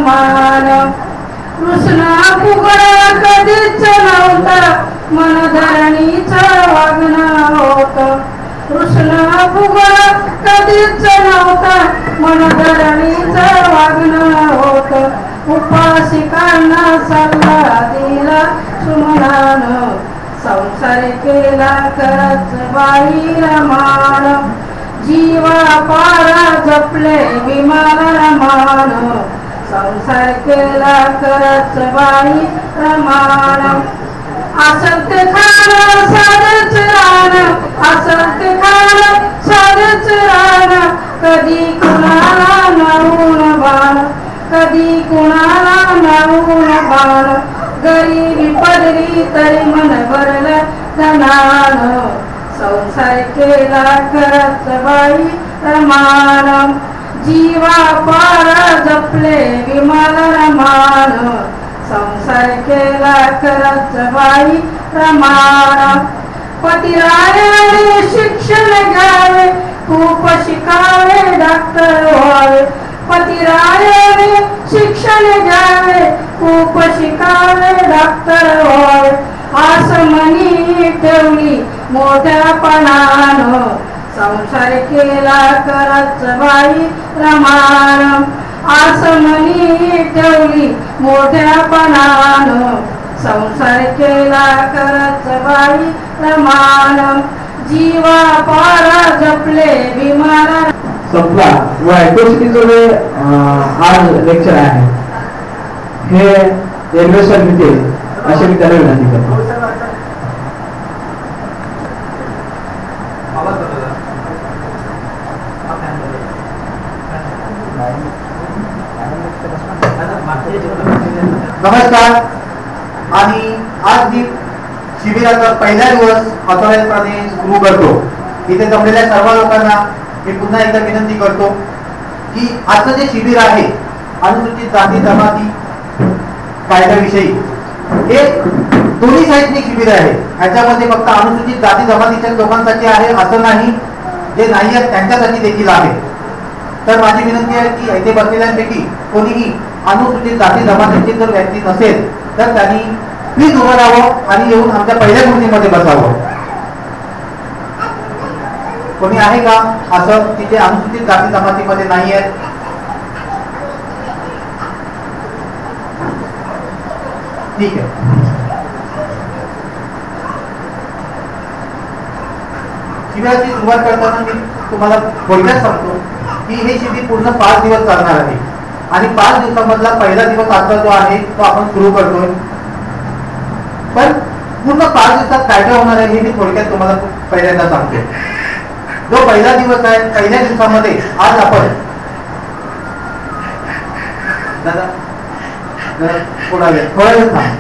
रमान. कृष्ण फुगडा कधीच नव्हता मनधरणीचं वागणं होतं. कृष्ण फुगडा कधीच नव्हता मनधरणीचं वागणं होतं. उपासिकांना सल्ला दिला सुमनानं, संसार केला करत बाई रमान. जीवा पारा जपले विमान रमान, संसार केला करत बाई रमान. असत खाणं साधच राहणं, असत खाणं साधच राहणं, कधी कुणाला नवून बाण, कधी कुणाला नवून बाण. गरीबी पदरी तरी मन भरलं धनानं, संसार केला करत बाई रमान. जीवा पारा जपले विमान रमान, संसार केला करत बाई रमान. पतिरायाने शिक्षण घ्यावे, खूप शिकावे, डॉक्टर व्हावे. पतिरायाने शिक्षण घ्यावे, खूप शिकावे, डॉक्टर व्हावे. आस मनी ठेवली मोठ्यापणानं, संसार केला करत बाई रमान. आस मनी ठेवली मोठ्यापणानं, संसार केला करत बाई रमान. जीवा पारा जपले विमान. संपला व ॲट्रॉसिटीचं जे आज लेक्चर आहे हे एल्वेशन मिळते असे मी त्याला विनंती करतो. नमस्कार. आणि आज मी शिबिराचा पहिला दिवस ऑथोराइजपणे सुरू करतो. इथे जमलेल्या सर्व लोकांना मी पुन्हा एकदा विनंती करतो की आजचं जे शिबिर आहे अनुसूचित जाती जमाती कायद्याविषयी हे दोन्ही शैक्षणिक शिबिर आहे. ह्याच्यामध्ये फक्त अनुसूचित जाती जमातीच्या लोकांसाठी आहे असं नाही, जे नाही आहेत त्यांच्यासाठी देखील आहे. तर माझी विनंती आहे की इथे बसलेल्यांपैकी कोणीही अनुसूचित जाती जमातीची जर व्यक्ती नसेल तर त्यांनी प्लीज उभं राहावं आणि येऊन आमच्या पहिल्या खुर्चीमध्ये बसावं. कोणी आहे का असं तिथे अनुसूचित जाती जमातीमध्ये नाही आहेत? ठीक आहे. शिबिराची सुरुवात करताना मी तुम्हाला थोडक्यात सांगतो की हे शिबिर पूर्ण 5 दिवस चालणार आहे आणि 5 दिवसामधला पहिला दिवस आजचा जो आहे तो आपण सुरू करतोय. पण पूर्ण 5 दिवसात काय काय होणार आहे हे मी थोडक्यात तुम्हाला पहिल्यांदा सांगतो. जो पहिला दिवस आहे, पहिल्या दिवसामध्ये आज आपण दादा थोडा वेळ थांब.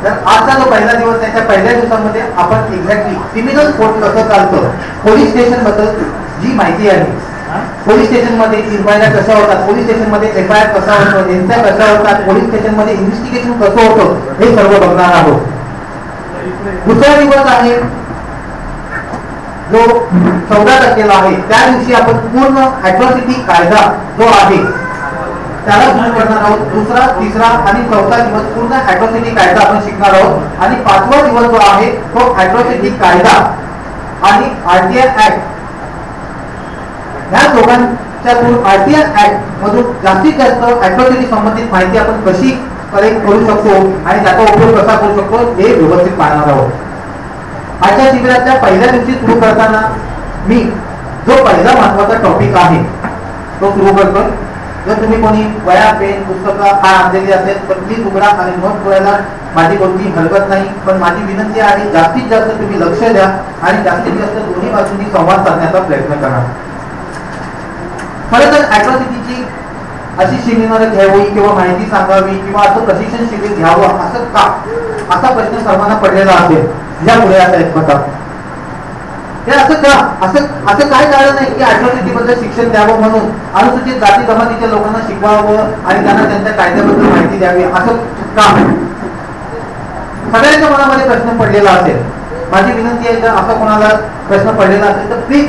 तर आजचा जो पहिला दिवस आहे त्या पहिल्या दिवसामध्ये आपण एक्झॅक्टली क्रिमिनल कोर्ट कसं चालतं, पोलीस स्टेशन बद्दल जी माहिती आहे, पोलीस स्टेशन मध्ये इन्क्वायऱ्या कशा होतात, पोलीस स्टेशन मध्ये FIR कसा होतो, एन्क्वायरी कशा होतात, पोलीस स्टेशन मध्ये इन्व्हेस्टिगेशन कसं होतं हे सर्व बघणार आहोत. दुसरा दिवस आहे जो 14 तारखेला आहे. त्या दिवशी आपण पूर्ण ॲट्रॉसिटी कायदा जो आहे त्याला सुरू करणार आहोत. दुसरा, तिसरा आणि चौथा दिवस पूर्ण ॲट्रॉसिटी कायदा आपण शिकणार आहोत आणि 5वा दिवस जो आहे तो ॲट्रॉसिटी कायदा आणि RTI ऍक्ट ह्या दोघांच्या RTI ऍक्ट मधून जास्तीत जास्त ॲट्रॉसिटी संबंधित माहिती आपण कशी कलेक्ट करू शकतो आणि त्याचा उपयोग कसा करू शकतो हे व्यवस्थित पाहणार आहोत. आजच्या शिबिराच्या पहिल्या दिवशी सुरू करताना मी जो पहिला महत्वाचा टॉपिक आहे तो सुरू करतो. जर तुम्ही कोणी वया, पेन, पुस्तकं आणलेली असेल तर प्लीज उघडा आणि नोट करायला माझी कोणती हरकत नाही. पण माझी विनंती आहे जास्तीत जास्त तुम्ही लक्ष द्या आणि जास्तीत जास्त दोन्ही बाजूंनी संवाद साधण्याचा प्रयत्न करा. खरं तर ॲट्रॉसिटीची अशी शिबिर घ्यावी किंवा माहिती सांगावी किंवा असं प्रशिक्षण शिबिर घ्यावं असं का, असा प्रश्न सर्वांना पडलेला असेल ज्या पुढे आता एकमतात. हे असं का, असं काय कारण आहे की ॲट्रॉसिटी बद्दल शिक्षण द्यावं म्हणून अनुसूचित जाती जमातीच्या लोकांना शिकवावं आणि त्यांना त्यांच्या कायद्याबद्दल माहिती द्यावी असं का? सगळ्यांच्या मनामध्ये प्रश्न पडलेला असेल. माझी विनंती आहे जर असा कोणाला प्रश्न पडलेला असेल तर प्लीज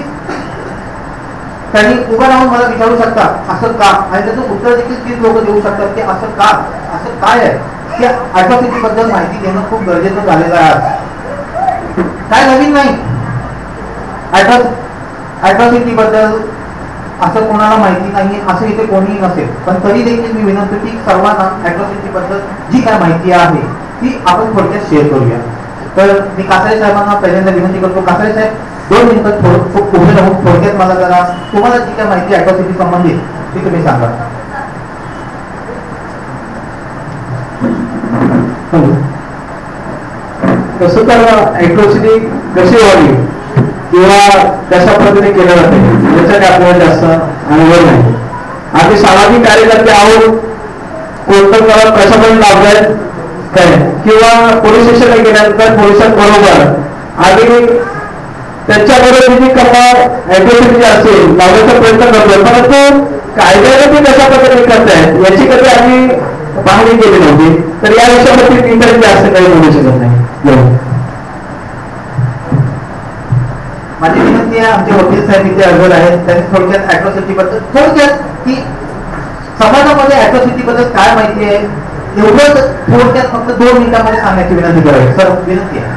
त्यांनी उभं राहून मला विचारू शकतात असं का, आणि त्याचं उत्तर देखील तीच लोक देऊ शकतात की असं का, असं काय आहे. की अॅट्रॉसिटी बद्दल माहिती देणं खूप गरजेचं झालेलं आहे आज. काय नवीन नाही. अॅट्रॉसिटी बद्दल असं कोणाला माहिती नाही असं इथे कोणीही नसेल, पण तरी देखील मी विनंती की सर्वांना अॅट्रॉसिटी बद्दल जी काय माहिती आहे ती आपण थोडक्यात शेअर करूया. तर मी कासारे साहेबांना पहिल्यांदा विनंती करतो, कासारे साहेब 2 मिनिटं उभे राहून थोडक्यात मला जरा तुम्हाला जी काय माहिती अॅट्रॉसिटी संबंधित ती तुम्ही सांगा. तसं तर अॅट्रॉसिटी कशी व्हावी किंवा कशा पद्धतीने केलं जाते याच्याकडे आपल्याला जास्त अनुभव नाही. आम्ही सामाजिक कार्यकर्ते आहोत, कोणतं गावात कशा पण लाभलाय काय किंवा पोलीस स्टेशनला गेल्यानंतर पोलिसांबरोबर आम्ही त्यांच्याबरोबर जी अॅट्रॉसिटी असेल लावण्याचा प्रयत्न करतो, परंतु कायद्याने ते कशा पद्धतीने करतायत याची कधी आम्ही पाहणी केली नव्हती. तर या विषयावरती मी तरी जास्त काही बोलू शकत नाही. माझी विनंती आहे, आमचे वकील साहेब इथे हजर आहेत, त्यांनी थोडक्यात अॅट्रॉसिटी बद्दल थोडक्यात की समाजामध्ये अॅट्रॉसिटी बद्दल काय माहिती आहे एवढं थोडक्यात फक्त 2 मिनिटांमध्ये सांगण्याची विनंती करावी. सर विनंती आहे.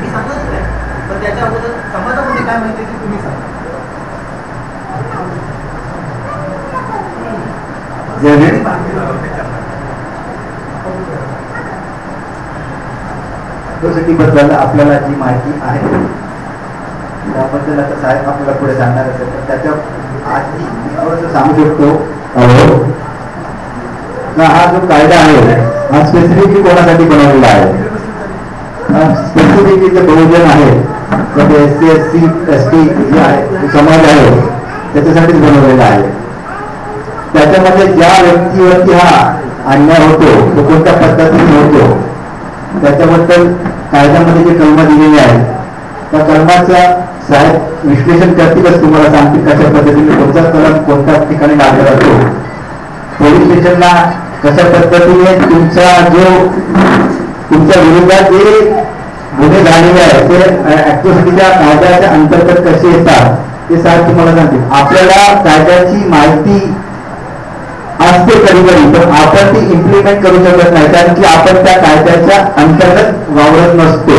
मी सांगतच नाही, पण त्याच्या अगोदर समाजामध्ये काय माहिती आहे तुम्ही सांगा. अॅट्रॉसिटी बद्दल आपल्याला जी माहिती आहे त्याबद्दल आता साहेब आपल्याला पुढे सांगणार असेल, तर त्याच्या आधी थोडंसं सांगू शकतो. हा जो कायदा आहे हा स्पेसिफिकली कोणासाठी बनवलेला आहे. स्पेसिफिकली जे बहुजन आहे SC SC ST जे आहे समाज आहे त्याच्यासाठीच बनवलेला आहे. त्याच्यामध्ये ज्या व्यक्तीवरती हा अन्याय होतो तो कोणत्या पद्धतीने होतो त्याच्याबद्दल कायद्यामध्ये जे कलम दिलेले आहेत त्या कलमाचा साहेब विश्लेषण करतीलच, तुम्हाला सांगतील कशा पद्धतीने कोणता कलम कोणत्या ठिकाणी लागला जातो. पोलीस स्टेशनला कशा पद्धतीने तुमच्या विरोधात जे गुन्हे झालेले आहेत ते अॅट्रॉसिटीच्या कायद्याच्या अंतर्गत कसे येतात ते साहेब तुम्हाला सांगतील. आपल्याला कायद्याची माहिती असते कधी कधी, पण आपण ती इम्प्लिमेंट करू शकत नाही कारण की आपण त्या कायद्याच्या अंतर्गत वावरत नसतो.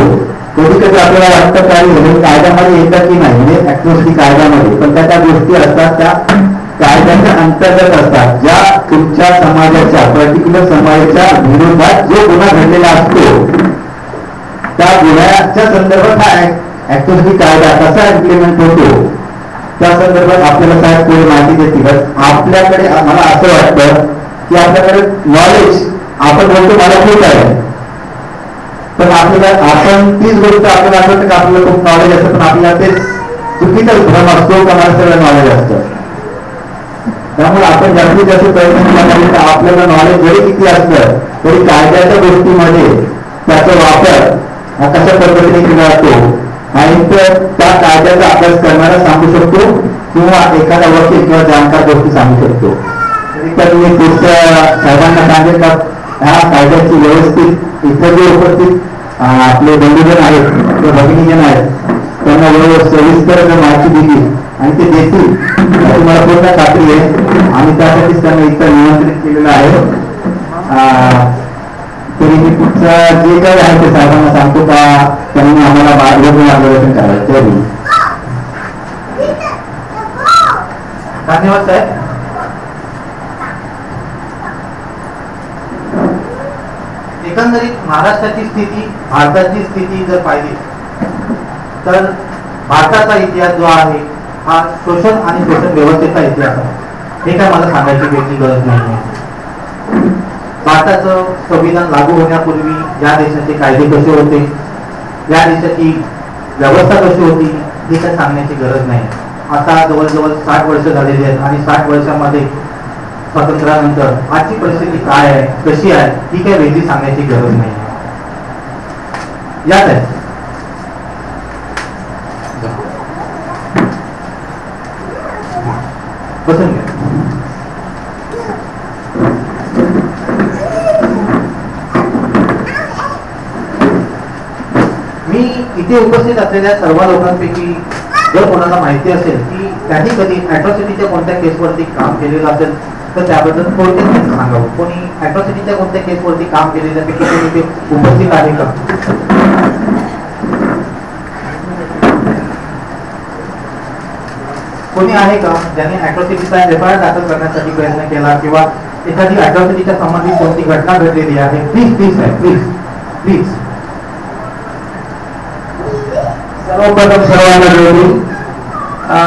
कधी कधी आपल्याला वाटतं काही कायद्यामध्ये येतं की नाही, म्हणजे अॅट्रॉसिटी कायद्यामध्ये, पण त्या गोष्टी असतात त्या कायद्याच्या अंतर्गत असतात ज्या तुमच्या समाजाच्या पर्टिक्युलर समाजाच्या विरोधात जो गुन्हा घडलेला असतो त्या गुन्ह्याच्या संदर्भात हा अॅट्रॉसिटी कायदा कसा इम्प्लिमेंट होतो त्या संदर्भात आपल्याला साहेब पुढे माहिती देतील. आपल्याकडे मला असं वाटतं की आपल्याकडे नॉलेज आपण बोलतो मला खूप आहे, पण आपल्याला आपण तीच गोष्ट आपल्याला आठवतं की आपल्याला खूप नॉलेज असतं, पण आपल्याला ते चुकीचाच भ्रम असतो का मला सगळं नॉलेज असतं. त्यामुळे आपण जास्तीत जास्त प्रयत्न केला पाहिजे तर आपल्याला नॉलेज जरी किती असलं तरी कायद्याच्या गोष्टीमध्ये त्याचा वापर कशा पद्धतीने केला जातो आणि त्या कायद्याचा अभ्यास करणारा सांगू शकतो किंवा एखादा वकील किंवा जाणकार गोष्टी सांगू शकतो. तर मी पुढच्या साहेबांना सांगेल का ह्या कायद्याची व्यवस्थित इतर जे उपस्थित आपले बंधुजन आहेत किंवा भगिनीजन आहेत त्यांना सविस्तर माहिती दिली आणि ते देतील तुम्हाला पूर्ण खात्री आहे. आणि त्यासाठीच त्यांना इथं निमंत्रित केलेलं आहे. तरी मी पुढचं जे काही आहे ते साहेबांना सांगतो का त्यांनी आम्हाला मार्गदर्शन करायचं. धन्यवाद साहेब. एकंदरीत महाराष्ट्राची स्थिती भारताची स्थिती जर पाहिली तर भारताचा इतिहास जो आहे हा शोषण आणि शोषण व्यवस्थेचा इतिहास आहे. हे काय मला सांगायची वेगळी गरज नाही. भारताचं संविधान लागू होण्यापूर्वी या देशाचे कायदे कसे होते, या देशाची व्यवस्था कशी होती हे काय सांगण्याची गरज नाही. आता जवळजवळ 60 वर्ष झालेली आहेत आणि 60 वर्षामध्ये स्वातंत्र्यानंतर आजची परिस्थिती काय आहे कशी आहे ही काय वेगळी सांगण्याची गरज नाही. यात आहे बसून घ्या. मी इथे उपस्थित असलेल्या सर्व लोकांपैकी जर कोणाला माहिती असेल की त्यांनी कधी अॅट्रॉसिटीच्या कोणत्या केसवरती काम केलेलं असेल तर त्याबद्दल थोडक्यात त्यांचं सांगावं. कोणी अॅट्रॉसिटीच्या कोणत्या केसवरती काम केलेल्यापैकी कोणी ते उपस्थित आहे का? कोणी आहे का ज्यांनी अॅट्रॉसिटीचा एफआयआर दाखल करण्यासाठी प्रयत्न केला किंवा एखादी अॅट्रॉसिटीच्या संबंधित कोणती घटना घडलेली आहे? प्लीज प्लीज साहेब, प्लीज प्लीज. सर्वप्रथम सर्वांना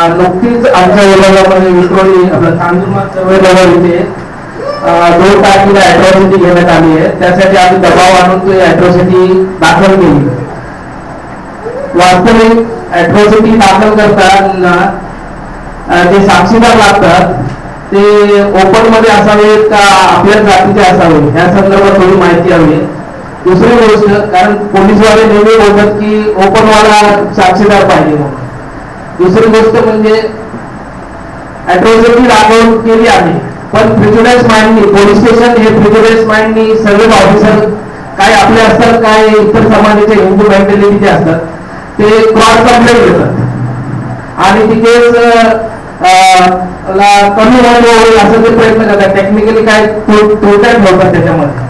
नुकतीच आमच्या विभागामध्ये विक्रोळी आपलं तांदूळमाळ चळवळीजवळ इथे 2 तारखेला अॅट्रॉसिटी घेण्यात आली आहे. त्यासाठी आम्ही दबाव आणून ती अॅट्रॉसिटी दाखल केली. वास्तविक अॅट्रॉसिटी दाखल करताना जे साक्षीदार लागतात ते ओपन मध्ये असावेत का आपल्या जातीचे असावे या संदर्भात थोडी माहिती हवी. दुसरी गोष्ट, कारण पोलीसवाले नेहमी बोलतात की ओपन वाला साक्षीदार पाहिजे म्हणून. दुसरी गोष्ट म्हणजे अॅट्रॉसिटी दाखल केली आहे पण प्रिज्युडाइज माइंडनी पोलीस स्टेशन हे प्रिज्युडाइज माइंडनी सर्व ऑफिसर काय आपले असतात काय इतर समाजाचे हिंदू मेंटॅलिटीचे असतात ते क्रॉस कंप्लेंट देतात आणि तिथेच कमी होईल असं ते प्रयत्न करतात. टेक्निकली काय तोट्यात ठेवतात त्याच्यामध्ये.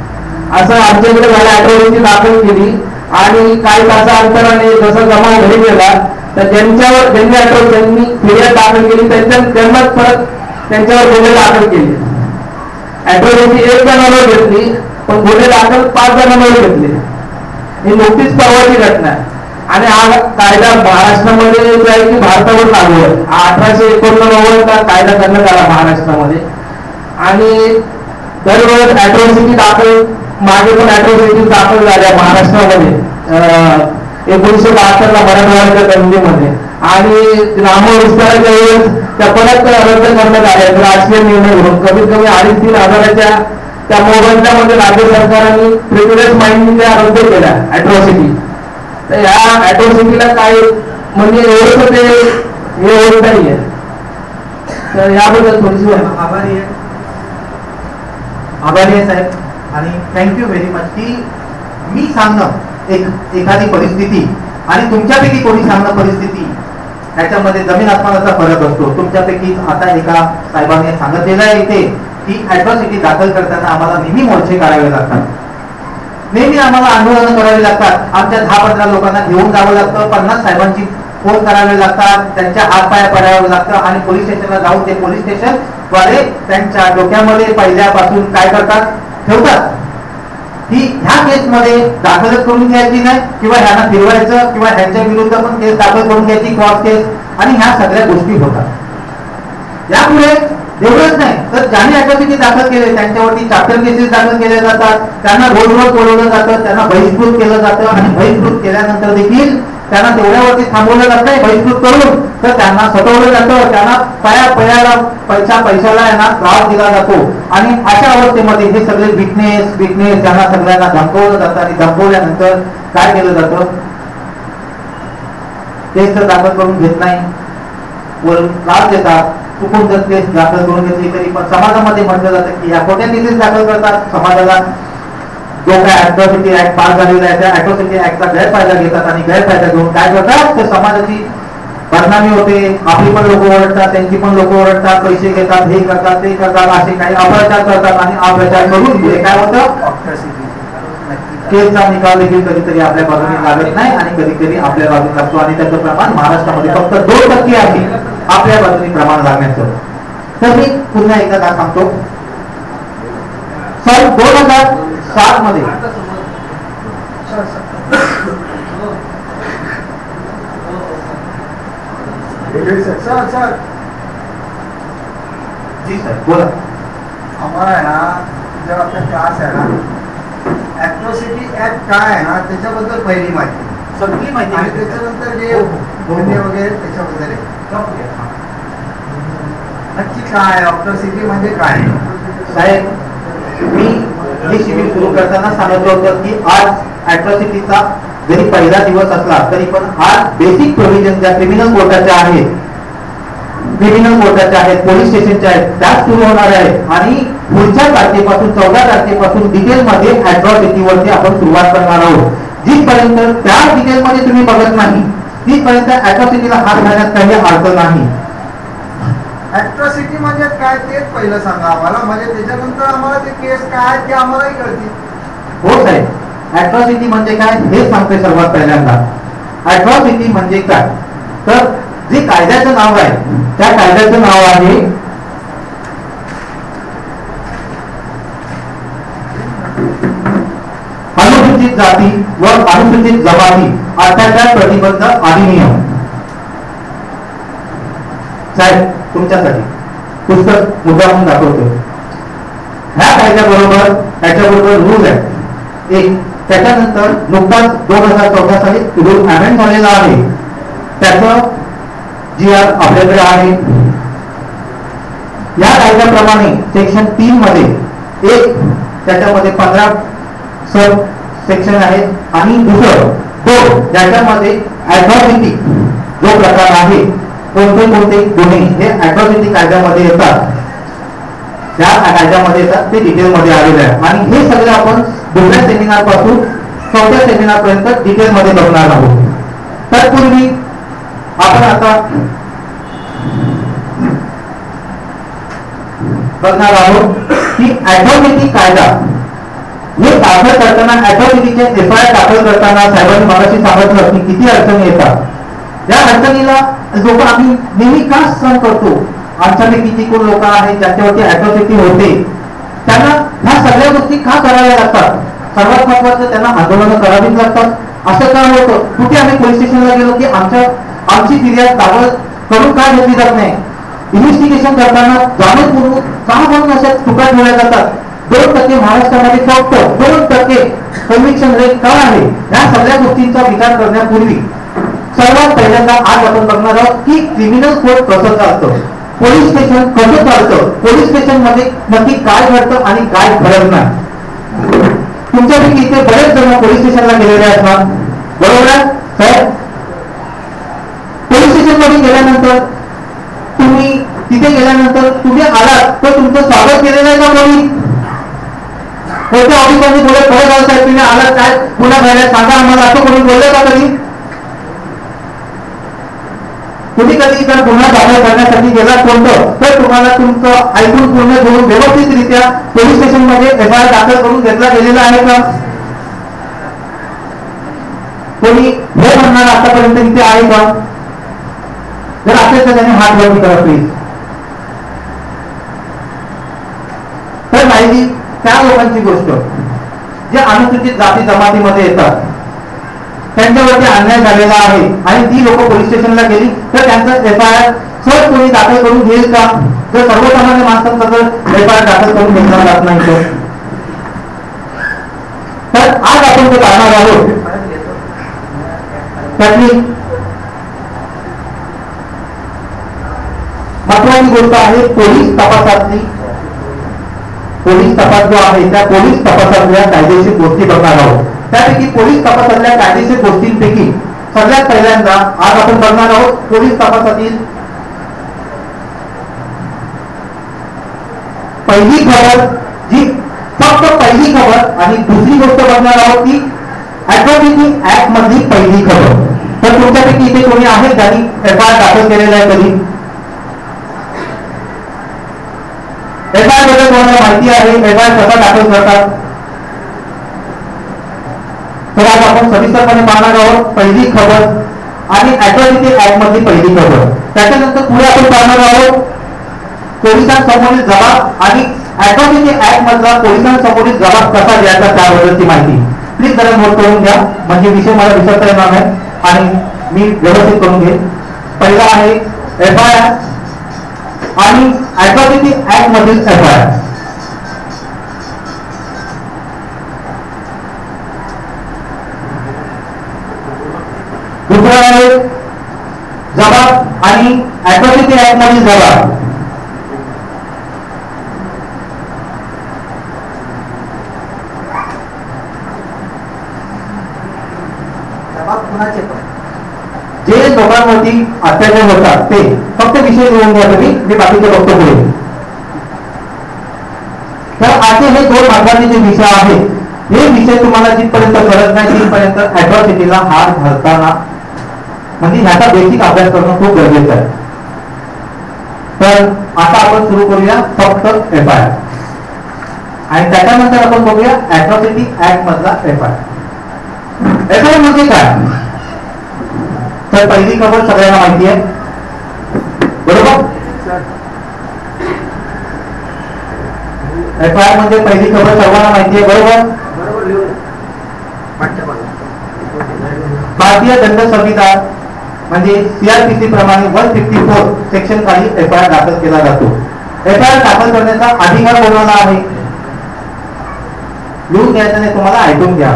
असं आमच्याकडे झालं. अॅट्रॉसिटी दाखल केली आणि काही तासांतराने जसं जमा घरी गेला तर ज्यांनी फिर्याद दाखल केली त्यांनाच परत त्यांच्यावर गुन्हे दाखल केले. अॅट्रॉसिटी 1 जणांवर घेतली पण गुन्हे दाखल 5 जणांवर घेतले. ही नुकतीच परवाची घटना आहे आणि हा कायदा महाराष्ट्रामध्ये जो आहे की भारतावर लागू आहे. 1889 चा कायदा करण्यात आला महाराष्ट्रामध्ये आणि दररोज अॅट्रॉसिटी दाखल मागे पण अॅट्रॉसिटी दाखल झाल्या महाराष्ट्रामध्ये 1972 ला मराठवाड्याच्या दंगलीमध्ये आणि ग्रामविस्ताराच्या वेळेस त्या परत रद्द करण्यात आल्या राजकीय निर्णय घेऊन. कमीत कमी 2,5-3 हजाराच्या त्या मोबदल्यामध्ये राज्य सरकारने प्रिव्हिलेज माइंडनी त्या रद्द केल्या अॅट्रॉसिटी. तर या अॅट्रॉसिटीला काय म्हणजे एवढंच ते हे होत नाहीये. तर याबद्दल थोडीशी आभारी आहे साहेब आणि थँक्यू व्हेरी मच की मी सांगणं एखादी परिस्थिती आणि तुमच्यापैकी कोणी सांगणं परिस्थिती ह्याच्यामध्ये जमीन आसमानाचा फरक असतो. तुमच्यापैकी आता एका साहेबांनी सांगितलेलं आहे इथे की अॅट्रॉसिटी दाखल करताना आम्हाला नेहमी मोर्चे काढावे लागतात, नेहमी आम्हाला आंदोलन करावे लागतात. आमच्या 10-15 लोकांना घेऊन जावं लागतं, 50 साहेबांची फोन करावे लागतात, त्यांच्या हातपाया पडावं लागतं आणि पोलीस स्टेशनला जाऊन ते पोलीस स्टेशन द्वारे त्यांच्या डोक्यामध्ये पहिल्यापासून काय करतात ठेवतात की ह्या केसमध्ये दाखल करून घ्यायची नाही किंवा ह्यांना फिरवायचं किंवा ह्यांच्या विरुद्ध पण केस दाखल करून घ्यायची क्रॉस केस आणि ह्या सगळ्या गोष्टी होतात. यापुढे एवढंच नाही तर ज्यांनी अॅट्रॉसिटी दाखल केले त्यांच्यावरती चॅप्टर केसेस दाखल केले जातात, त्यांना रोज बोलवलं जातं, त्यांना बहिष्कृत केलं जातं आणि बहिष्कृत केल्यानंतर देखील त्यांना तेवढ्यावरती थांबवलं जात नाही बहिष्कृत करून, तर त्यांना सतवलं जातं, त्यांना पैशाला यांना त्रास दिला जातो आणि अशा अवस्थेमध्ये हे सगळे विटनेस त्यांना सगळ्यांना धमकवलं जातं आणि धमकवल्यानंतर काय केलं जातं केस तर दाखल करून घेत नाही, वरून त्रास देतात. चुकून जर केस दाखल करून घेतली तरी पण समाजामध्ये म्हटलं जातं की या खोट्या केसेस दाखल करतात. समाजाला जो काय अॅट्रॉसिटी ऍक्ट पास झालेला आहे त्या अॅट्रॉसिटी ऍक्टचा गैरफायदा घेतात आणि गैरफायदा घेऊन काय करतात तर समाजाची बदनामी होते, आपली पण लोक ओरडतात, त्यांची पण लोक ओरडतात, पैसे घेतात, हे करतात, ते करतात, असे काही अपप्रचार करतात आणि अपप्रचार करून पुढे काय होतं केसचा निकाल देखील कधीतरी आपल्या बाजूने लागत नाही आणि कधीतरी आपल्या बाजूने लागतो आणि त्याचं प्रमाण महाराष्ट्रामध्ये फक्त 2% आहे आपल्या बाजूने प्रमाण लागण्याचं. तर मी पुन्हा एकदा काय सांगतो, सन 2007 मध्ये जी सर बोला. हमारा है ना जब आपका क्लास है ना अॅट्रॉसिटी ऍक्ट काय आहे ना त्याच्याबद्दल पहिली माहिती सगळी माहिती आणि त्याच्यानंतर जे गुन्हे वगैरे त्याच्याबद्दल नक्की काय अॅट्रॉसिटी म्हणजे काय. साहेब मी हे शिबिर सुरू करताना सांगितलं होतं की आज अॅट्रॉसिटीचा जरी पहिला दिवस असला तरी पण आज बेसिक प्रोव्हिजन ज्या क्रिमिनल कोर्टाच्या आहेत पोलीस स्टेशनच्या आहेत त्याच सुरू होणार आहेत आणि पुढच्या तारखेपासून 14 तारखेपासून डिटेलमध्ये अॅट्रॉसिटीवरती आपण सुरुवात करणार आहोत. जिथपर्यंत त्या डिटेलमध्ये तुम्ही बघत नाही तिथपर्यंत अॅट्रॉसिटीला हात घालण्यात काही अर्थ नाही. ऍट्रॉसिटी म्हणजे काय ते पहिलं सांगा आम्हाला, म्हणजे त्याच्यानंतर आम्हाला ते केस काय आहेत ते आम्हालाही कळतील. हो साहेब, ऍट्रॉसिटी म्हणजे काय हे सांगते सर्वात पहिल्यांदा. ऍट्रॉसिटी म्हणजे काय, तर जे कायद्याचं नाव आहे त्या कायद्याचं नाव आहे अनुसूचित जाती व अनुसूचित जमाती अत्याचार प्रतिबंध अधिनियम. साहेब तुमच्यासाठी पुस्तक मुद्दामून दाखवतो. ह्या कायद्याबरोबर त्याच्याबरोबर रूल आहे एक, त्याच्यानंतर नुकताच 2014 साली रूल अमेंड झालेला आहे, त्याचं जी आर आपल्याकडे आहे. या कायद्याप्रमाणे सेक्शन 3 मध्ये एक, त्याच्यामध्ये 15 सब सेक्शन आहेत आणि दुसरं 2 ज्याच्यामध्ये ऍट्रॉसिटी जो प्रकार आहे, कोणते कोणते गुन्हे हे ऍट्रॉसिटी कायद्यामध्ये येतात, त्या कायद्यामध्ये येतात ते डिटेलमध्ये आलेले आहे. आणि हे सगळं आपण दुसऱ्या सेमिनार पासून 4थ्या सेमिनार पर्यंत डिटेलमध्ये बघणार आहोत. तत्पूर्वी आपण आता बघणार आहोत की ऍट्रॉसिटी कायदा हे दाखल करताना, ऍट्रॉसिटीचे एफआयआर दाखल करताना साहेबांनी मगाशी सांगितलं की किती अडचणी येतात. या अडचणीला लोक आम्ही नेहमी का सहन करतो, आमच्यापैकी किती कोण लोक आहेत ज्यांच्यावरती ऍट्रॉसिटी होते, त्यांना ह्या सगळ्या गोष्टी का कराव्या लागतात. सर्वात महत्वाचं त्यांना आंदोलनं करावीच लागतात. असं का होतं, कुठे आम्ही पोलीस स्टेशनला गेलो की आमची फिर्याद दाखल करून का घेतली जात नाही. इन्व्हेस्टिगेशन करताना जाणीवपूर्वक का म्हणून अशा चुका ठेवल्या जातात. 2% महाराष्ट्रामध्ये फक्त 2% कन्व्हिक्शन रेट का आहे. या सगळ्या गोष्टींचा विचार करण्यापूर्वी सर्वात पहिल्यांदा आज आपण बघणार आहोत की क्रिमिनल कोर्ट कसं चालतं, पोलीस स्टेशन कसं चालतं, पोलीस स्टेशन मध्ये नक्की काय घडतं आणि काय घडत नाही. तुमच्यापैकी इथे बरेच जण पोलीस स्टेशनला गेलेले असणार, बरोबर आहे साहेब. पोलीस स्टेशन मध्ये गेल्यानंतर तुम्ही तिथे गेल्यानंतर तुम्ही आलात तर तुमचं स्वागत केलेलं आहे का कोणी. कोणत्या ऑफिसरने थोडे फरक आला साहेब, तुम्ही आलात काय पुन्हा घ्यायला सांगा आम्हाला, असं कोणी बोललं का कधी. तुम्ही कधी जर गुन्हा दाखल करण्यासाठी गेला कोणतं, तर तुम्हाला तुमचं ऐकून पूर्ण घेऊन व्यवस्थितरित्या पोलीस स्टेशन मध्ये एफआयआर दाखल करून घेतला गेलेला आहे का. कोणी हे म्हणणार आतापर्यंत इथे आहे का. जर असेल तर त्यांनी हात वरती करा प्लीज. तर नाही त्या लोकांची गोष्ट जे अनुसूचित जाती जमातीमध्ये येतात त्यांच्यावरती अन्याय झालेला आहे आणि ती लोक पोलीस स्टेशनला गेली तर त्यांचं एफआयआर सहज कोणी दाखल करून घेईल का. जर सर्वसामान्य माणसांचा जर एफआयआर दाखल करून घेतला जात नाही तर आज आपण ते पाहणार आहोत. त्यातली महत्वाची गोष्ट आहे पोलीस तपासातली. पोलीस तपास जो आहे त्या पोलीस तपासातल्या कायदेशीर गोष्टी बघणार आहोत. त्यापैकी पोलीस तपासातल्या कायदेशीर गोष्टींपैकी सगळ्यात पहिल्यांदा आज आपण बघणार आहोत पोलीस तपासातील पहिली खबर, जी फक्त पहिली खबर. आणि दुसरी गोष्ट बघणार आहोत की ऍट्रॉसिटी ऍक्ट मधली पहिली खबर. तर तुमच्यापैकी इथे कोणी आहे ज्यांनी एफआयआर दाखल केलेला आहे कधी. एफआयआर बद्दल कोणाला माहिती आहे, एफआयआर कसा दाखल करतात. तर आज आपण सविस्तरपणे पाहणार आहोत पहिली खबर आणि ऍट्रॉसिटी ऍक्ट मधली पहिली खबर. त्याच्यानंतर पुढे आपण पाहणार आहोत पोलिसांसमोरील जबाब आणि ऍट्रॉसिटी ऍक्ट मधला पोलिसांसमोरील जबाब कसा द्यायचा त्याबद्दलची माहिती. प्लीज जरा नोट करून घ्या म्हणजे विषय मला विसरता येणार नाही आणि मी व्यवस्थित करून घेईन. पहिला आहे एफआयआर आणि ऍट्रॉसिटी ऍक्ट मधील एफआयआर. दुसरा आहे जबाब आणि ऍट्रॉसिटी ऍक्ट मधील जबाब. जबाब कुणाचे पण जे लोकांवरती अत्याचार होतात ते फक्त विषय लिहून घ्या तुम्ही, मी बाकीचे बघतो पुढे. तर आजचे हे दोन महत्वाचे जे विषय आहेत हे विषय तुम्हाला जिथपर्यंत कळत नाही तिथपर्यंत ऍट्रॉसिटीला हात घालताना म्हणजे ह्याचा बेसिक अभ्यास करणं खूप गरजेचं आहे. तर आता आपण सुरू करूया फक्त FIR आणि त्याच्यानंतर आपण बघूया अॅट्रॉसिटी ऍक्ट मधला FIR. FIR म्हणजे काय? तर पहिली खबर सगळ्यांना माहिती आहे, बरोबर? FIR म्हणजे पहिली खबर सर्वांना माहिती आहे, बरोबर? भारतीय दंड संहिता म्हणजे CRPC प्रमाणे 154 सेक्शन खाली FIR दाखल केला जातो. FIR दाखल करण्याचा अधिकार कोणाला आहे? लिहून घ्यायचं नाही, तुम्हाला ऐकून घ्या.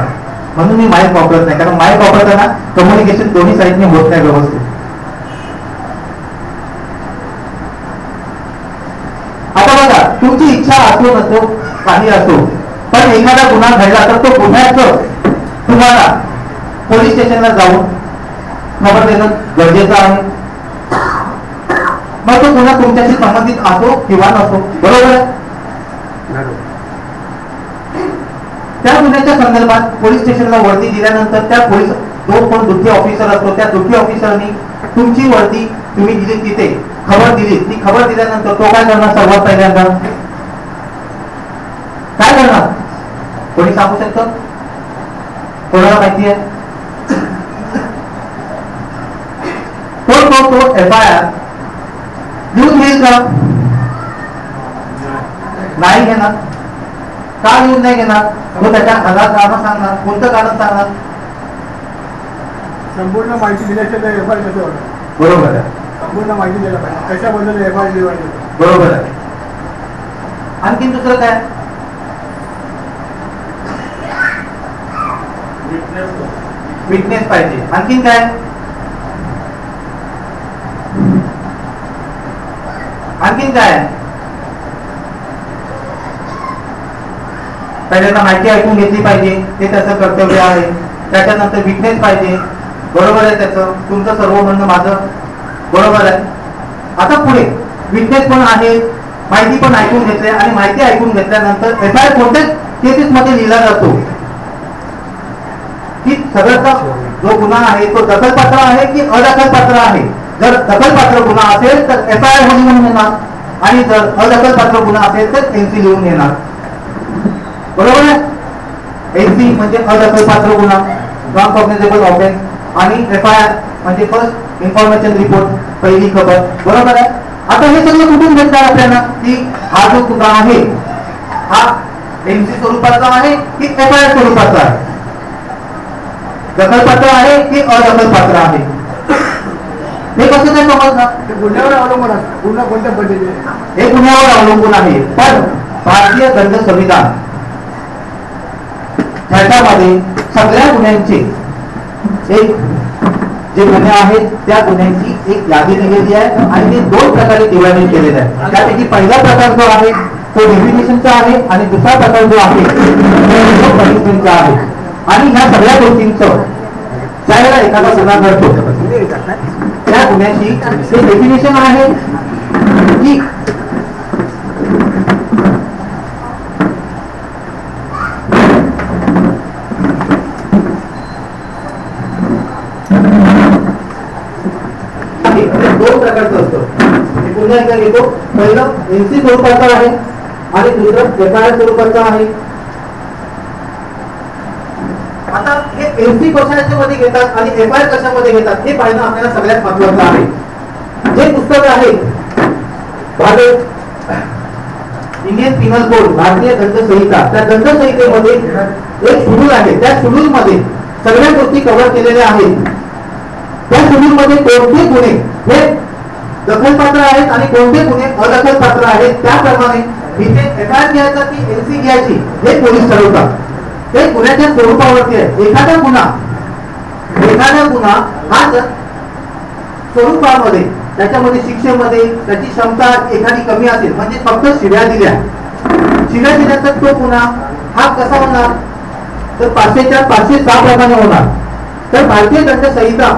म्हणून मी माईक वापरत नाही, कारण माईक वापरताना कम्युनिकेशन दोन्ही साईडने होत नाही व्यवस्थित. आता बघा, तुमची इच्छा असो नसो काही असो, पण एखादा गुन्हा घडला तर तो गुन्ह्याचं तुम्हाला पोलीस स्टेशनला जाऊन खबर देणं गरजेचं आहे. मग तो गुन्हा तुमच्याशी संबंधित असो किंवा नसो, बरोबर आहे? त्या गुन्ह्याच्या संदर्भात पोलीस स्टेशनला वर्दी दिल्यानंतर त्या पोलीस जो कोण ड्युटी ऑफिसर असतो त्या ड्युटी ऑफिसरनी तुमची वर्दी तुम्ही दिली तिथे खबर दिली, ती खबर दिल्यानंतर तो काय करणार? सर्वात पहिल्यांदा काय करणार? कोणी सांगू शकतं? कोणाला माहिती आहे? तो FIR लिहून घेईल का? नाही घेणार. का लिहून नाही घेणार? तो त्याच्या घरात कारण सांगणार. कोणतं कारण सांगणार? संपूर्ण माहिती दिल्याशिवाय FIR कसं होणार? बरोबर आहे. संपूर्ण माहिती द्यायला पाहिजे, कशाबद्दल FIR लिहायची. बरोबर आहे. आणखीन दुसरं काय? विटनेस पाहिजे. आणखीन काय? आणखीन काय? पहिल्यांदा माहिती ऐकून घेतली पाहिजे, ते त्याचं कर्तव्य आहे. त्याच्यानंतर विटनेस पाहिजे, बरोबर आहे. त्याचं तुमचं सर्व म्हणणं माझं बरोबर आहे. आता पुढे विटनेस पण आहे, माहिती पण ऐकून घेतली आणि माहिती ऐकून घेतल्यानंतर FIR कोणत्या केसेस मध्ये लिहिला जातो की सगळ्याचा जो गुन्हा आहे तो दखलपात्र आहे की अदखलपात्र आहे. जर दखलपात्र गुन्हा असेल तर FIR म्हणून येणार आणि जर अदखलपात्र गुन्हा असेल तर NC लिहून येणार, बरोबर आहे? NC म्हणजे अदखलपात्र गुन्हा, नॉन कॉग्निझेबल ऑफेन्स, आणि FIR म्हणजे फर्स्ट इन्फॉर्मेशन रिपोर्ट, पहिली खबर, बरोबर आहे? आता हे सगळं कुठून भेटणार आपल्याला की हा जो गुन्हा आहे हा NC स्वरूपाचा आहे की FIR स्वरूपाचा आहे, दखलपात्र आहे की अदखलपात्र आहे, हे कसं काय समजणार? गुन्ह्यावर अवलंबून असतं. गुन्हा कोणत्या पद्धतीने हे गुन्ह्यावर अवलंबून आहे. पण भारतीय दंड संविधान त्याच्यामध्ये सगळ्या गुन्ह्यांचे एक जे गुन्हे आहेत त्या गुन्ह्यांची एक यादी लिहिलेली आहे आणि ते 2 प्रकारे डिवायडेड केलेले आहे. त्यापैकी पहिला प्रकार जो आहे तो डेफिनेशनचा आहे आणि दुसरा प्रकार जो आहे तो पनिशमेंटचा आहे. आणि ह्या सगळ्या गोष्टींचं ज्यावेळेला एखादा गुन्हा घडतो त्या गुन्ह्याची जे डेफिनेशन आहे की दोन प्रकारचं असतं. पुन्हा एकदा घेतो. पहिलं NC स्वरूपाचं आहे आणि दुसरं FIR स्वरूपाचं आहे. आता हे NC कशामध्ये घेतात आणि FIR कशामध्ये घेतात हे पाहणं आपल्याला सगळ्यात महत्त्वाचं आहे. जे पुस्तक आहे इंडियन पिनल कोड, भारतीय दंड संहिता, त्या दंड संहितेमध्ये एक शेड्यूल आहे. त्या शेड्यूल मध्ये सगळ्या गोष्टी कव्हर केलेल्या आहेत. त्या शेड्यूल मध्ये कोणते गुन्हे हे दखलपात्र आहेत आणि कोणते गुन्हे अदखलपात्र आहेत त्याप्रमाणे इथे FIR घ्यायचा की NC घ्यायची हे पोलीस ठरवतात. ते गुन्ह्याच्या स्वरूपावरती आहे. एखादा गुन्हा हा जर स्वरूपामध्ये त्याच्यामध्ये शिक्षेमध्ये त्याची क्षमता एखादी कमी असेल, म्हणजे फक्त शिव्या दिल्या तर तो गुन्हा हा कसा होणार? तर 504 506 प्रमाणे होणार. तर भारतीय दंड संहिता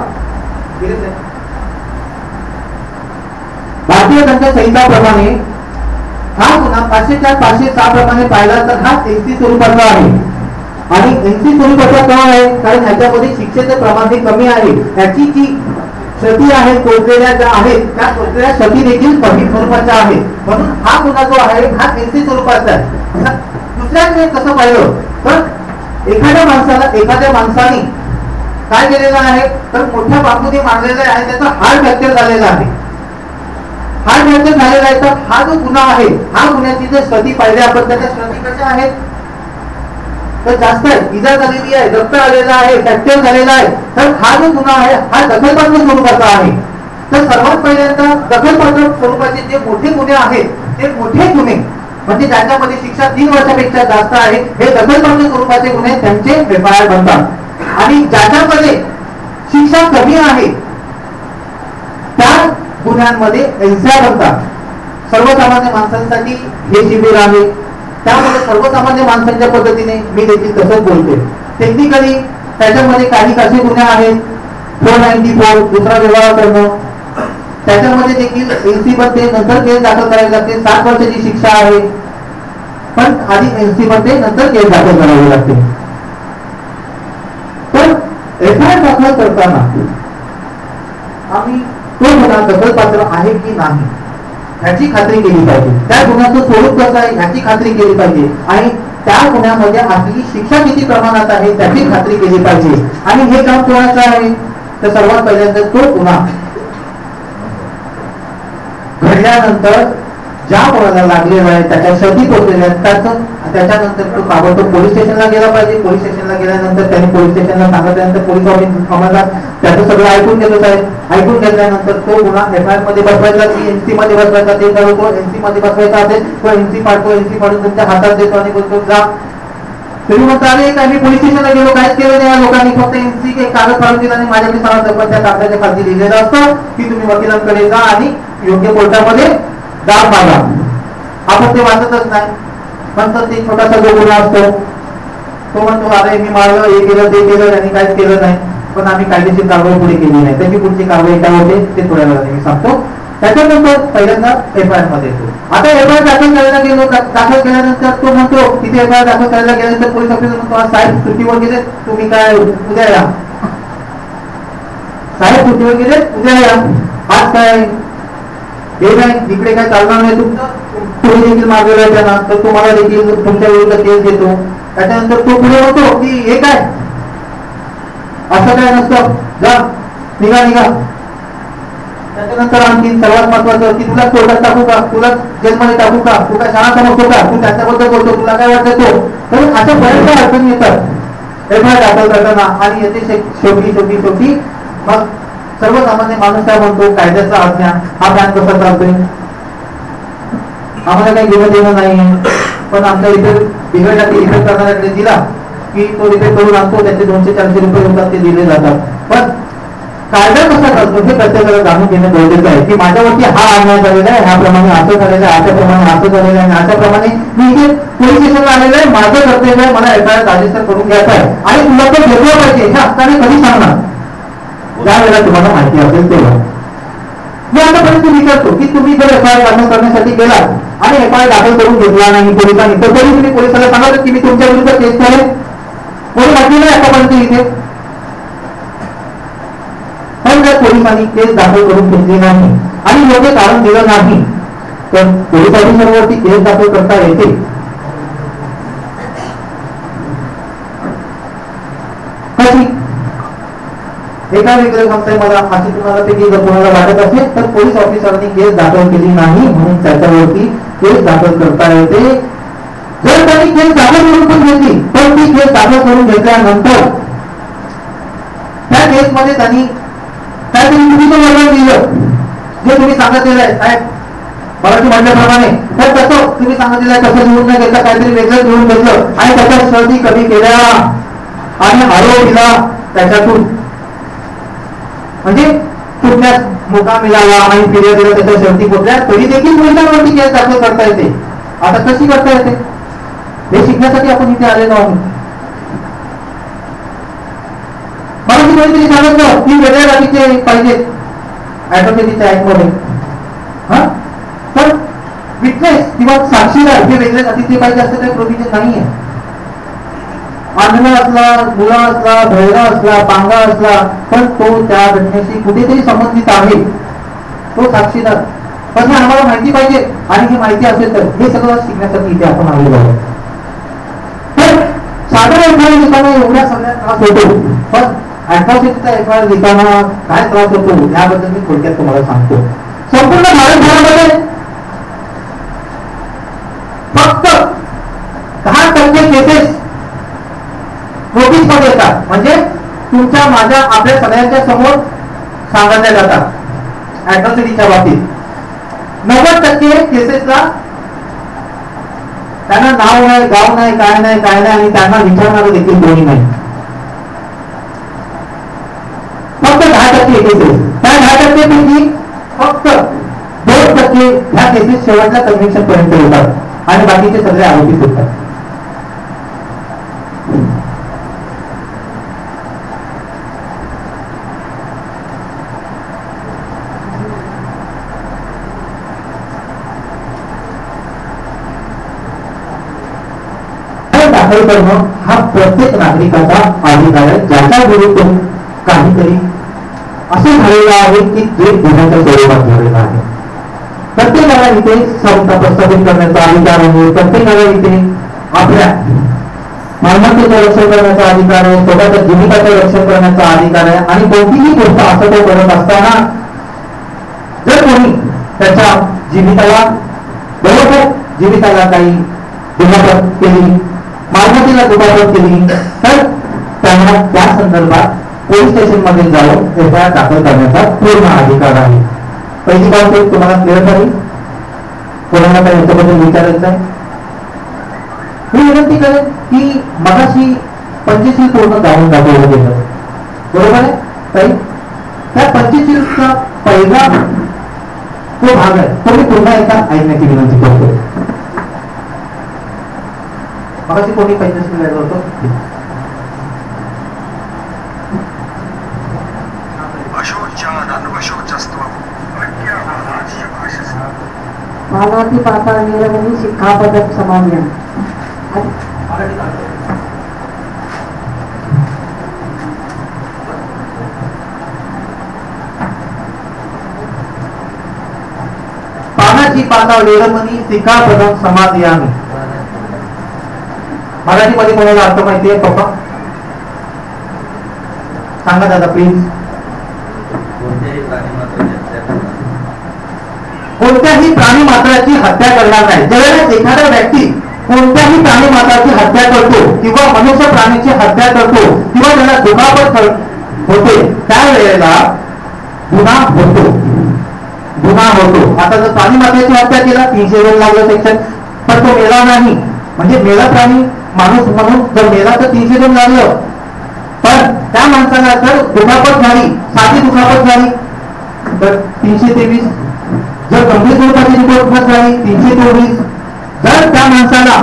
प्रमाणे हा गुन्हा 504 506 प्रमाणे पाहिला तर हा NC स्वरूपाचा आहे. आणि NC स्वरूपाचा का आहे? कारण ह्याच्यामध्ये शिक्षेचं प्रमाण हे कमी आहे. याची जी सती आहेत कोचलेल्या ज्या आहेत त्या कोचलेल्या सती देखील कमी स्वरूपाच्या आहेत. म्हणून हा गुन्हा जो आहे हा एनसी स्वरूपाचा आहे. दुसऱ्याकडे कसं पाहिलं तर एखाद्या माणसाने काय केलेलं आहे तर मोठ्या बांबूने मारलेलं आहे, त्याचा हाड फ्रॅक्चर झालेला आहे. हाड फ्रॅक्चर झालेला आहे तर हा जो गुन्हा आहे हा गुन्ह्याची जर स्थिती पाहिली आपण त्याच्या स्थिती कशा आहेत तर जास्त आहे, इजा झालेली आहे, रक्त आलेला आहे, फ्रॅक्चर झालेला आहे, तर हा जो गुन्हा आहे हा दखलपात्र स्वरूपाचा आहे. तर सर्वात पहिल्यांदा दखलपात्र स्वरूपाचे जे मोठे गुन्हे आहेत ते मोठे गुन्हे म्हणजे ज्याच्यामध्ये शिक्षा 3 वर्षापेक्षा जास्त आहे हे दखलपात्र स्वरूपाचे गुन्हे त्यांचे एफआयआर बनतात. आणि ज्याच्यामध्ये शिक्षा कमी आहे त्या गुन्ह्यांमध्ये एनसीआर बनतात. सर्वसामान्य माणसांसाठी हे शिबिर आहे, त्यामुळे सर्वसामान्य माणसांच्या पद्धतीने मी देखील तसंच बोलते. टेक्निकली त्याच्यामध्ये काही कसे गुन्हे आहेत 494 दुसरा व्यवहार करणं, त्याच्यामध्ये देखील एनसी मध्ये नंतर केस दाखल करावी लागते. 7 वर्षाची शिक्षा आहे पण आधी एनसी मध्ये नंतर केस दाखल करावी लागते. पण एफआयआर दाखल करताना आम्ही तो गुन्हा दखलपात्र आहे की नाही ह्याची खात्री केली पाहिजे. त्या गुन्ह्याचं स्वरूप कसं आहे ह्याची खात्री केली पाहिजे आणि त्या गुन्ह्यामध्ये आपली शिक्षा किती प्रमाणात आहे त्याची खात्री केली पाहिजे. आणि हे काम कोणाचं आहे तर सर्वात पहिल्यांदा तो गुन्हा घडल्यानंतर ज्या कोणाला लागलेला आहे त्याच्या सती पोहोचलेल्या त्याच्यानंतर तो ताबडतोब पोलीस स्टेशनला गेला पाहिजे. पोलीस स्टेशनला गेल्यानंतर त्यांनी पोलीस स्टेशनला सांगितल्यानंतर पोलीस ऑफिसर त्याचं सगळं ऐकून घेतो साहेब. ऐकून घेतल्यानंतर तो गुन्हा एफआयआर मध्ये बसवायचा की एनसी मध्ये बसवायचा ते ठरवतो. एनसी मध्ये बसवायचा असेल तो एनसी पाडतो, एनसी पाडून तुमच्या हातात देतो आणि बोलतो जा. तुम्ही म्हणता अरे काय मी पोलीस स्टेशनला गेलो काहीच केलं नाही, या लोकांनी फक्त एनसी कागद फाडून दिला आणि माझ्याकडे सांगितलं पण त्या कागदाच्या खाली लिहिलेलं असतं की तुम्ही वकिलांकडे जा आणि योग्य कोर्टामध्ये दाब मागा. आपण ते वाचतच नाही. नंतर ते छोटासा जो गुन्हा असतो तो म्हणतो अरे मी मारलं हे केलं ते केलं आणि काहीच केलं नाही पण आम्ही कायदेशीर कारवाई पुढे केली नाही. त्याची पुढची कारवाई काय होते ते थोड्या वेळाने मी सांगतो. त्याच्यानंतर पहिल्यांदा एफआयआर मध्ये येतो. आता एफआयआर दाखल करायला गेलो, दाखल केल्यानंतर तो म्हणतो तिथे एफआयआर दाखल करायला गेल्यानंतर पोलीस ऑफिसर म्हणतो आज साहेब सुट्टीवर गेले तुम्ही काय उद्या या. साहेब सुट्टीवर गेले उद्या या. आज काय हे नाही इकडे काय चालणार नाही तुमचं तुम्ही देखील मागवलं आहे त्यांना तर तुम्हाला देखील तुमच्या विरुद्ध केस देतो. त्याच्यानंतर तो पुढे होतो की हे काय असं काय नसतं जा निघा निघा. त्याच्यानंतर आणखी सर्वात महत्वाचं की तुला कोर्टात टाकू का, तुला जेलमध्ये टाकू का, तू काय शाळा समजतो का, तू त्याच्याबद्दल बोलतो तुला काय वाटतं तो. तर अशा बऱ्याचशा अडचणी येतात एफआयआर दाखल करताना. आणि येते शेवटी मग सर्वसामान्य माणूस काय म्हणतो कायद्याचा आज्ञा हा बँक कसा चालतोय आम्हाला काही घेणं देणं नाही पण आमच्या इथे बिघडला ते रिपेअर करणाऱ्याकडे दिला की तो रिपेअर करून आणतो त्याचे 200-400 रुपये होतात ते दिले जातात. पण कायदा कसा करतो हे प्रत्येकाला जाणून घेणं गरजेचं आहे की माझ्यावरती हा अन्याय झालेला आहे, ह्याप्रमाणे असं झालेलं आहे, अशाप्रमाणे असं झालेलं आहे आणि अशाप्रमाणे मी इथे पोलीस स्टेशनला आलेलं आहे, माझं कर्तव्य आहे मला एफआयआर रजिस्टर करून घ्यायचा आहे आणि तुला तो घेतला पाहिजे हे हक्काने कधी सांगणार ज्या वेळेला तुम्हाला माहिती असेल तेव्हा. मी आतापर्यंत विचारतो की तुम्ही जर एफआयआर दाखल करण्यासाठी गेलात आणि एफआयआर दाखल करून घेतला नाही पोलिसांनी तर तरी तुम्ही पोलिसांना सांगा की मी तुमच्या विरुद्ध केस करेन. कोणी म्हटलेलं आहे आतापर्यंत इथे. पण जर पोलिसांनी केस दाखल करून घेतली नाही आणि योग्य कारण दिलं नाही तर पोलीस ऑफिसरवरती केस दाखल करता येते. कशी एका वेगळ्या संस्थेमध्ये अशी तुम्हाला पैकी जर कोणाला वाटत असेल तर पोलीस ऑफिसरनी केस दाखल केली नाही म्हणून त्याच्यावरती केस दाखल करता येते. जर त्यांनी केस दाखल करून पण घेतली तर ती केस दाखल करून घेतल्यानंतर त्या केसमध्ये त्यांनी काहीतरी चुकीचं वर्णन दिलं जे तुम्ही सांगितलेलं आहे साहेब मराठी म्हटल्याप्रमाणे तर तसं तुम्ही सांगितलेलं आहे तसं लिहून न घेतलं काहीतरी वेगळं लिहून घेतलं आणि त्याच्या सर्दी कमी केल्या आणि आरोप दिला त्याच्यातून म्हणजे सुटण्यास मोका मिळाला आणि फिर्याद दिला त्याच्या शेवटी पोहोचल्या तरी देखील पोलिसांवरती केस दाखल करता येते. आता कशी करता येते हे शिकण्यासाठी आपण इथे आलेलो आहोत. मला ती कोणीतरी सांगितलं की वेगळ्या जातीचे पाहिजेत ऍडव्होकेसीच्या ऍक्ट मध्ये. तर विटनेस किंवा साक्षीदार हे वेगळ्या जातीचे पाहिजे असं काही प्रोव्हिजन नाहीये. आंधळा असला, मुला असला, भैरा असला, पांगा असला, पण तो त्या घटनेशी कुठेतरी संबंधित आहे, तो साक्षीदार. पण हे आम्हाला माहिती पाहिजे आणि ही माहिती असेल तर हे सगळं शिकण्यासाठी इथे आपण आलेलो आहोत. तर साधारण एफआयआर लिहिताना एवढ्या सगळ्या त्रास होतो, पण अॅट्रॉसिटीचा एफआयआर लिहिताना काय त्रास होतो याबद्दल मी थोडक्यात तुम्हाला सांगतो. संपूर्ण भारतभरामध्ये फक्त 10% केसेस नोटीस मध्ये येतात, म्हणजे तुमच्या माझ्या आपल्या सगळ्यांच्या समोर सांगितल्या जातात अॅट्रॉसिटीच्या बाबतीत. 90% केसेसला त्यांना नाव नाही, गाव नाही, काय नाही आणि त्यांना विचारणारं देखील कोणी नाही. फक्त 10% केसेस, त्या 10% पैकी फक्त 2% ह्या केसेस शेवटच्या कन्व्हिक्शन पर्यंत येतात आणि बाकीचे सगळे आरोपी सुटतात. दाखल करणं हा प्रत्येक नागरिकाचा अधिकार आहे, ज्याच्या विरुद्ध काहीतरी असे झालेलं आहे की जे गुन्ह्याच्या स्वरूपात झालेलं आहे. प्रत्येकाला इथे समता प्रस्थापित करण्याचा अधिकार आहे, प्रत्येकाला इथे आपल्या मालमत्तेचं रक्षण करण्याचा अधिकार आहे, स्वतःच्या जीविकाचं रक्षण करण्याचा अधिकार आहे. आणि कोणतीही गोष्ट असं तो करत असताना जर कोणी त्याच्या जीविताला काही दुखापत केली, मालमत्तेला दुखापत केली, तर त्यांना त्या संदर्भात पोलीस स्टेशन मध्ये जाऊन एफआयआर दाखल करण्याचा पूर्ण अधिकार आहे. पहिली बाब तुम्हाला क्लिअर झाली? कोणाला काही याच्याबद्दल विचारायचं आहे? मी विनंती करेन की मगाशी 25 पूर्ण जाऊन दाखवलं गेलं, बरोबर आहे ताई? त्या 25चा पहिला तो भाग आहे, तो मी पुन्हा एकदा ऐकण्याची विनंती करतो. मगाशी कोणी 25 लिहिलं होतं? पानाती पाता निरवनी शिखापदक समान्य. पानाची पाता निरवनी शिखापदक समाधियामी. मराठीमध्ये कोणाला अर्थ माहिती आहे पप्पा? सांगा दादा प्लीज. कोणत्याही प्राणी मात्राची हत्या करणार नाही. ज्यावेळेस एखादा व्यक्ती कोणत्याही प्राणी मात्राची हत्या करतो किंवा मनुष्य प्राणीची हत्या करतो किंवा त्याला दुखापत होते त्यावेळेला गुन्हा होतो. आता जर प्राणी मात्राची हत्या केला 302 लागलं सेक्शन, पण तो मेला नाही, म्हणजे मेला प्राणी माणूस म्हणून जर मेला तर 302 लागलं. पण त्या माणसाला जर दुखापत झाली, साधी दुखापत झाली तर 323. जर गंभीर स्वरूपाची दुखापत झाली 324. जर त्या माणसाला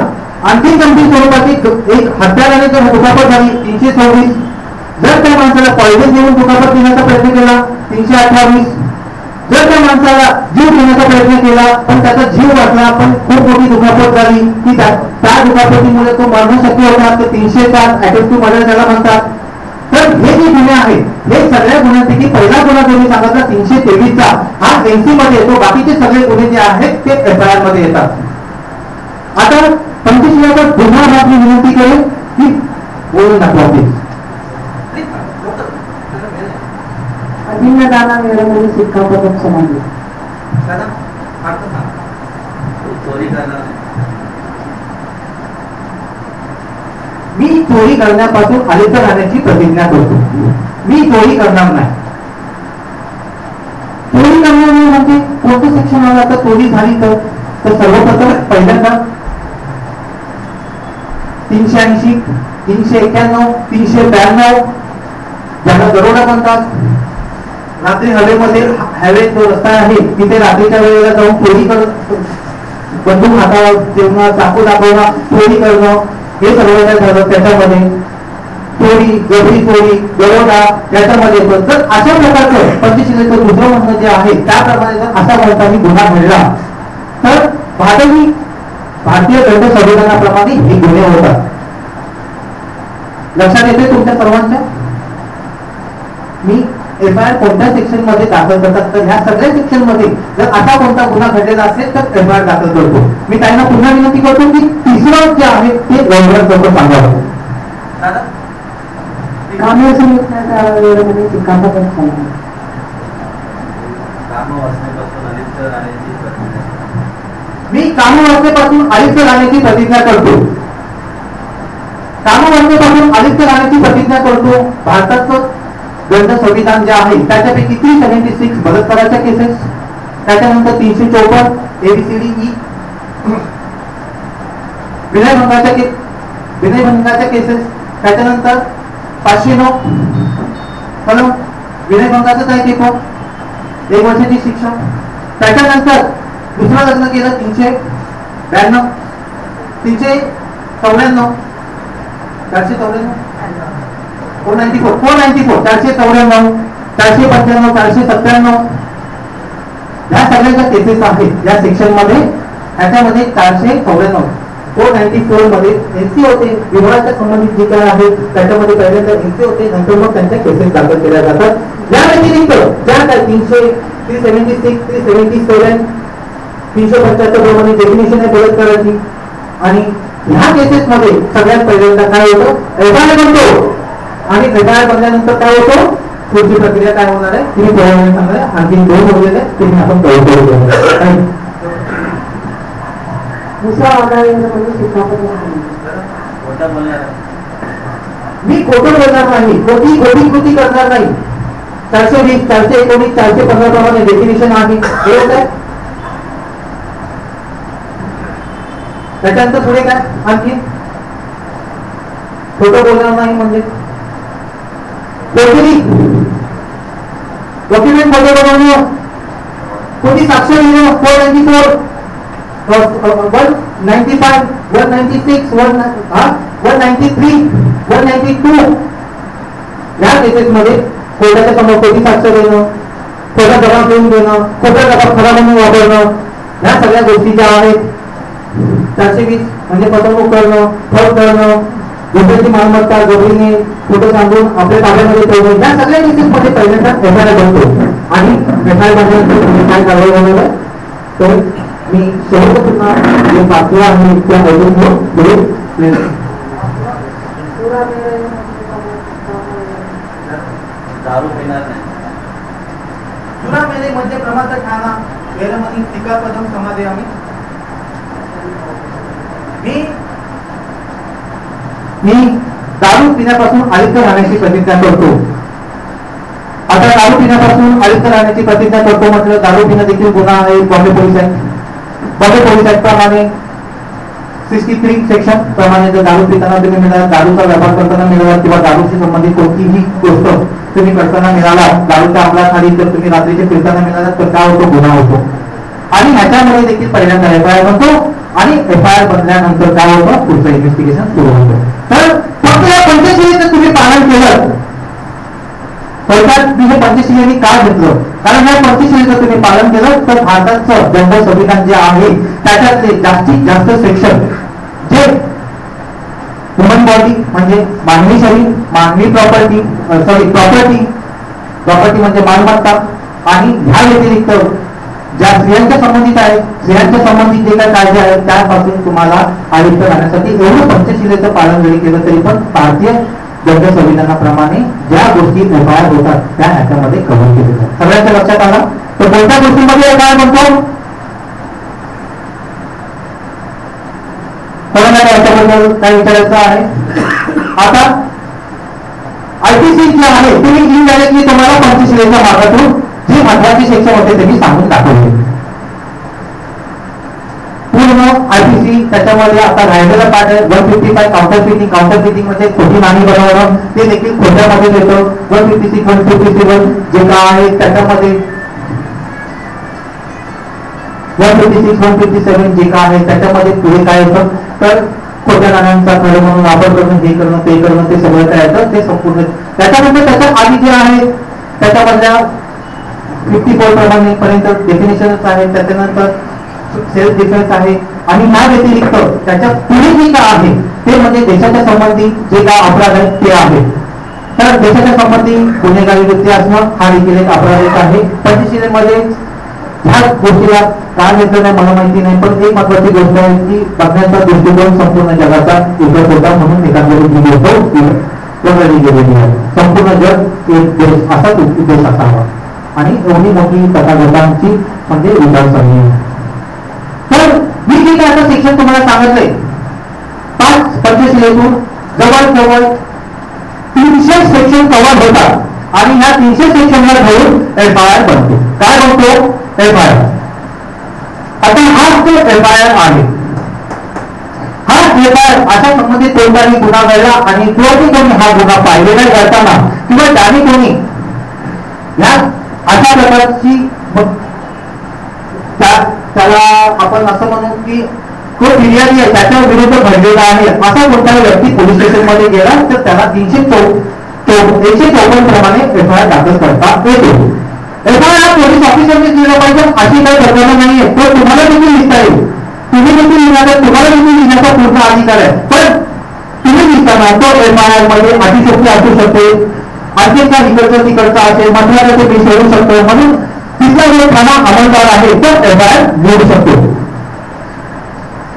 आणखी गंभीर स्वरूपाची एक हत्याराने जर दुखापत झाली 324. जर त्या माणसाला पॉइझन देऊन दुखापत देण्याचा प्रयत्न केला 328. जर त्या माणसाला जीव घेण्याचा प्रयत्न केला पण त्याचा जीव वाचला पण खूप मोठी दुखापत झाली की त्या दुखापतीमुळे तो मरणं शक्य होता तर 304 अटेम्प्ट टू मर्डर त्याला म्हणतात. तर हे जे गुन्हे आहेत हे सगळ्या गुन्ह्यांपैकी पहिला गुन्हा जो मी सांगितला 323चा हा NC मध्ये येतो. बाकीचे सगळे गुन्हे जे आहेत ते FIR मध्ये येतात. आता 25 पुन्हा मी विनंती करेन की बोलून दाखवा प्लीज. अभिन्न दाना निरवनी शिखापदक समान्य. मी चोरी करण्यापासून अलिप्त राहण्याची प्रतिज्ञा करतो. मी चोरी करणार नाही. चोरी करणार नाही म्हणजे कोणतं सेक्शन आलं? आता चोरी झाली तर सर्वप्रथम पहिल्यांदा 380, 391, 392 ज्याला दरोडा म्हणतात. रात्री हवेमध्ये जो रस्ता आहे तिथे रात्रीच्या वेळेला जाऊन चोरी बंदूक हातावर ठेवणं, चाकू दाखवणं, चोरी करणं हे सर्व काय झालं. त्याच्यामध्ये चोरी, गबरी चोरी, दरोडा याच्यामध्ये येतो. तर अशा प्रकारचं 25 दुसरं म्हणणं जे आहे त्याप्रमाणे जर अशा माणसांनी गुन्हा घडला तर भारतीय दंड संविधानाप्रमाणे हे गुन्हे होतात. लक्षात येते तुमच्या सर्वांच्या? मी एफआयआर कोणत्या सेक्शन मध्ये दाखल करतात, तर ह्या सगळ्या सेक्शन मध्ये जर असा कोणता गुन्हा घडलेला असेल तर एफआयआर दाखल करतो. मी त्यांना पुन्हा विनंती करतो की तिसरं जे आहे ते लवकरात लवकर सांगावं. कामे सांगितण्याच्या वेळेमध्ये शिक्कापदम समाधी. मी कामवासनेपासून आयुक्त राहण्याची प्रतिज्ञा करतो. कामवासनेपासून आयुक्त राहण्याची प्रतिज्ञा करतो. भारताचं दंड संविधान जे आहे त्याच्यापैकी 376 बलात्काराच्या केसेस, त्याच्यानंतर 354 ABCDE विनयभंगाच्या केसेस, त्याच्यानंतर 509 कलम विनयभंगाचंच आहे ते पण 1 वर्षाची शिक्षा. त्याच्यानंतर दुसरं लग्न केलं 392 394 494 494 494 495 497 या सगळ्या ज्या केसेस आहेत या सेक्शन मध्ये, त्याच्यामध्ये 494 494 मध्ये एनसी होते. विवाहाच्या संबंधित जे काय आहे त्याच्यामध्ये पहिल्यांदा एनसी होते, नंतर मग त्यांच्या केसेस दाखल केल्या जातात. या व्यतिरिक्त ज्या काय 376 377 375 प्रमाणे डेफिनेशन आहे बलात्काराची. आणि ह्या केसेस मध्ये सगळ्यात पहिल्यांदा काय होतं, एफआयआर बनतो. आणि एफआयआर बनल्यानंतर काय होतं, पुढची प्रक्रिया काय होणार आहे तुम्ही थोड्या सांगणार. आणखी 2 उरलेले तुम्ही आपण कळू. दुसरा आधार शिक्कापदम. मी खोटं बोलणार नाही, खोटी कृती करणार नाही. 420 419 415 प्रमाणे डेफिनेशन आहे. त्याच्यानंतर पुढे काय आणखी खोटं बोलणार नाही म्हणजे डॉक्युमेंट खोटं बनवणं, कोणी साक्ष लिहिणं 494 195 196 193 192 या केसेस मध्ये कोर्टाच्या समोर खोटी साक्ष देणं, खोटा जबाब देऊन देणं, खोटा जबाब खरा म्हणून वापरणं, या सगळ्या गोष्टी ज्या आहेत. 420 म्हणजे फसवणूक करणं, ठग करणं, दुसऱ्याची मालमत्ता गबरीने खोटं सांगून आपल्या ताब्यामध्ये ठेवणं, या सगळ्या केसेस मध्ये पहिल्यांदा एफआयआर बनतो. आणि एफआयआर बनल्यानंतर काय कारवाई होणार आहे, तर मी शेवट पुन्हा जे पाचवा आहे त्या पुढे दारू पिणार नाही. चुना मेले म्हणजे प्रमाद ठाणा वेरमणी शिक्कापदम समाधी. आम्ही मी दारू पिण्यापासून आयुक्त राहण्याची प्रतिज्ञा करतो. आता दारू पिण्यापासून आयुक्त राहण्याची प्रतिज्ञा करतो म्हटलं, दारू पिणं देखील गुन्हा आहे. बॉम्बे पोलीस ऍक्ट प्रमाणे 63 सेक्शन प्रमाणे जर दारू पिताना तुम्ही मिळाला, दारूचा व्यापार करताना मिळाला किंवा दारूशी संबंधित कोणतीही गोष्ट तुम्ही करताना मिळाला, दारूच्या अंमलाखाली जर तुम्ही रात्रीचे फिरताना मिळाला तर काय होतो, गुन्हा होतो. आणि ह्याच्यामध्ये देखील पहिल्यांदा एफआयआर बनतो. आणि एफआयआर बनल्यानंतर काय होतं, पुढचं इन्व्हेस्टिगेशन सुरू होतं. तर फक्त या पंचशिलेचं तुम्ही पालन केलं, थोडक्यात मी हे पंचशिलेनी का घेतलं, कारण या पंचशिलेचं तुम्ही पालन केलं तर भारताचं दंड संविधान जे आहे त्याच्यातले जास्तीत जास्त सेक्शन जे ह्युमन बॉडी म्हणजे मानवी शरीर, मानवी प्रॉपर्टी म्हणजे मालमत्ता, आणि ह्या व्यतिरिक्त ज्या स्त्रियांच्या संबंधित आहेत, स्त्रियांच्या संबंधित जे काही कायदे आहेत त्यापासून तुम्हाला आयुक्त राहण्यासाठी एवढं पंचशिलेचं पालन जरी केलं तरी पण भारतीय दंड संविधानाप्रमाणे ज्या गोष्टी एफआयआर होतात त्या ह्याच्यामध्ये कव्हर केले जातात. सगळ्यांच्या लक्षात आला. तर कोणत्या गोष्टीमध्ये एफआयआर म्हणतो, कोणाला याच्याबद्दल काय विचारायचं आहे. आता आयपीसी जे आहे तुम्ही इनडायरेक्टली तुम्हाला पंचशिलेच्या भागातून जी महत्वाची सेक्शन होते ते मी सांगून दाखवले. पूर्ण आयपीसी त्याच्यामध्ये आता राहिलेला पार्ट आहे 155 काउंटर फिटिंग म्हणजे खोटी नाणी बनवणं, ते देखील खोट्यामध्ये येतं. 156 157 जे काय आहे त्याच्यामध्ये 156 157 जे काय आहे त्याच्यामध्ये पुढे काय येतं, तर खोट्या नाण्यांचा खरं म्हणून वापर करणं, हे करणं ते करणं, ते सगळं काय येतं ते संपूर्ण. त्याच्यानंतर त्याच्या आधी जे आहे त्याच्यामधल्या 54 प्रमाणे पर्यंत डेफिनेशनच आहे. त्याच्यानंतर सेल्फ डिफेन्स आहे, आणि या व्यतिरिक्त त्याच्या पुढे जे काय आहे ते म्हणजे देशाच्या संबंधित जे काय अपराध आहेत ते आहेत. तर देशाच्या संबंधी गुन्हेगारी वृत्ती असणं हा देखील एक अपराध आहे. पंचशिलेमध्ये ह्या गोष्टीला काय मिळतं नाही मला माहिती नाही, पण एक महत्वाची गोष्ट आहे की बघण्याचा दृष्टिकोन संपूर्ण जगाचा एकच होता म्हणून एकाकडे ही गोष्ट वगळली गेलेली आहे. संपूर्ण जग एक देश असाच उद्देश असावा आणि एवढी मोठी तथागतांची म्हणजे विचारसरणी. तर मी जे काय आता शिक्षण तुम्हाला सांगितलंय 5 पंचशिलेतून जवळजवळ 300 सेक्शन कव्हर होतात आणि ह्या 300 सेक्शनला घेऊन FIR बनतो. काय बनतो? FIR. आता हा जो FIR आहे हा FIR अशा संबंधित कोणताही गुन्हा घडला आणि जो कोणी हा गुन्हा पाहिलेला करताना किंवा ज्याने कोणी या अशा प्रकारची त्याला आपण असं म्हणू की तो फिर्यादी आहे त्याच्या विरुद्ध घडलेला आहे असा कोणताही व्यक्ती पोलीस स्टेशन मध्ये गेला तर त्याला 154 प्रमाणे FIR दाखल करता येतो. FIR हा पोलीस ऑफिसरने दिला पाहिजे अशी काही घटना नाहीये. तो तुम्हाला देखील लिहिता येईल, तुम्ही देखील लिहिण्याचा तुम्हाला देखील लिहिण्याचा पूर्ण अधिकार आहे. पण तुम्ही लिहिताना तो FIR मध्ये अतिशयोक्ती असू शकते, आणखी काय तिकडचा असेल मंत्र्याला ते मी सोडू शकतो म्हणून तिथला जो ठाणा अंमलदार आहे तो FIR लिहू शकतो.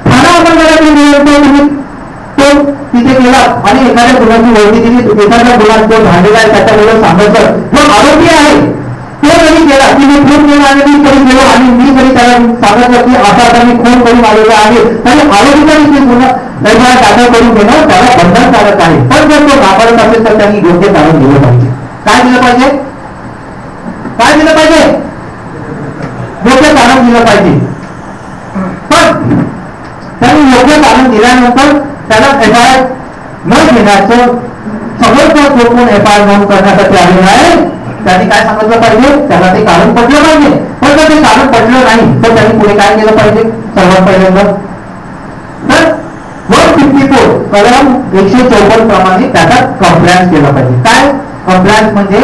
ठाणा अंमलदाराने तुम्ही तो तिथे गेला आणि एखाद्या गुन्ह्याची ओळखी दिली, एखाद्या गुन्हा जो झालेला आहे त्याच्याबद्दल सांगायचं. जो आरोपी आहे तो जरी गेला की मी खून केला आणि मी तरी गेलो आणि मी जरी त्याला सांगितलं की आता मी खून करून आलेला आहे तरी आरोपीचा देखील गुन्हा FIR दाखल करून घेणं त्याला बंधनकारक आहे. पण जर तो नाकारत असेल तर त्यांनी योग्य कारण दिलं पाहिजे. काय दिलं पाहिजे? काय दिलं पाहिजे? योग्य कारण दिलं पाहिजे. पण त्यांनी योग्य कारण दिल्यानंतर त्याला FIR न घेण्याचं समोरचा जो कोण FIR नोंद करण्यासाठी आलेला आहे त्यांनी काय सांगितलं पाहिजे? त्याला ते कारण पटलं पाहिजे. पण जर ते कारण पटलं नाही तर त्यांनी पुढे काय केलं पाहिजे? सर्वात पहिल्यांदा तर 154 कलम 154 प्रमाणे त्याचा कंप्लायन्स केला पाहिजे. काय कंप्लायन्स म्हणजे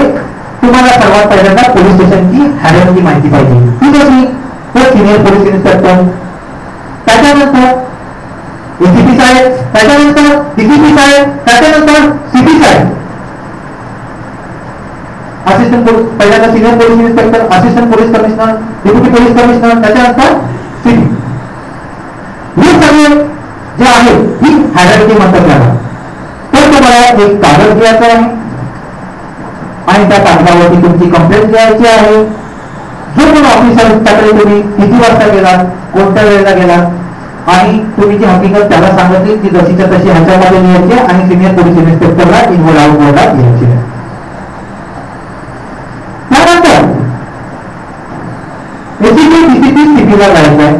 तुम्हाला सर्वात पहिल्यांदा पोलीस स्टेशनची हॅडमची माहिती पाहिजे. ती कशी? तर सिनियर पोलीस इन्स्पेक्टर, त्याच्यानंतर ACP साहेब, त्याच्यानंतर DCP साहेब, त्याच्यानंतर CP साहेब, असिस्टंट पोलीस पहिल्यांदा senior police inspector, assistant police commissioner, deputy police commissioner, त्याच्यानंतर CP. हे सगळे जे आहे ही हायरार्की म्हणतात त्याला. तर तुम्हाला एक कागद घ्यायचा आहे आणि त्या कागदावरती तुमची कंप्लेंट द्यायची आहे. जो कोण ऑफिसर त्याकडे तुम्ही किती वाजता गेलात, कोणत्या वेळेला गेलात आणि तुम्ही जी हकीकत त्याला सांगितली ती जशीच्या तशी ह्याच्यामध्ये लिहायची आणि सिनियर पोलीस इन्स्पेक्टरला इन्व्हॉल्व मोडला घ्यायची. त्यानंतर ACP, DCP, CP ला जायचं आहे.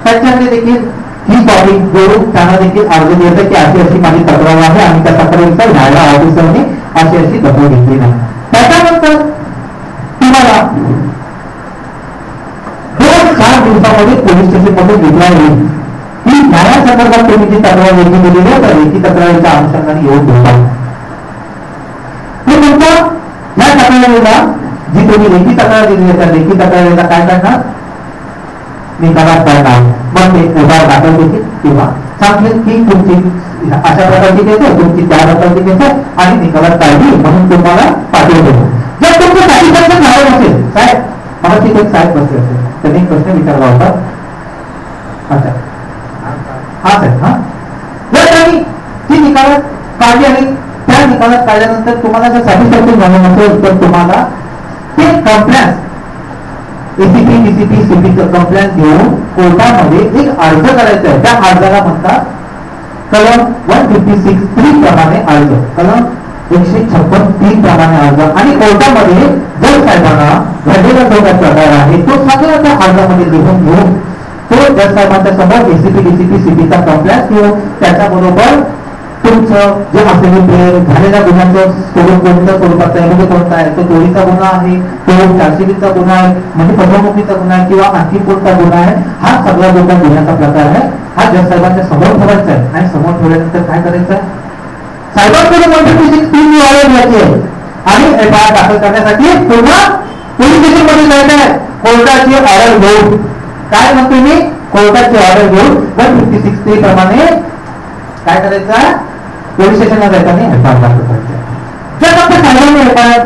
त्यांच्याकडे देखील ही टॉपिक जोडून त्यांना देखील अर्ज द्यायचा की अशी अशी माझी तक्रार आहे आणि त्या तक्रारीचा न्यायालय ऑफिसरने अशी दखल घेतली नाही. त्याच्यानंतर तुम्हाला 2-4 दिवसामध्ये पोलीस स्टेशन मधून रिप्लाय येईल की न्यायासंदर्भात तुम्ही जी तक्रार लेखी दिलेली आहे त्या लेखी तक्रारीच्या अनुषंगाने येऊन बोलता. ते तुमच्या या तक्रारीला जी तुम्ही लेखी तक्रार दिली आहे त्या लेखी तक्रारीला काय करणार? निकालात करणार. मग ते FIR दाखल देखील किंवा सांगेल की तुमची अशा प्रकारची केस आहे, तुमची त्या प्रकारची केस आहे आणि निकालात काढली म्हणून तुम्हाला पाठवतो. जर तुमचं सॅटिस्फॅक्शन झालं नसेल, साहेब मला तिथे एक साहेब बसले असेल त्यांनी एक प्रश्न विचारला होता. अच्छा हा साहेब, हा जर त्यांनी ती निकालात काढली आणि त्या निकालात काढल्यानंतर तुम्हाला जर सॅटिस्फॅक्शन झालं नसेल तर तुम्हाला ते complaint ACP, DCP, CP complaint घेऊन कोर्टामध्ये एक अर्ज करायचा आहे. त्या अर्जाला म्हणतात कलम 156(3) प्रमाणे अर्ज, कलम 156(3) प्रमाणे अर्ज आणि कोर्टामध्ये जज साहेबांना घडलेला जो काही प्रकार आहे तो सगळा त्या अर्जामध्ये लिहून घेऊन तो जज साहेबांच्या समोर ACP, DCP, CP चा कंप्लेंट घेऊन त्याच्याबरोबर तुमचं जे असलेले झालेल्या गुन्ह्याचं स्वरूप कोणत्या स्वरूपाचा आहे म्हणजे कोणता आहे, तो चोरीचा गुन्हा आहे, तो चारशेचा गुन्हा आहे म्हणजे फसवणुकीचा गुन्हा आहे किंवा आणखी कोणता गुन्हा आहे, हा सगळा जो काही गुन्ह्याचा प्रकार आहे हा जज साहेबांच्या समोर ठेवायचा आहे. आणि समोर ठेवल्यानंतर काय करायचं आहे? साहेबांकडे 156(3) घ्यायची आहे आणि FIR दाखल करण्यासाठी पुन्हा पोलीस स्टेशन मध्ये जायचं आहे. कोर्टाची ऑर्डर घेऊन काय म्हणतो मी कोर्टाची ऑर्डर घेऊन 156 प्रमाणे काय करायचं, पोलीस स्टेशनला जायचं एफआयआर दाखल करायचं. जर फक्त साहेबांनी एफआयआर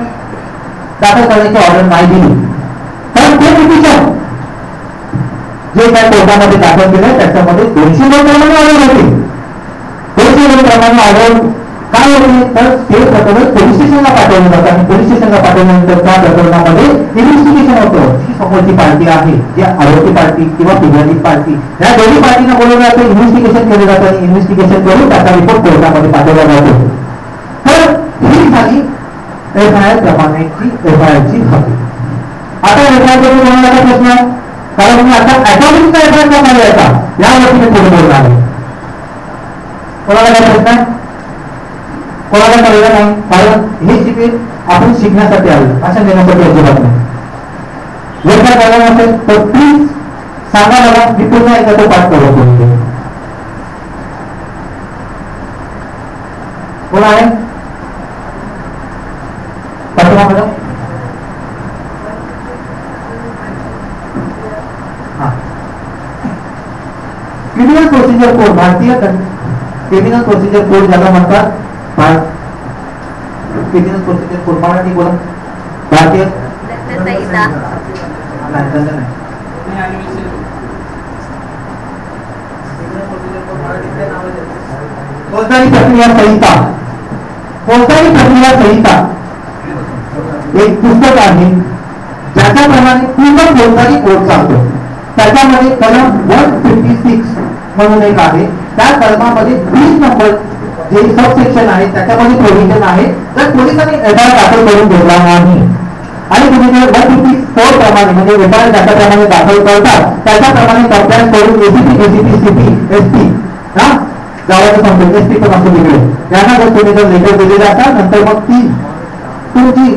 दाखल करण्याची ऑर्डर नाही दिली तर ते पिटिशन जे काय कोर्टामध्ये दाखल केलं त्याच्यामध्ये 200 प्रमाणे ऑर्डर होते. 200 प्रमाणे ऑर्डर काय होते तर ते प्रकरण पोलीस स्टेशनला पाठवलं जातं आणि पोलीस स्टेशनला पाठवल्यानंतर त्या प्रकरणामध्ये इन्व्हेस्टिगेशन होतं. जी समोरची पार्टी आहे, जी आरोपी पार्टी किंवा फिर्यादी पार्टी, या दोन्ही पार्टीला बोलवलं जातं, इन्व्हेस्टिगेशन केलं जातं आणि इन्व्हेस्टिगेशन करून त्याचा रिपोर्ट कोर्टामध्ये पाठवला जातो. तर ही झाली एफआयआर प्रमाणेची एफआयआरची हक्क. आता एफआयआर करून बोलण्याचा प्रश्न, कारण मी आता ऍटॉमिकचा एफआयआर प्रमाणे याचा यावरती मी पुढे बोलणार आहे. कोणाला काय प्रश्न, कोणाला कळलं नाही, कारण हे शिबिर आपण शिकण्यासाठी आलो, भाषण देण्यासाठी अजिबात नाही. जर काय कळलं नसेल तर प्लीज सांगा मला, मी पुन्हा एकदा तो पाठ करतो. कोण आहे पाठवा मॅडम? क्रिमिनल प्रोसिजर कोड, भारतीय क्रिमिनल प्रोसिजर कोड ज्याला म्हणतात, क्रिमिनल प्रोसिजर कोड मराठी बोला, भारतीय फौजदारी प्रक्रिया संहिता. फौजदारी प्रक्रिया संहिता एक पुस्तक आहे ज्याच्याप्रमाणे पूर्ण फौजदारी कोड चालतो. त्याच्यामध्ये कलम 156 म्हणून एक आहे, त्या कलमामध्ये 20 नंबर जे सबसेक्शन आहे त्याच्यामध्ये प्रोव्हिजन आहे, जर पोलिसांनी एफआयआर दाखल करून घेतला नाही आणि तुम्ही जर 154 प्रमाणे म्हणजे एफआयआर ज्याच्याप्रमाणे दाखल करतात त्याच्याप्रमाणे कंप्लेंट करून एसीपी सीपी एसपी गावाचं सांगतो एसपी पण असं वेगळे त्यांना जर तुम्ही जर लेटर दिलेले असाल नंतर मग ती तुमची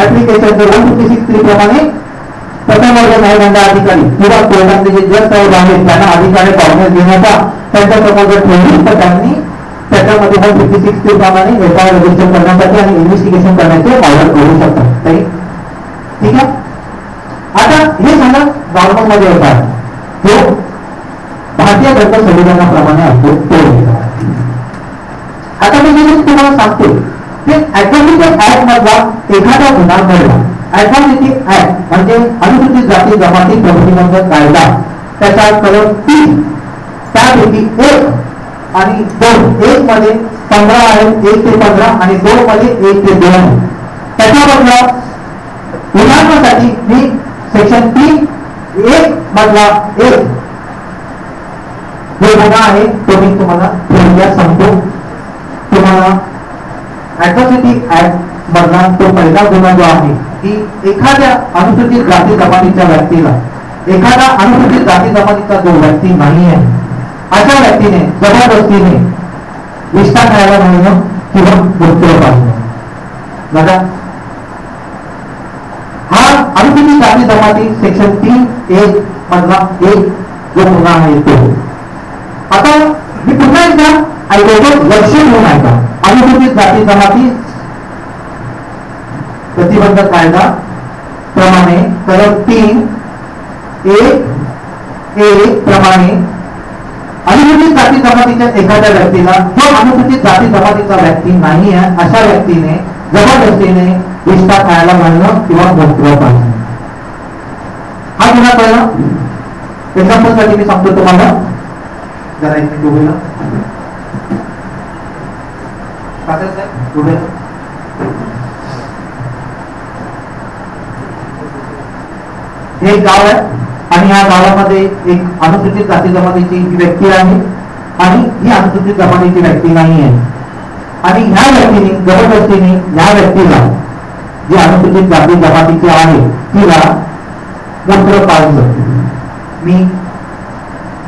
ऍप्लिकेशन जर 156 प्रमाणे प्रथम वर्ग न्यायदंड अधिकारी किंवा कोर्टातले जे जज साहेब आहेत त्यांना अधिकारी कॉग्निस घेण्याचा त्यांच्या समोर जर ठेवली तर त्यांनी त्याच्यामध्ये 156 प्रमाणे एफआयआर रजिस्टर करण्यासाठी आणि इन्व्हेस्टिगेशन करण्याचे ऑर्डर करू शकतात. ठीक आहे. आता हे झालं नॉर्मल मध्ये एफआयआर जो भारतीय दंड संविधानाप्रमाणे असतो तो. आता मी जे तुम्हाला सांगतो ते ऍट्रॉसिटी ऍक्ट मधला एखादा गुन्हा घडला. ऍट्रॉसिटी ऍक्ट म्हणजे अनुसूचित जाती जमाती प्रतिबंधक कायदा, त्याचा कलम 3 त्यापैकी 1 आणि 2, 1 मध्ये 15 आहे, 1 ते 15 आणि 2 मध्ये 1 ते 2. त्याच्यामधला उदाहरणासाठी मी सेक्शन 3(1) मधला 1 जो गुन्हा आहे तो मी तुम्हाला थोडक्यात सांगतो. तुम्हाला ऍट्रॉसिटी ऍक्ट मधला तो पहिला गुन्हा जो आहे की एखाद्या अनुसूचित जाती जमातीच्या व्यक्तीला, एखादा अनुसूचित जाती जमातीचा जो व्यक्ती नाही आहे अशा व्यक्तीने जबरदस्तीने विष्ठा खायला म्हणणं किंवा मृत्यू पाहणं, बघा हा अनुसूचित जाती जमाती सेक्शन 3(1) मधला 1 जो गुन्हा आहे तो. आता मी पुन्हा एकदा ऐकवतो, लक्ष देऊन ऐका. अनुसूचित जाती जमाती प्रतिबंधक कायदा प्रमाणे कलम 3(1) प्रमाणे अनुसूचित जाती जमातीच्या एखाद्या व्यक्तीला जो अनुसूचित जाती जमातीचा व्यक्ती नाही आहे अशा व्यक्तीने जबरदस्तीने विष्ठा खायला घालणं किंवा मृत्यू पाहणं हा गुन्हा कळला. एक्झाम्पल साठी मी सांगतो तुम्हाला, जरा एक मिनिट उभे हे गाव आहे आणि या गावामध्ये एक अनुसूचित जाती जमातीची व्यक्ती आहे आणि ही अनुसूचित जमातीची व्यक्ती नाही आहे आणि ह्या व्यक्तीने जबरदस्तीने ह्या व्यक्तीला जी अनुसूचित जाती जमातीची आहे तिला मूत्र पाळलं. मी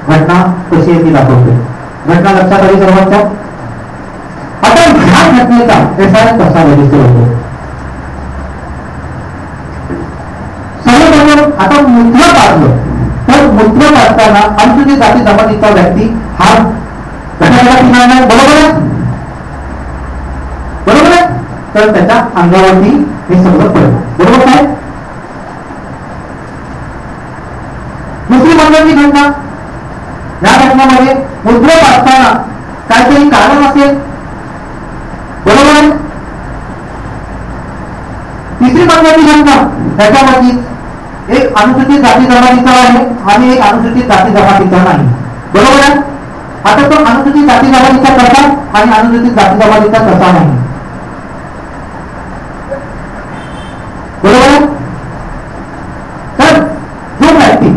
घटना कशी आहे ती दाखवते. घटना लक्षात आली सर्वांच्या. आता ह्या घटनेचा एफआयआर कसा रजिस्टर होतो. सर्वप्रथम आता मूत्र पाळलं तर मूत्र पाळताना अनुसूचित जाती जमातीचा व्यक्ती हा घटनेला किनारा नाही, बरोबर आहे, बरोबर आहे. तर त्याच्या अंगावरती हे सगळं पडलं, बरोबर आहे. दुसरी महत्वाची घटना या घटनेमध्ये मुद्रक असताना काहीतरी कारण असेल, बरोबर आहे. तिसरी महत्वाची घटना त्याच्यामध्ये एक अनुसूचित जाती जमातीचा आहे आणि एक अनुसूचित जाती जमातीचा नाही, बरोबर आहे. आता तो अनुसूचित जाती जमातीचा कसा आणि अनुसूचित जाती जमातीचा कसा नाही, बरोबर आहे. तर जो व्यक्ती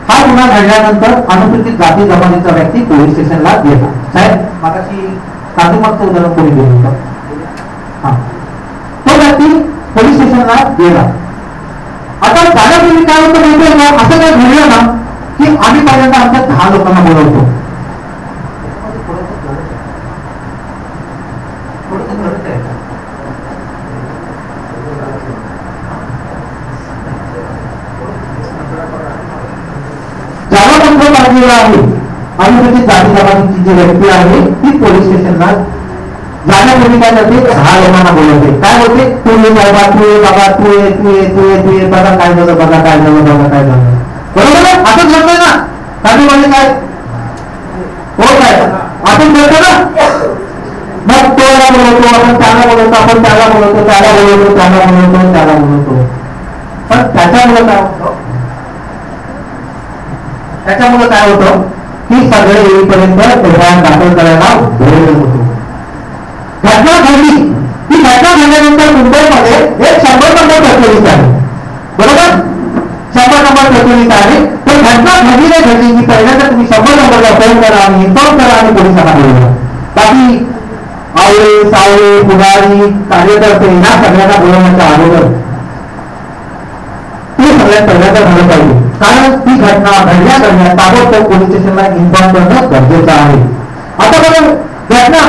हा गुन्हा घडल्यानंतर अनुसूचित जाती जमातीचा व्यक्ती पोलीस स्टेशनला गेला. साहेब मागाशी काजूमागचं उदाहरण कोणी दिलं होतं, हा तो व्यक्ती पोलीस स्टेशनला गेला. आता जाण्यापूर्वी काय होतं माहिती आहे का, असं काय घडलं ना की आम्ही पहिल्यांदा आमच्या 10 लोकांना बोलवतो. ज्याला मंत्र पाहिलेला आहे अनुसूचित जाती जमातीची जी व्यक्ती आहे ती पोलीस स्टेशनला जाण्यापूर्वी काय करते, 10 लोकांना बोलवते. काय बोलते, तू ये बाबा, तू ये बाबा, तू ये तू ये तू ये तू ये, बघा काय झालं, बघा काय झालं, बघा काय झालं, बरोबर आहे. असंच घडतंय ना, काही म्हणजे काय हो काय असंच घडतं ना. मग तो याला बोलवतो, आपण त्याला बोलवतो, आपण त्याला बोलवतो, त्याला बोलवतो, त्याला बोलवतो, त्याला बोलवतो. पण त्याच्यामुळे काय होतं, त्याच्यामुळे काय होतं की सगळे येईपर्यंत एफआयआर दाखल करायला वेळ होतो. घटना घडली, ती घटना घडल्यानंतर मुंबईमध्ये एक 100 नंबर प्रचलित आहे, बरोबर. 100 नंबर प्रचलित आहे. तर घटना घडली नाही घडली की पहिल्यांदा तुम्ही 100 नंबरला फोन करा आणि इन्फॉर्म करा आणि पोलिसांना बोलवा. बाकी आवळे सावळे पुढारी कार्यकर्ते ह्या सगळ्यांना बोलवण्याच्या अगोदर ते सगळ्यात पहिल्यांदा झालं पाहिजे. कारण ती घटना घडल्या ताबडतोब पोलीस स्टेशनला इन्फॉर्म करणं गरजेचं आहे. आता बघा घटना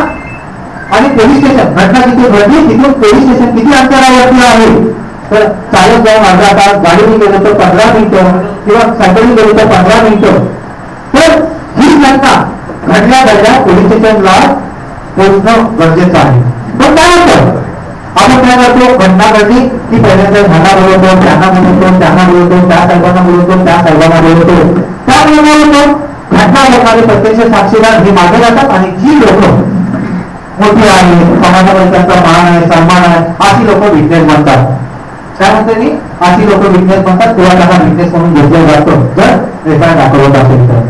आणि पोलीस स्टेशन, घटना जिथे घडली तिथून पोलीस स्टेशन किती अंतरावरती आहे, तर चालत जाऊन अर्धा तास, गाडीने गेलो तर 15 मिनिटं किंवा सायकलने गेलो तर 15 मिनिटं. तर ही घटना घडल्या पोलीस स्टेशनला पोहोचणं गरजेचं आहे. पण काय होतं, आपण काय करतो, घटना घडली की पहिल्यांदा ह्यांना बोलवतो, त्यांना बोलवतो, त्यांना बोलवतो, त्या साहेबांना बोलवतो, त्या साहेबांना बोलवतो. त्यामुळे होतो घटना घडणारे प्रत्यक्ष साक्षीदार हे मागे जातात आणि जी लोक मोठी आहे, समाजामध्ये त्यांचा मान आहे, सन्मान आहे, अशी लोक विटनेस बनतात. काय म्हणते मी, अशी लोक विटनेस बनतात किंवा त्यांना विटनेस म्हणून घेतलं जातं जर एफआयआर दाखल होत असेल तर.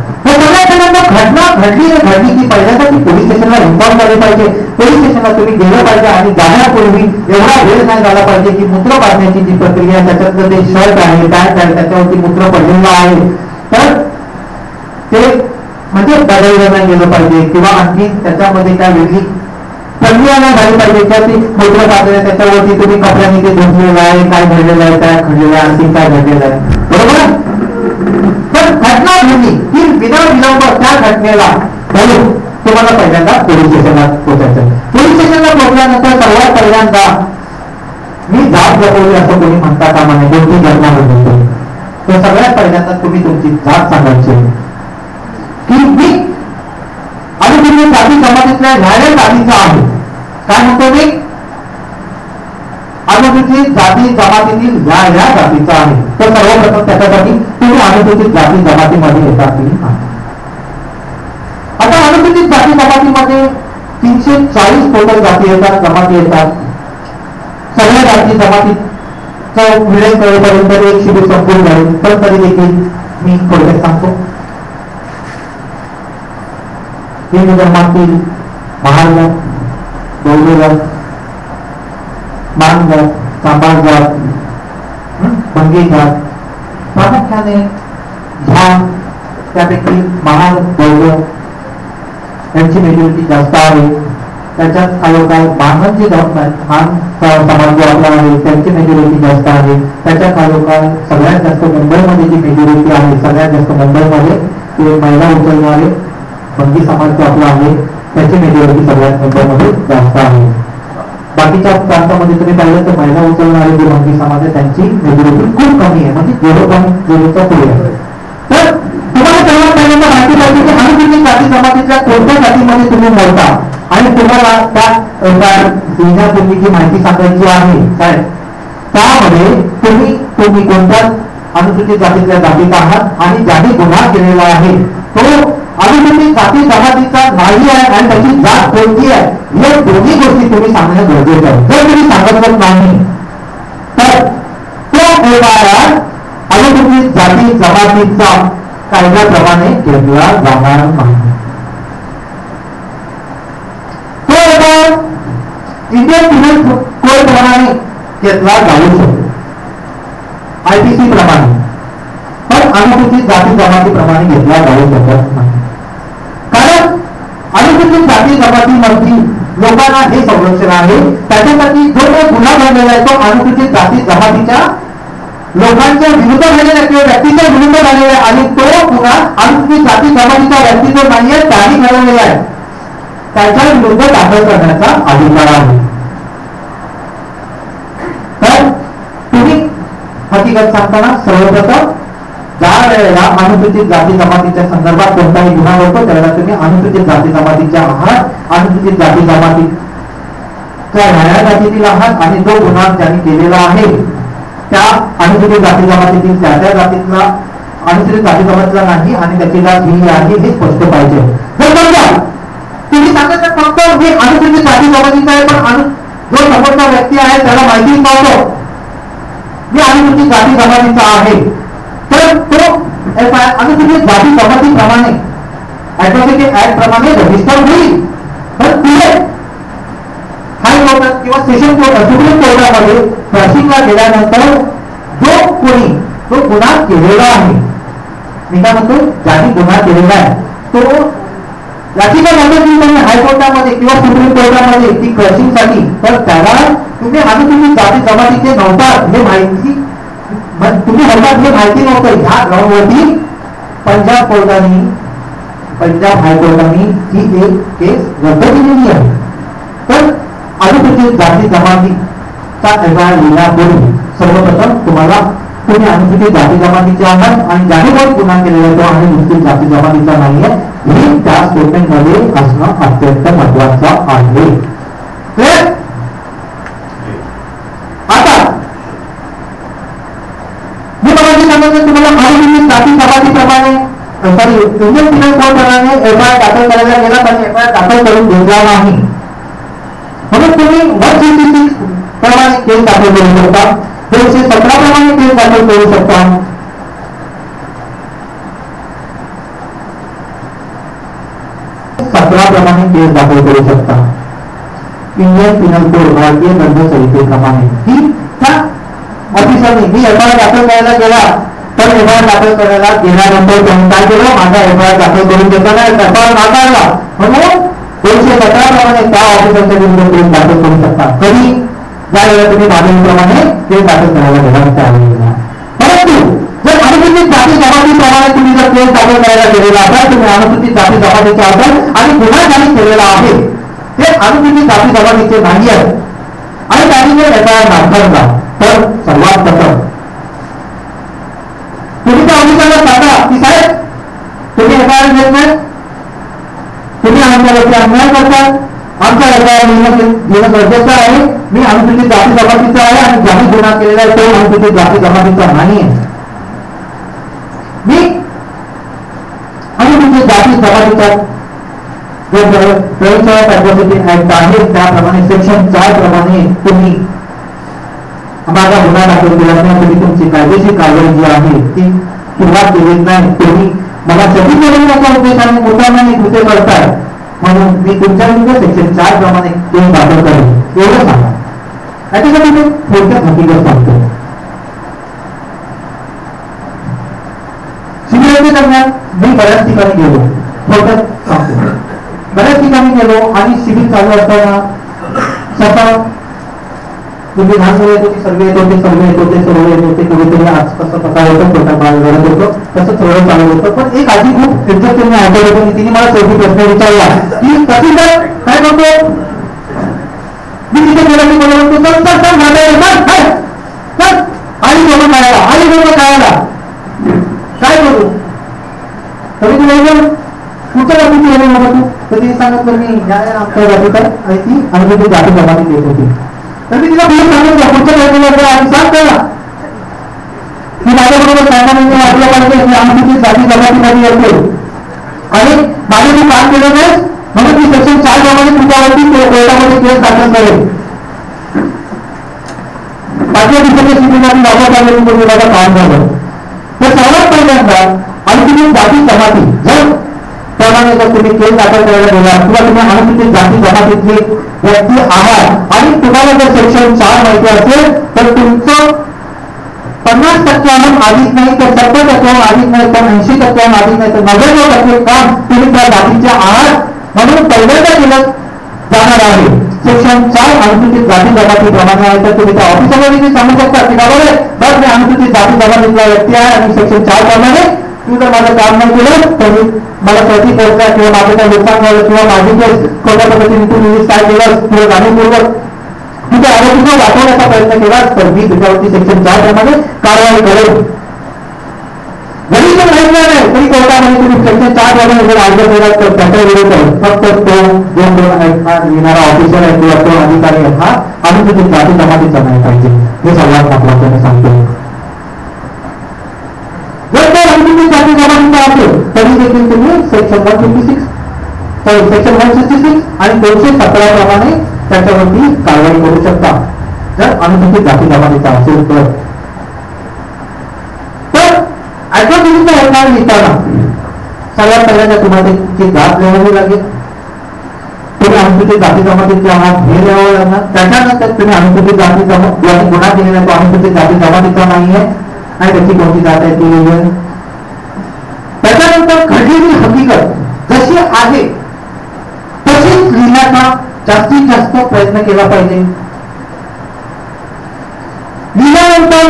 घटना घडली की पहिल्यांदा ती पोलीस स्टेशनला इन्फॉर्म झाले पाहिजे. पोलीस स्टेशनला तुम्ही गेलं पाहिजे आणि जाण्यापूर्वी एवढा वेळ नाही झाला पाहिजे की मूत्र पाडण्याची जी प्रक्रिया, त्याच्यातलं ते शर्ट आहे, पॅन्ट आहे, त्याच्यावरती मूत्र पडलेलं आहे, तर ते म्हणजे बदललं नाही गेलं पाहिजे किंवा आणखी त्याच्यामध्ये काय वेगळी प्रक्रिया नाही झाली पाहिजे. त्याची मूत्र पाडलेलं त्याच्यावरती तुम्ही कपड्यांनी ते धुतलेलं आहे, काय घडलेलं आहे, काय घडलेलं आहे, आणखी काय घडलेलं आहे, बरोबर. तर घटना घडली की विलंब त्या घटनेला घालून तुम्हाला पहिल्यांदा पोलीस स्टेशनला पोहोचायचं. पोलीस स्टेशनला पोहोचल्यानंतर सर्वात पहिल्यांदा मी जात जपवली असं कोणी म्हणता कामा नये. कोणती घटना घडली तर सगळ्यात पहिल्यांदा तुम्ही तुमची जात सांगायची की मी अनुसूचित जाती जमातीतल्या ह्या जातीचा आहे. काय म्हणतो मी, अनुसूचित जाती जमातीतील ह्या जातीचा आहे. तर सर्वप्रथम त्याच्यासाठी तुम्ही अनुसूचित जाती जमातीमध्ये येतात की नाही. आता अनुसूचित जाती जमातीमध्ये 340 टोटल जाती येतात, जमाती येतात. सगळ्या जाती जमातीचा मिळेल कळेपर्यंत एक शिबिर संपूर्ण झाले. पण तरी देखील मी थोडक्यात सांगतो. हिंदू धर्मातील महार जात, बौद्ध जात, मान जात, सांबाळ जात, भंगी जात, प्रामुख्याने ह्या त्यापैकी महार बौद्ध यांची मेजॉरिटी जास्त आहे. त्याच्यात खालोखाल बांधवांची मान समाज जो आपला आहे त्यांची मेजॉरिटी जास्त आहे. त्याच्या खालोखाल सगळ्यात जास्त मुंबईमध्ये जी मेजॉरिटी आहे, सगळ्यात जास्त मुंबईमध्ये ते महिला उचलणारे भंगी समाज जो आपला आहे त्याची मेजॉरिटी सगळ्यात मुंबईमध्ये जास्त आहे. बाकीच्या प्रांतामध्ये तुम्ही पाहिलं तर महिला उचलणारे जे भंगी समाज आहे त्यांची मेजॉरिटी खूप कमी आहे, म्हणजे 0.0च्या पुढे आहे. तर तुम्हाला सर्वात पहिल्यांदा माहिती पाहिजे की अनुसूचित जाती जमातीच्या कोणत्या जातीमध्ये तुम्ही मोडता आणि तुम्हाला त्या लिहिण्यापूर्वी जी माहिती सांगायची आहे साहेब, त्यामध्ये तुम्ही कोणत्या अनुसूचित जातीतल्या जातीत आहात आणि ज्यांनी गुन्हा केलेला आहे तो अनुसूचित जाती जमातीचा नाही आहे आणि त्याची जात कोणती आहे या दोन्ही गोष्टी तुम्ही सांगणं गरजेचं आहे. जर तुम्ही सांगत नाही तर तो व्यवहार अनुसूचित जाती जमातीचा कायद्याप्रमाणे घेतला जाणार नाही. तो व्यवहार इंडियन पिनल कोड प्रमाणे घेतला जाऊ शकतो, IPC प्रमाणे, पण अनुसूचित जाती जमातीप्रमाणे घेतला जाऊ शकत नाही. कारण अनुसूचित जाती जमातीमध्ये लोकांना हे संरक्षण आहे, त्याच्यासाठी जो काही गुन्हा घडलेला आहे तो अनुसूचित जाती जमातीच्या लोकांच्या विरुद्ध झालेला किंवा व्यक्तीच्या विरुद्ध झालेला आहे आणि तो गुन्हा अनुसूचित जाती जमातीचा व्यक्ती जो नाहीये त्याने घडवलेला आहे, त्याच्या विरुद्ध दाखल करण्याचा अधिकार आहे. तर तुम्ही हकीकत सांगताना सर्वप्रथम ज्या वेळेला अनुसूचित जाती जमातीच्या संदर्भात कोणताही गुन्हा घडतो त्यावेळेला तुम्ही अनुसूचित जाती जमातीच्या आहात, अनुसूचित जाती जमातीच्या न्याया जातीतील आहात आणि जो गुन्हा ज्यांनी केलेला आहे त्या अनुसूचित जाती जमातीतील त्या जातीतला अनुसूचित जाती जमातीला नाही आणि त्याची जात ही आहे हे स्पष्ट पाहिजे. जर समजा तुम्ही सांगत फक्त हे अनुसूचित जाती जमातीचा आहे पण जो समोरचा व्यक्ती आहे त्याला माहिती नव्हतं मी अनुसूचित जाती जमातीचा आहे तर तो अनुसूचित जाती जमातीप्रमाणे ऍट्रॉसिटी ऍक्ट प्रमाणे रजिस्टर होईल. पण पुढे हायकोर्टात किंवा सेशन कोर्ट सुप्रीम कोर्टामध्ये क्रॉसिंगला गेल्यानंतर जो कोणी तो गुन्हा केलेला आहे मी काय म्हणतो ज्यांनी गुन्हा केलेला आहे तो याचिका नोंदवली हायकोर्टामध्ये किंवा सुप्रीम कोर्टामध्ये ती क्रॉसिंगसाठी तर त्याला तुम्ही अनुसूचित जाती जमातीचे नव्हतात हे माहिती तुम्ही होतात हे माहिती नव्हतं ह्या ग्राउंडवरती पंजाब हायकोर्टाने ही एक केस रद्द केलेली आहे. तर अनुसूचित जाती जमातीचा एफआयआर लिहिण्यापूर्वी सर्वप्रथम तुम्ही अनुसूचित जाती जमातीचे आहात आणि ज्याने कोण गुन्हा केलेला तो अनुसूचित जाती जमातीचा नाहीये हे त्या स्टेटमेंट मध्ये असणं अत्यंत महत्वाचं आहे. आता मी मगाशी सांगितलं तुम्हाला अनुसूचित जाती जमातीप्रमाणे इंडियन पिनल कोड प्रमाणे एफआयआर दाखल करायला गेला पण एफआयआर दाखल करून घेतला नाही म्हणून तुम्ही 166 प्रमाणे केस दाखल करू शकता, 217 प्रमाणे केस दाखल करू शकता, 17 प्रमाणे केस दाखल करू शकता. इंडियन पिनल कोड भारतीय दंड संहितेप्रमाणे ही त्या ऑफिसरने मी एफआयआर दाखल करायला गेला तर एफआयआर दाखल करायला गेल्यानंतर त्यांनी काय केलं माझा एफआयआर दाखल करून घेतला नाही एफआयआर नाकारला म्हणून 217 प्रमाणे त्या ऑफिसरच्या विरुद्ध केस दाखल करू शकता. कधी ज्यावेळेला तुम्ही मागणीप्रमाणे केस दाखल करायला गेला त्यावेळेला. परंतु जर अनुसूचित जाती जमातीप्रमाणे तुम्ही जर केस दाखल करायला गेलेला असाल तुम्ही अनुसूचित जाती जमातीचे असाल आणि गुन्हा ज्यांनी केलेला आहे ते अनुसूचित जाती जमातीचे नाही आहे आणि त्यांनी जर एफआयआर नाकारला तर सर्वात प्रथम तुम्ही त्या ऑफिसरला सांगा की साहेब तुम्ही एफआयआर घेत नाही तुम्ही आमच्यावरती अन्याय करतात आमचा एफआयआर घेणं गरजेचं आहे मी अनुसूचित जाती जमातीचा आहे आणि ज्यांनी गुन्हा केलेला आहे तो अनुसूचित जाती जमातीचा नाही आहे मी अनुसूचित जाती जमातीचा जो पंचायत ऍट्रॉसिटी ऍक्ट आहे त्याप्रमाणे सेक्शन 4 प्रमाणे तुम्ही माझा गुन्हा दाखल केला नाही तुम्ही तुमची कायदेशीर कारवाई जी आहे ती सुरुवात केली नाही तुम्ही मला सती करण्याच्या उद्देशाने मुद्दामाने कृत्य करताय म्हणून मी तुमच्या विरुद्ध सेक्शन 4 प्रमाणे केस दाखल करेन एवढं सांगा. याच्यासाठी मी थोडक्यात हकीकत सांगतो. सिव्हिल दरम्यान मी बऱ्याच ठिकाणी गेलो थोडक्यात सांगतो बऱ्याच ठिकाणी गेलो आणि सिव्हिल चालू असताना स्वतः तुम्ही लहान मुलं येत होती सर्वे येत होते कुठेतरी आज कसं प्रकार होतं छोटा बाळ घडत होतं तसं थोडं चालू होतं. पण एक आधी खूप इंटरेस्टिंग आठवलं होतं तिने मला शेवटी प्रश्न विचारला की तहसीलदार काय करतो मी तिथे गेला की मला म्हणतो आई लोक खायला काय करू तरी तुला कुठच्या जातीची येणे नव्हतं तू तर तिने सांगितलं मी आमच्या जातीत आहे आणि ती अनुसूचित जाती जमातीत येत होती तर मी तिला बोलून सांगितलं पुढच्या जातीला आणि सांग कळला की माझ्याबरोबर सामान्य वाटलं पाहिजे की अनुसूचित जाती जमातीमध्ये येतो आणि माझे मी काम केलं नाही म्हणून मी सेक्शन 4 प्रमाणे तुमच्यावरती कोर्टामध्ये केस दाखल करेल. पाचव्या दिवसाच्या स्थितीमध्ये माझं काम झालं. तर सर्वात पहिल्यांदा अनुसूचित जाती जमाती जर प्रमाणे जर तुम्ही केस दाखल करायला गेला किंवा तुम्ही अनुसूचित जाती जमातीतले व्यक्ती आहात आणि तुम्हाला जर सेक्शन 4 माहिती असेल तर तुमचं 50% अधिक नाही तर 70% अधिक नाही तर 80% अधिक नाही तर 99% काम तुम्ही त्या जातीचे आहात म्हणून पहिल्यांदा केलं जाणार आहे. सेक्शन 4 अनुसूचित जाती जमाती प्रमाणे आहे तर तुम्ही त्या ऑफिसरमध्ये सांगू शकता की बाबा बस मी अनुसूचित जाती जमातीतला व्यक्ती आहे आणि सेक्शन 4 प्रमाणे तू जर माझं काम नाही केलं तर मला प्रति पोहोचला किंवा माझं काही नुकसान झालं किंवा माझी काही खोट्या पद्धतीने तुम्ही काय केलं किंवा जाणीवपूर्वक तुझ्या आरोपीला वाचवण्याचा प्रयत्न केलास तर मी तुझ्यावरती सेक्शन 4 प्रमाणे कारवाई करेल. जरी तो माहिती नाही तरी कोर्टामध्ये तुम्ही सेक्शन 4 प्रमाणे जर अर्ज केला तर त्याच्या विरोधात फक्त तो दोन येणारा ऑफिसर आहे किंवा तो अधिकारी आहे हा अनुसूचित जाती जमातीचा नाही पाहिजे हे सर्वात महत्त्वाचं सांगतो. जर तो अनुसूचित जाती जमातीचा असेल तरी देखील तुम्ही सेक्शन 166 आणि 217 प्रमाणे त्याच्यावरती कारवाई करू शकता जर अनुसूचित जाती जमातीचा असेल तर. ऍट्रॉसिटीचा एफआयआर लिहिताना सर्वात पहिल्यांदा तुम्हाला त्याची जात लिहावी लागेल. तुम्ही अनुसूचित जाती जमातीचे आहात हे लिहावं लागणार. त्याच्यानंतर तुम्ही अनुसूचित जाती जमाती गुन्हा केलेला तो अनुसूचित जाती जमातीचा नाहीये आणि त्याची कोणती जात आहे ती लिहिली. त्याच्यानंतर घडलेली हकीकत जशी आहे तशीच लिहिण्याचा जास्तीत जास्त प्रयत्न केला पाहिजे. लिहिल्यानंतर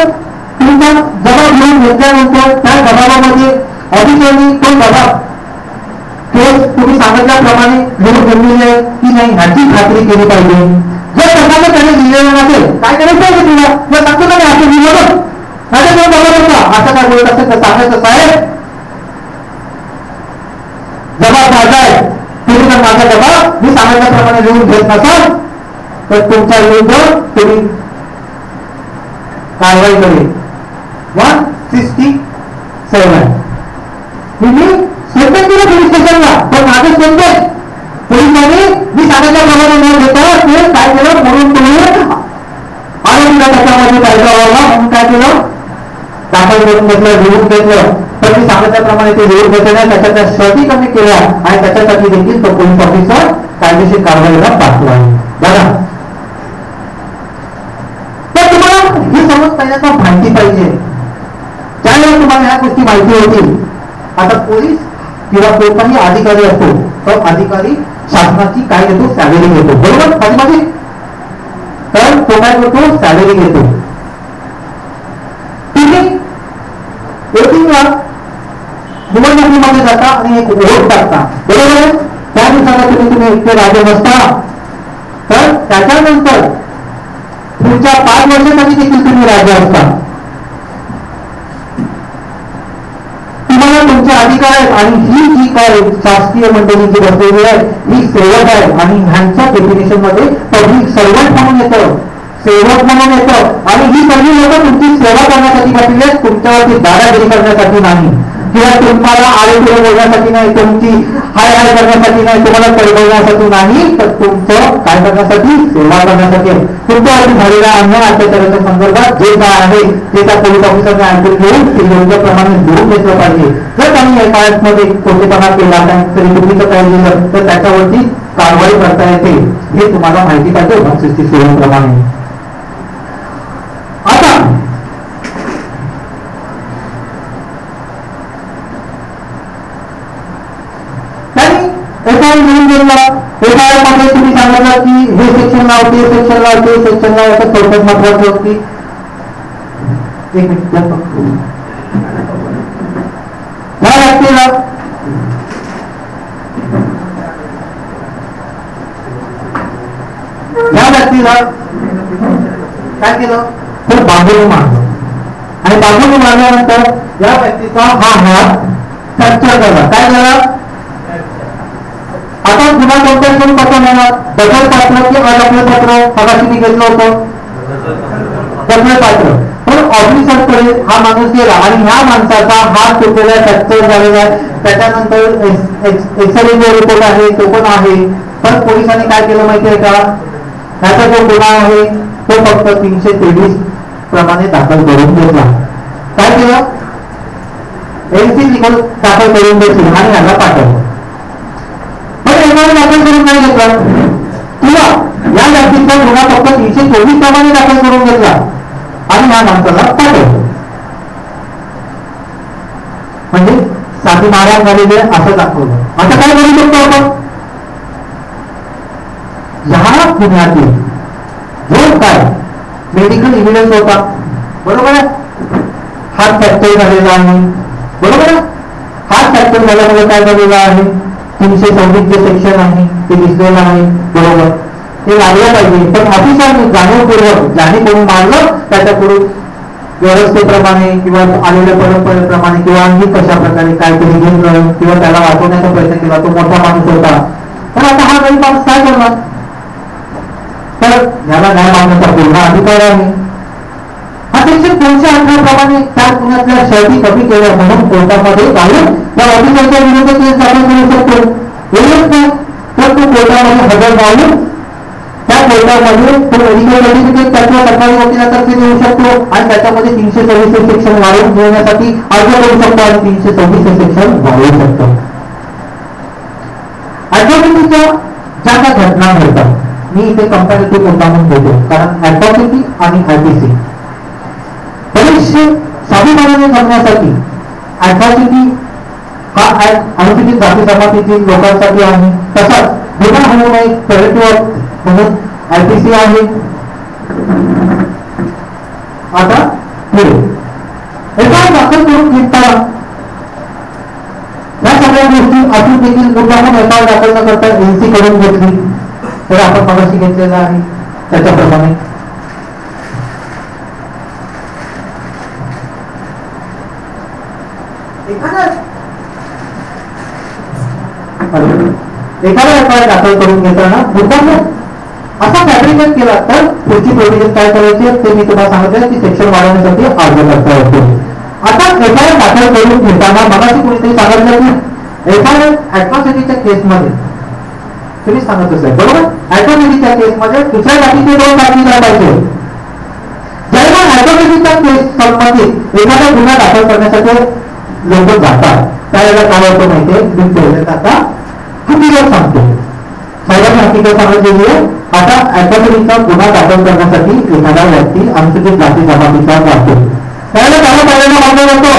तुमचा जबाब घेऊन घेतल्यानंतर त्या जबाबामध्ये ऑफिसरनी तो जबाब केस तुम्ही सांगितल्याप्रमाणे लिहून घेतलेली आहे की नाही ह्याची खात्री केली पाहिजे. जर तसा त्याने लिहिलेलं नसेल काय करायचं पाहिजे तुला जर सांगतो ना असं लिहिलं माझ्या जबाब होता असं काय बोलत असेल तर सांगायचं साहेब जबाब माझा आहे तुम्ही जर माझा जबाब मी सांगितल्याप्रमाणे लिहून घेत नसाल तर तुमच्या विरुद्ध तुम्ही कारवाई करेल. 167 तुम्ही स्टेटमेंट केलं पोलीस स्टेशनला पण माझं स्टेटमेंट पोलिसांनी मी सांगितल्याप्रमाणे न घेता ते काय केलं म्हणून तुम्ही आरोपीला त्याच्यामध्ये कायदा व्हावा म्हणून काय केलं दाखल करून घेतलं लिहून घेतलं तर मी सांगितल्याप्रमाणे ते लिहून घेतल्या त्याच्या शर्ती कमी केल्या आणि त्याच्यासाठी देखील तो पोलीस ऑफिसर कायदेशीर कारवाईला पाठवला आहे. बघा तर तुम्हाला ही समज पहिल्यांदा माहिती पाहिजे. त्यावेळेस तुम्हाला ह्या गोष्टी माहिती होतील. आता पोलीस किंवा कोणताही अधिकारी असतो तर अधिकारी शासनाची काय घेतो सॅलरी घेतो बरोबर पाठीमागे तर तो काय करतो सॅलरी घेतो. तुम्ही वोटिंगला निवडणुकीमध्ये जाता आणि एक वोट टाकता बरोबर आहे. त्या दिवसाला तुम्ही इतके राजे नसता तर त्याच्यानंतर पुढच्या 5 वर्षासाठी देखील तुम्ही राजा असता. तुम्हाला तुमचे अधिकार आहेत आणि ही जी काय शासकीय मंडळी जी बसलेली आहे ही सेवक आहे आणि ह्यांच्या डेफिनेशन मध्ये पब्लिक सर्वंट म्हणून येतं सेवक म्हणून येतं आणि ही सगळी लोक तुमची सेवा करण्यासाठी पाहिजे तुमच्यावरती दादागिरी करण्यासाठी नाही किंवा तुम्हाला आरोग्य बोलण्यासाठी नाही तुमची हाय हाय करण्यासाठी नाही तुम्हाला कळवण्यासाठी नाही तर तुमचं काय करण्यासाठी सेवा करण्यासाठी आहे. तुमच्यावरती झालेल्या अन्याय अत्याचाराच्या संदर्भात जे काय आहे ते त्या पोलीस ऑफिसरने ऐकून घेऊन ते योग्यप्रमाणे लिहून घेतलं पाहिजे. जर त्यांनी एफआयआरमध्ये खोटेपणा केला तरी चुकीचं काही लिहिलं तर त्याच्यावरती कारवाई करता येते हे तुम्हाला माहिती पाहिजे 167 प्रमाणे. आता एफआयआर लिहून घेतला. एफआयआर मध्ये तुम्ही सांगितलं की हे सेक्शन लाव ते सेक्शन लाव ते सेक्शन लाव याचं थोडक्यात महत्वाचं होती. एक मिनिट या व्यक्तीला काय केलं तर बांबूने मारलं आणि बांबूने मारल्यानंतर या व्यक्तीचा हा हात फ्रॅक्चर झाला. काय झाला आता पुन्हा कोणत्या करून पत्र मिळणार बदल पात्र की अडकलं पत्र मगाशी मी घेतलं होतं बदल पात्र पण ऑफिसरकडे हा माणूस गेला आणि ह्या माणसाचा हात तुटलेला फ्रॅक्चर झालेला आहे, त्याच्यानंतर एक्सरे रिपोर्ट आहे तो पण आहे. पण पोलिसांनी काय केलं माहितीये का, ह्याचा जो गुन्हा आहे तो फक्त 323 प्रमाणे दाखल करून घेतला. काय केलं, एनसी दाखल करून घेतली आणि ह्याला पाठवलं. पण एवढं दाखल करून नाही घेतलं, किंवा या व्यक्तीचा गुन्हा फक्त 324 प्रमाणे दाखल करून घेतला आणि ह्या माणसाला पाठवलं. म्हणजे साधी मारहाण झालेली आहे असं दाखवलं. आता काय करू शकतो आपण, ह्या गुन्ह्यातील जो काय मेडिकल एव्हिडन्स होता, बरोबर आहे, हात फ्रॅक्चर झालेला आहे, बरोबर आहे, हात फ्रॅक्चर झाल्यामुळे काय झालेलं आहे, 326 जे सेक्शन आहे ते दिसलेलं आहे, बरोबर, ते लागलं पाहिजे. पण ऑफिसरने जाणीवपूर्वक ज्याने कोणी मारलं त्याच्यापुढे व्यवस्थेप्रमाणे किंवा आलेल्या परंपरेप्रमाणे किंवा आणखी कशा प्रकारे काहीतरी घेतलं किंवा त्याला वाचवण्याचा प्रयत्न केला, तो मोठा माणूस होता. तर आता हा गरीब माणूस काय करणार, तर याला न्याय मागण्याचा पूर्ण अधिकार आहे. हा सेक्शन 218 प्रमाणे त्या गुन्ह्यातल्या शर्ती कमी केल्या म्हणून कोर्टामध्ये जाऊन त्या ऑफिसरच्या विरुद्ध केस दाखल करू शकतो. एवढंच नाही तर तो कोर्टामध्ये हजर राहून त्या कोर्टामध्ये तो मेडिकल सर्टिफिकेट त्याच्या सरकारी वकिलातर्फे देऊ शकतो आणि त्याच्यामध्ये 326 सेक्शन वाढवून मिळवण्यासाठी अर्ज करू शकतो आणि 326 सेक्शन वाढवू शकतो. ऍट्रॉसिटीच्या ज्या त्या घटना घडतात, मी इथे कंपॅरेटिव्ह मुद्दा म्हणून देतो, कारण ऍट्रॉसिटी आणि आयपीसी बरेचसे स्वाभिमानाने जगण्यासाठी ऍट्रॉसिटी हा ऍक्ट अनुसूचित जाती जमातीतील लोकांसाठी आहे. तसाच गुन्हा होऊ नये प्रिव्हेंटिव्ह म्हणून आयपीसी आहे. आता पुढे एफआयआर दाखल करून घेताना या सगळ्या गोष्टी अजून देखील मुद्दामून एफआयआर दाखल न करता एनसी करून घेतली तर आपण मगाशी घेतलेलं आहे त्याच्याप्रमाणे एखादा एफआयआर दाखल करून घेताना मुद्दामून असा फॅब्रिकेट केला तर पुढची प्रोव्हिजन काय करायची ते मी तुम्हाला सांगितलं की सेक्शन वाढवण्यासाठी अर्ज करता येतो. आता एफआयआर दाखल करून घेताना मगाशी कोणीतरी सांगितलं की एफआयआर ऍट्रॉसिटीच्या केसमध्ये तुम्ही सांगत असेल, बरोबर, ऍट्रॉसिटीच्या केसमध्ये दुसऱ्या जातीचे 2 साक्षीदार पाहिजे. ज्यावेळेला ऍट्रॉसिटीच्या केस संबंधित एखादा गुन्हा दाखल करण्यासाठी लोक जातात त्यावेळेला काय होतं माहितीये, मी पहिल्यांदा आता हकीकत सांगतो. साहेबांनी हकीकत सांगितलेली आहे. आता ऍट्रॉसिटीचा गुन्हा दाखल करण्यासाठी एखादा व्यक्ती अनुसूचित जाती जमातीचा जातो त्यावेळेला त्याला पहिल्यांदा मानला जातो,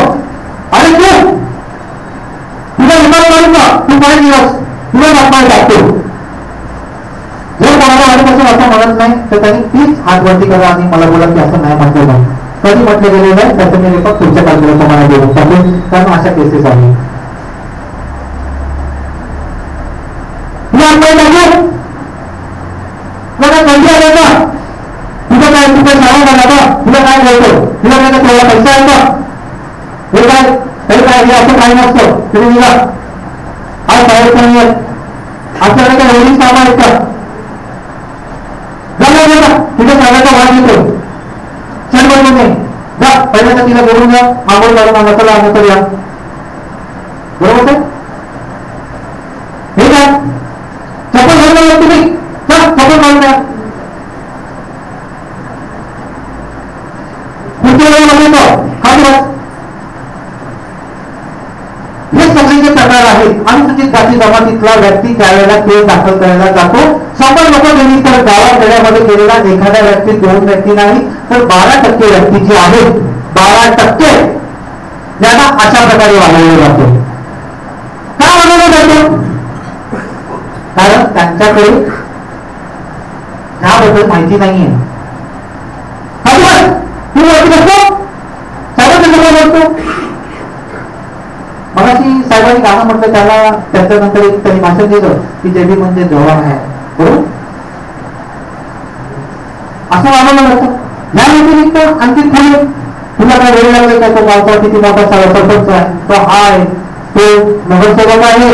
अरे तू तुझा विचार करू का, तू काय दिवस तुला दाखवायला जातो. जर कोणाला आधीपासून असं म्हणत नाही तर त्यांनी तीच हात वरती करा आणि मला बोला की असं नाही म्हटलं नाही. कधी म्हटलं गेलेलं आहे त्याचं मी रेकॉर्ड पुढच्या तारखेला तुम्हाला देऊन टाकेल, कारण अशा केसेस आहे. तुझं काय तुझं सांगा ना, तुला काय बोलतो, तुला काय तेवढा पैसा आहे का, हे काय हे काय हे असं काही नसतं. तुम्ही निघा, आज साहेब नाही आहेत, आपल्याला काय एवढीच कामं आहेत का, जा तुझ्या साहेबाचा वाद येतो, चल बोलतो नाही, जा पहिल्यांदा तिला बोलून जा, आंघोळ करून आणा, चला आम्ही करूया, बरोबर आहे. हे काय चप्पल घालून तुम्ही जा, चप्पल घालून द्या. हे सगळे जे प्रकार आहेत अनुसूचित जाती जमातीतला व्यक्ती त्यावेळेला केस दाखल करायला जातो. 100 लोक गेली तर गावात खेड्यामध्ये गेलेला एखादा व्यक्ती 2 व्यक्ती नाही तर 12% व्यक्ती जी आहेत 12% ज्यांना अशा प्रकारे वाढवलं जातो. का वाढवलं जातं, कारण त्यांच्याकडे त्याबद्दल माहिती नाहीये. तू वरती बसतो बोलतो, मगाशी साहेबांनी गाणं म्हटलं त्याला, त्याच्यानंतर एक त्यांनी भाषण दिलं की जेबी म्हणजे जवान आहे, बरोबर, असं वाढवलं जातं. या व्यतिरिक्त आणखी खाली तुला काय वेळ लागले का, तो गावचा किती मोठा सरपंच आहे, तो हा आहे, तो नगरसेवक आहे,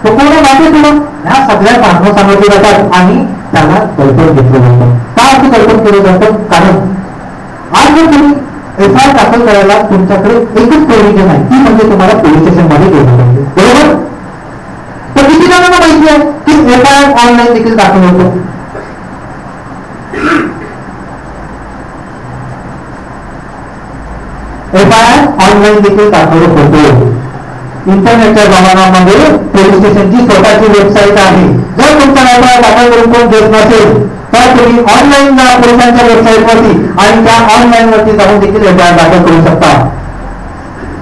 तो कोण माहिती तुला, ह्या सगळ्या कारणं सांगितली जातात आणि त्याला दडपण घेतलं जातं. का असं दडपण केलं जातं, कारण आज जर तुम्ही FIR दाखल करायला तुमच्याकडे एकच प्रोव्हिजन आहे, ती म्हणजे तुम्हाला पोलीस स्टेशन मध्ये गेलं पाहिजे, बरोबर? तर किती जणांना माहिती आहे की FIR ऑनलाईन देखील दाखल होतो? FIR ऑनलाईन देखील दाखल होतो. इंटरनेटच्या जमान्यामध्ये पोलीस स्टेशनची स्वतःची वेबसाईट आहे. जर तुमचा FIR दाखल करून कोण देत नसेल तर तुम्ही ऑनलाईन जा पोलिसांच्या वेबसाईट वरती आणि त्या ऑनलाईन वरती जाऊन देखील FIR दाखल करू शकता.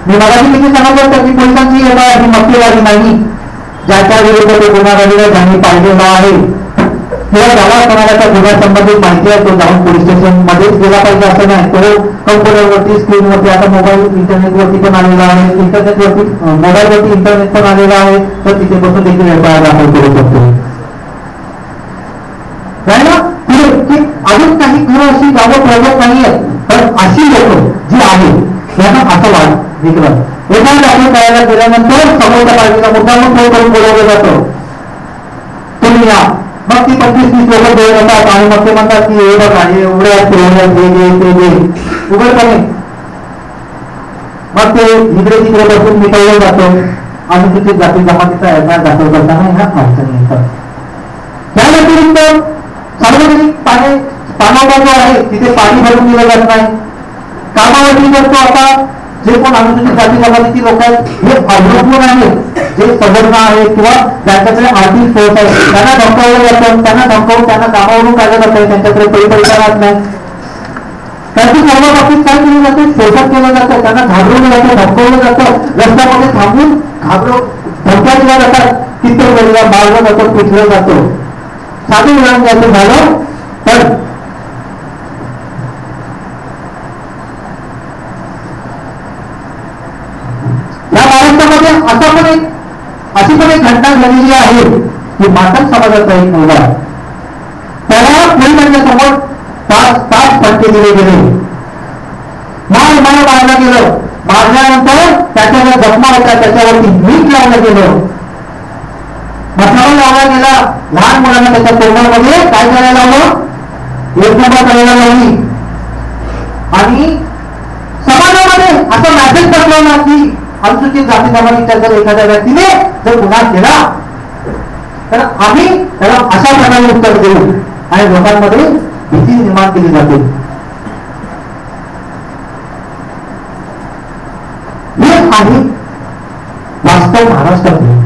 मी मगाशी देखील सांगितलं होतं की पोलिसांची FIR ही मक्तेदारी नाही. ज्याच्या विरुद्ध तो गुन्हा घडला ज्यांनी पाहिलेला आहे किंवा ज्याला कोणाला गुन्ह्या संबंधित माहिती आहे तो जाऊन पोलीस स्टेशन मध्येच गेला पाहिजे असं नाही. तो कम्प्युटरवरती स्क्रीनवरती आता मोबाईल इंटरनेटवरती पण आलेला आहे, इंटरनेटवरती मोबाईलवरती इंटरनेट पण आलेला आहे, तर तिथे बसून देखील FIR दाखल करू शकतो. अजून काही खरं अशी गावं प्रगत नाही आहेत, पण अशी लोक जी आहेत यांना असं विक्रम FIR दाखल करायला गेल्यानंतर समोरच्या पार्टीला मुद्दामून फोन करून बोलावलं जातं, तुम्ही या. मग ती 25-30 लोक देत असतात आणि मग ते म्हणतात की हे बघा एवढ्या उघडपणे मग ते इकडे तिकडे बसून मिटवलं जातं आणि तिथे जाती जमातीचा FIR दाखल करताना ह्या अडचणी येतात. त्या व्यतिरिक्त सार्वजनिक पाणवठा जो आहे तिथे पाणी भरून दिलं जात नाही. कामावरती करतो आता जे कोण अनुसूचित जाती जमातीची लोक आहेत हे अवलंबून आहेत, जे संघटना आहेत किंवा ज्यांच्याकडे आर्थिक सोर्स आहे त्यांना धमकावलं जातं, त्यांना धमकावून त्यांना कामावरून काढलं जातं, त्यांच्याकडे पैसा राहत नाही. त्यांची सर्व बाबतीत काय केलं जातं, शोषण केलं जातं, त्यांना घाबरवलं जातं, धमकावलं जातं, रस्त्यामध्ये थांबून धमक्या दिल्या जातात, कित्येक वेळेला मारलं जातं, पिटलं जातं. साधे उदाहरण द्यायचं झालं तर या महाराष्ट्रामध्ये अशी पण एक घटना झालेली आहे की मातंग समाजाचा एक मुलगा त्याला पोलिसांच्या समोर 5 तास फटके दिले गेले, मारलं गेलं. मारल्यानंतर त्याच्यावर जखमा होता त्याच्यावरती मीठ लावलं गेलं, मसाला लावला गेला. लहान मुलांना त्याच्या तोंडामध्ये काय करायला लावलं, एक नंबर करायला लावली आणि समाजामध्ये असं मॅसेज टाकला ना की अनुसूचित जाती जमातीच्या जर एखाद्या व्यक्तीने जर गुन्हा केला तर आम्ही त्याला अशा प्रकारे उत्तर देऊ आणि लोकांमध्ये भीती निर्माण केली जाते. हे आहे वास्तव महाराष्ट्रातील.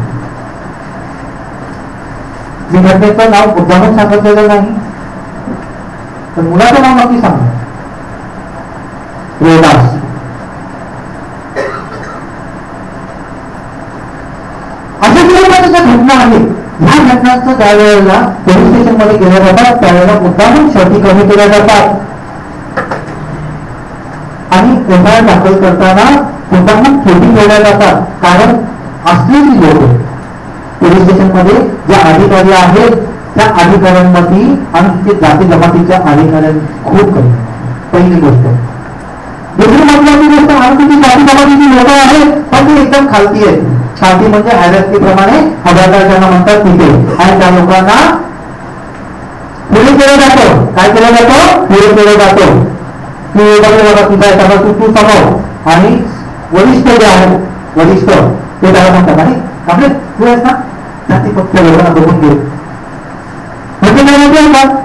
मी घटनेचं नाव मुद्दामून सांगितलेलं नाही, तर मुलाचं नाव नक्की सांगा, रोहदास. अशा स्वरूपाच्या घटना आहेत. ह्या घटनांचं ज्या वेळेला पोलीस स्टेशन मध्ये गेल्या जातात त्यावेळेला मुद्दामून शर्ती कमी केल्या जातात आणि FIR दाखल करताना मुद्दामून छोटी केल्या जातात. कारण असलेली लोक पोलीस स्टेशन मध्ये जे अधिकारी आहेत त्या अधिकाऱ्यांमध्ये अनुसूचित जाती जमातीच्या अधिकाऱ्यांनी खूप कमी. पहिली गोष्ट. दुसरी महत्वाची गोष्ट, अनुसूचित जाती जमातीची लोक आहेत पण ती एकदम खालती आहेत. खालती म्हणजे हायरार्कीप्रमाणे हजारदार ज्यांना म्हणतात तिथे, आणि त्या लोकांना पुढे केलं जातं. काय केलं जातं, पुढे केलं जातं की बघा तुझा एखादा तू समोर आणि वरिष्ठ जे आहेत वरिष्ठ ते त्याला म्हणतात आणि आपले तू आहेस ना जाती फक्त लोकांना बघून घेऊ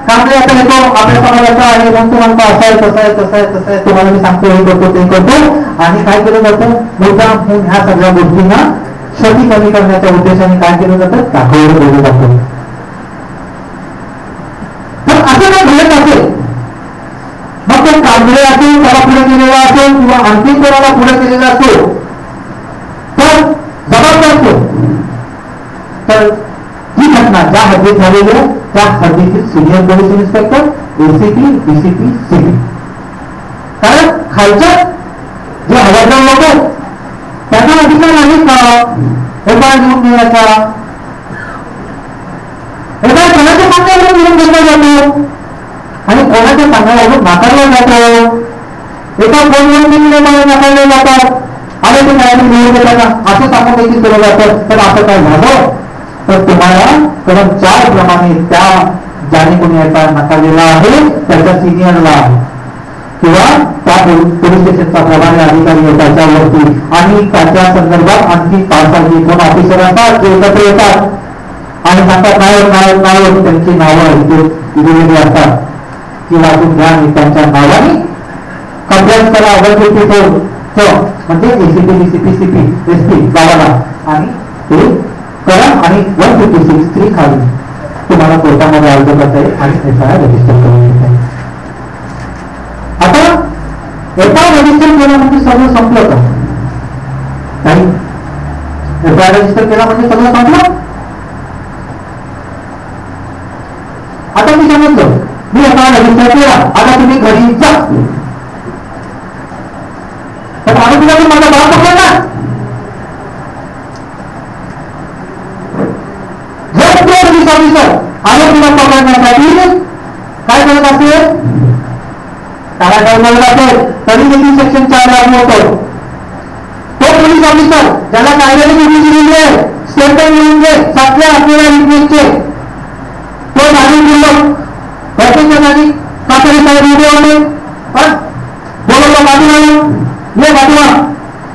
कांबळे आता येतो आपल्या समाजाचा आणि मग तू म्हणतो असं आहे तसं आहे तसं आहे तसं आहे, तुम्हाला मी सांगतो हे करतो ते करतो आणि काय केलं जातं मुद्दाम ह्या सगळ्या गोष्टींना क्षती कमी करण्याच्या उद्देशाने काय केलं जातं, दाखवलं गेलं जातं. तर असं काय घडत असेल मग ते कांबळे असेल त्याला पुढे केलेला असेल किंवा आणखी कोणाला पुढे केलेला असेल तर जबाबदार तो. तर ही घटना ज्या हद्दीत झालेली आहे त्या हद्दीतील senior police inspector, ACP, DCP, CP. कारण खालच्या जे हवालदार लोक त्यांना अधिकार आहे का FIR घेऊन घेण्याचा? FIR कोणाच्या सांगण्यावरून घेऊन घेतला जातो आणि कोणाच्या सांगण्यावरून नाकारला जातो. एका फोनवरून देखील नाकारले जातात. अरे ते न्यायालय मिळून देताना असं सांगून देखील केलं जातं. तर असं काय झालं तर तुम्हाला कलम 4 प्रमाणे त्या ज्याने कोणी FIR नाकारलेला आहे त्याच्या सिनियरला किंवा त्या पोलीस स्टेशनचा प्रभारी अधिकारी आहे त्याच्यावरती आणि त्याच्या संदर्भात आणखी 5-6 कोण ऑफिसर असतात जे एकत्र येतात आणि सांगतात नाव त्यांची नावं इथे दिलेली असतात की वाचून घ्या आणि त्यांच्या नावाने कंप्लेंट करा म्हणजे एसीपी डीसीपी सीपी एसपी गावाला आणि ते करा आणि 156(3) खाली तुम्हाला कोर्टामध्ये अर्ज करता येईल आणि एफआयआर रजिस्टर करून घेता येईल. आता एफआयआर रजिस्टर केला म्हणजे सगळं संपलं का? नाही. एफआयआर रजिस्टर केला म्हणजे सगळं संपलं. आता मी समजलं मी एफआयआर रजिस्टर केला आता तुम्ही घरी जा तर आरोपीला पण माझा बाप पकडला. जर तो पोलीस ऑफिसर आरोपीला पकडण्यासाठी काय करत असेल त्याला काय करत असेल तरी देखील सेक्शन 4 लागू होतो. तो पोलीस ऑफिसर ज्याला कायद्याने नोटीस दिलेली आहे स्टेटमेंट लिहून घे सातव्या असलेल्या रिक्वेस्टचे तो जाणून दिलं प्रत्येक जागी कातडी साहेब उभे होते पण बोलवलं बाजूला ये बाजूला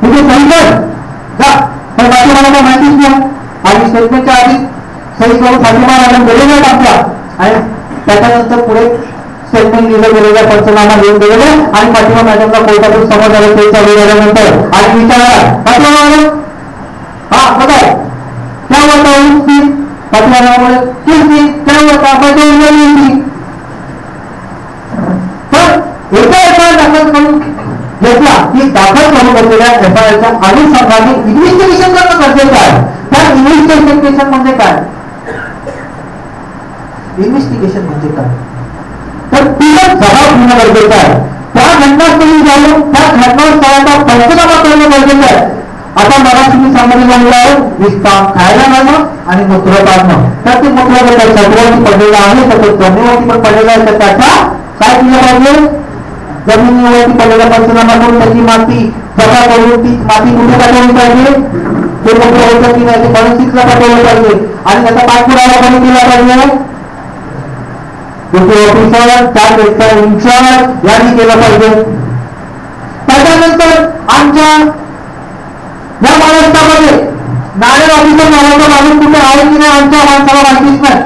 तुझे सही कर जा पण बाजूला काय माहितीच नाही आणि स्टेटमेंटच्या आधी सही करून फाशीमा मॅडम गेलेले आहेत आपल्या आणि त्याच्यानंतर पुढे स्टेटमेंट लिहिलं गेलेलं पंचनामा लिहून गेलेले आणि फाशीमा मॅडमला कोर्टातून समज आलं ते चालू झाल्यानंतर आणि विचारला फाशीमा मॅडम हा बघा क्या होता उसकी फाशीमा मॅडम किसकी क्या होता बजावली तर एका दाखल करून घेतला की दाखल करून असलेल्या एफआयआरच्या अनुषंगाने इन्व्हेस्टिगेशन करणं गरजेचं आहे. त्या इन्व्हेस्टिगेशन म्हणजे काय? इन्व्हेस्टिगेशन म्हणजे काय तर तिला जबाब घेणं गरजेचं आहे. त्या घटनास्थळी जाऊन त्या घटनास्थळाचा पंचनामा करणं गरजेचं आहे. आता मला तुम्ही सांगितलं आहे विस्तार खायला घालणं आणि मूत्र काढणं तर ते मूत्र छतावरती पडलेलं आहे तर तो जमिनीवरती पण पडलेला आहे तर त्याचा काय केलं पाहिजे जमिनीवरती पडलेला पंचनामा करून त्याची माती जमा करून ती माती कुठे पाठवली पाहिजे ते मूत्र होतं की नाही ते फॉरेन्सिकला पाठवलं पाहिजे आणि त्याचा पाठपुरावा कमी केला पाहिजे दुसरे ऑफिसर 4 इन्चार्ज यांनी केलं पाहिजे. त्याच्यानंतर आमच्या या महाराष्ट्रामध्ये नायर ऑफिसर नावाचा माणूस कुठे आहे की नाही आमच्या माणसाला माहितीच नाही.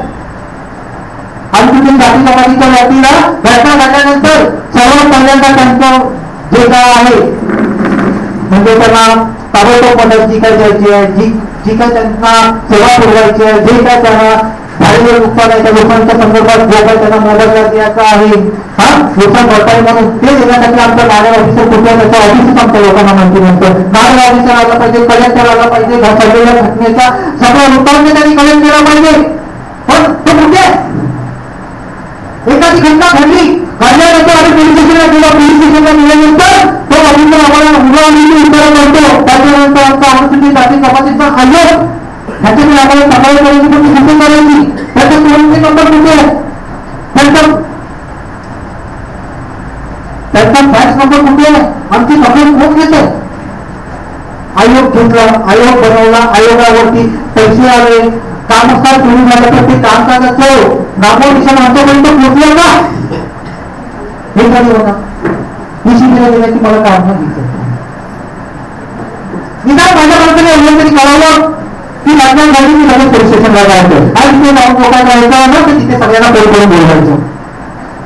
आणि कुठे जाती जमातीच्या व्यक्तीला घटना घडल्यानंतर सर्वात पहिल्यांदा त्यांचं जे काय आहे म्हणजे त्यांना ताबडतोब मदत जी काय द्यायची आहे जी काय त्यांना सेवा पुरवायची आहे जे काय त्यांना झालेलं नुकसान आहे त्या लोकांच्या संदर्भात जो काही त्यांना मोबदला द्यायचा आहे हा नुकसान भरपाई म्हणून ते देण्यासाठी आमचा नायर ऑफिसर कुठे त्याच्या ऑफिसच आमच्या लोकांना माहिती नसतं. नायर ऑफिसर आला पाहिजे कलेक्टर आला पाहिजे सगळ्या घटनेचा सगळ्या वृत्तांत त्यांनी कलेक्ट केला पाहिजे पण तो कुठे एखादी घटना घडल्यानंतर आम्ही पोलीस स्टेशनला गेलो पोलीस स्टेशनला गेल्यानंतर तो ऑफिसर आम्हाला मुलांनी उत्तर करतो त्याच्यानंतर आमचा अनुसूचित जाती जमातीचा आयोग ह्याच्याकडे आम्हाला तक्रार करायची पण कुठे करायची त्याचा फोनचे नंबर कुठे आहे त्यांचा फॅक्स नंबर कुठे आहे आमची तक्रार कोण घेत आयोग घेतला आयोग बनवला आयोगावरती पैसे आले कामस्थळ सुरू झालं तर ते कामकाजाचं नामोनिशाण आमच्यापर्यंत पोहोचलं का हे कधी होता निश्चित देण्याची मला कारण दिसत निदान माझ्या माणसाने एवढं तरी कळवलं की माझ्या घरी मी लगेच पोलीस स्टेशनला जायचं आणि ते जाऊन लोकांना जायचं ना तर तिथे सगळ्यांना फोन करून बोलवायचं.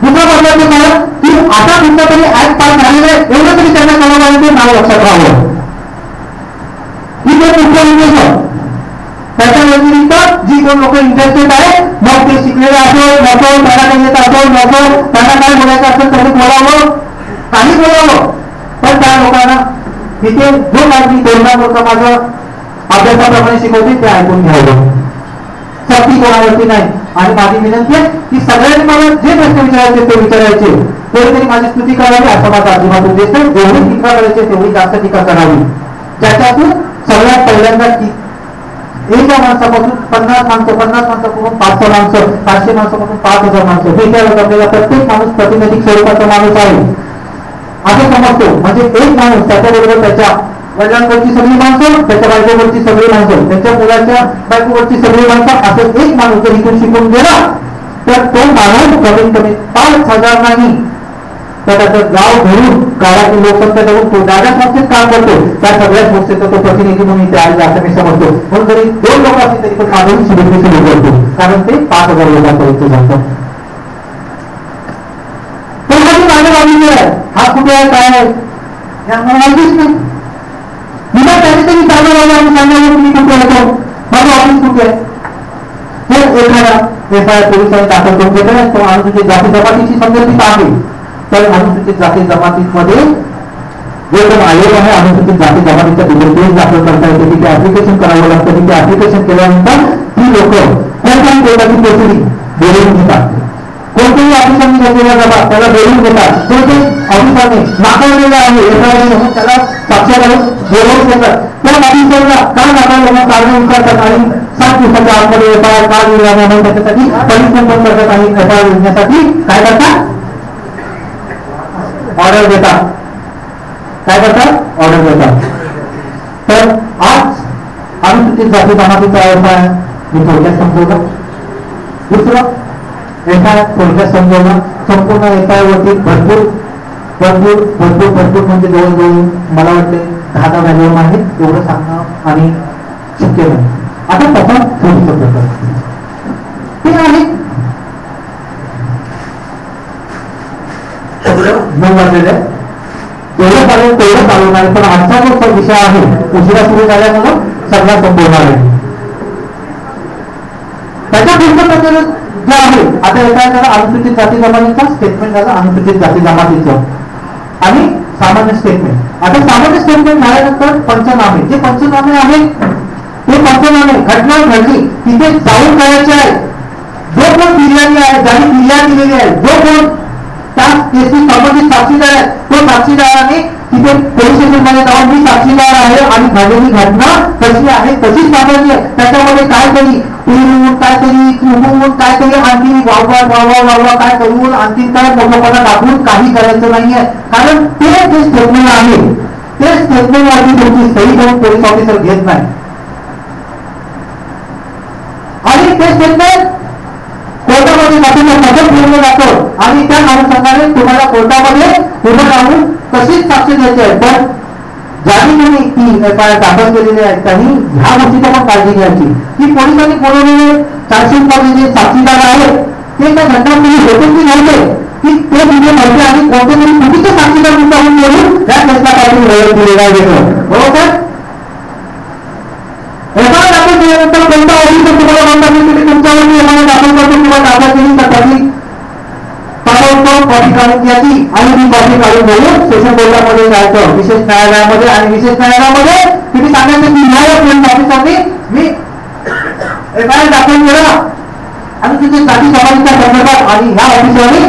दुसरं महत्वाचं काय की आता कुठला तरी ऍक्ट पास झालेलं आहे एवढं तरी त्यांना कळवलं ते नाव लक्षात राहावं ही ते मुख्य उद्देश आहे. त्याच्या व्यतिरिक्त जी कोण लोक इंटरेस्टेड आहे मग ते शिकलेले असो नको त्यांना काही येत असो नको त्यांना काय बोलायचं असेल त्यांनी बोलावं काही बोलावं पण त्या लोकांना तिथे जो काही 2 लोक माझं अभ्यासाप्रमाणे शिकवते ते ऐकून घ्यावं सक्ती कोणावरती नाही. आणि माझी विनंती आहे की सगळ्यांनी मला जे प्रश्न विचारायचे ते विचारायचे तरी माझी स्तुती करावी असा माझा अजिबात उद्देश आहे. जेवढी टीका करायची तेवढी जास्त टीका करावी ज्याच्यातून सगळ्यात पहिल्यांदा एका माणसापासून 50 माणसं 50 माणसापासून 500 माणसं 500 माणसापासून 5000 माणसं हे त्या आपल्याला प्रत्येक माणूस प्रातिनिधिक स्वरूपाचा माणूस आहे असं समजतो. म्हणजे एक माणूस त्याच्याबरोबर त्याच्या वडिलांवरची सगळी माणसं त्याच्या बायकोवरची सगळी माणसं त्याच्या मुलाच्या बायकोवरची सगळी माणसं असं एक माणूस जर इथून शिकून गेला तर तो माणूस कमीत कमी 5000 नाही त्याचं गाव घडून गावातील लोकसंख्या धरून ज्या संस्थेत काम करतो त्या सगळ्या संस्थेचा तो प्रतिनिधी म्हणून इथे आलेला असं मी समजतो. म्हणून जरी 2 लोक असतील तरी पण माझं सुरू सुरू करतो, कारण ते 5,000 लोकांपर्यंत जातं. पण माझ्या बाजूने आहे, हा कुठे आहे काय आहे मला माहितीच नाही. मला त्याच्यातरी सांगायला आणि सांगायला तुम्ही कुठे येतो, माझं ऑफिस कुठे आहे. हे एखादा एफआयआर पोलिसांनी दाखल करून घेतला, तो अनुसूचित जाती जमातीची संदर्भित आहे. तर अनुसूचित जाती जमातीमध्ये जो कोण आयोग आहे अनुसूचित जाती जमातीच्या केस दाखल करता येते, तिथे ऍप्लिकेशन करावं लागतं. तिथे ऍप्लिकेशन केल्यानंतर ती लोक कोणत्याही कोर्टाची प्रोसिडिंग बोलवून घेतात. कोणत्याही ऑफिसरने घेतलेला जबाब त्याला बोलवून घेतात. कोणत्याही ऑफिसरने नाकारलेला आहे एफआयआर म्हणून त्याला साक्षर बोलवून घेतात. त्या ऑफिसरला का नाकारलेला कारण विचारतात आणि 7 दिवसाच्या आतमध्ये एफआयआर का लिहिला म्हणून त्याच्यासाठी पनिशमेंट करतात आणि एफआयआर लिहिण्यासाठी काय करतात, ऑर्डर देतात. काय करतात, ऑर्डर देतात. तर आज अनुसूचित जाती जमातीचा एफआयआर मी थोडक्यात समजवला. दुसरं एफआयआर थोडक्यात समजवला. संपूर्ण एफआयआर वरती भरपूर भरपूर भरपूर भरपूर म्हणजे जवळजवळ मला वाटते 10 व्हॅल्यूम आहेत. एवढं सांगणं आणि शक्य नाही. आता प्रथम थोडीचं प्रकार ते आहे 9 वाजलेले तेवढं चालू तेवढं चालवणार आहे. पण आजचा जो विषय आहे उशिरा सुरू झाल्यामुळं सगळा संपवणार आहे. त्याच्या पुढचं प्रकरण जे आहे आता एका झाला अनुसूचित जाती जमातीचा स्टेटमेंट झालं, अनुसूचित जाती जमातीचं आणि सामान्य स्टेटमेंट. आता सामान्य स्टेटमेंट झाल्यानंतर पंचनामे, जे पंचनामे आहेत ते पंचनामे घटना घडली तिथे जाऊन करायचे आहे. जो कोण फिर्यादी आहे, ज्याने फिर्याद दिलेली आहे, जो कोण त्या केसी संबंधित साक्षीदार आहे, तो साक्षीदाराने तिथे पोलीस स्टेशन मध्ये जाऊन मी साक्षीदार आहे आणि घडलेली घटना कशी आहे तशीच सांगायची आहे. त्याच्यामध्ये काहीतरी पिळून काहीतरी चुकवून काहीतरी आणखी वाववा काय करून आणखी काय मोठेपणा दाखवून काही करायचं नाहीये. कारण ते जे स्टेटमेंट आहे ते स्टेटमेंट वरती तुमची सही करून पोलीस ऑफिसर घेत नाही आणि ते स्टेटमेंट कोर्टामध्ये मदत ठेवलं जातं आणि त्या अनुषंगाने तुम्हाला कोर्टामध्ये उभं राहून तशीच साक्ष द्यायची आहे. पण ज्यांनी तुम्ही ती एफआयआर दाखल केलेली आहे त्यांनी ह्या गोष्टीचा पण काळजी घ्यायची की पोलिसांनी बोलवलेले 400 मध्ये जे साक्षीदार आहेत ते त्या घटनांमध्ये होते की नव्हते की ते तिथे नव्हते आणि कोणत्यातरी चुकीचे साक्षीदार म्हणून बोलून त्या केसला काढून वेळ दिलेला आहे. बरोबर एफआयआर दाखल केल्यानंतर कोणता ऑफिसर तुम्हाला म्हणतात की तुम्ही तुमच्यावरती एफआयआर दाखल करतो किंवा दाखल केली तर त्याची कॉपी काढून घ्यायची आणि ती कॉपी काढून घेऊन सेशन कोर्टामध्ये जायचं विशेष न्यायालयामध्ये. आणि विशेष न्यायालयामध्ये तुम्ही सांगायचं की न्याय ऑफिसरने मी एफआयआर दाखल केला आणि तिथे जाती जमातीच्या संदर्भात आणि ह्या ऑफिसरने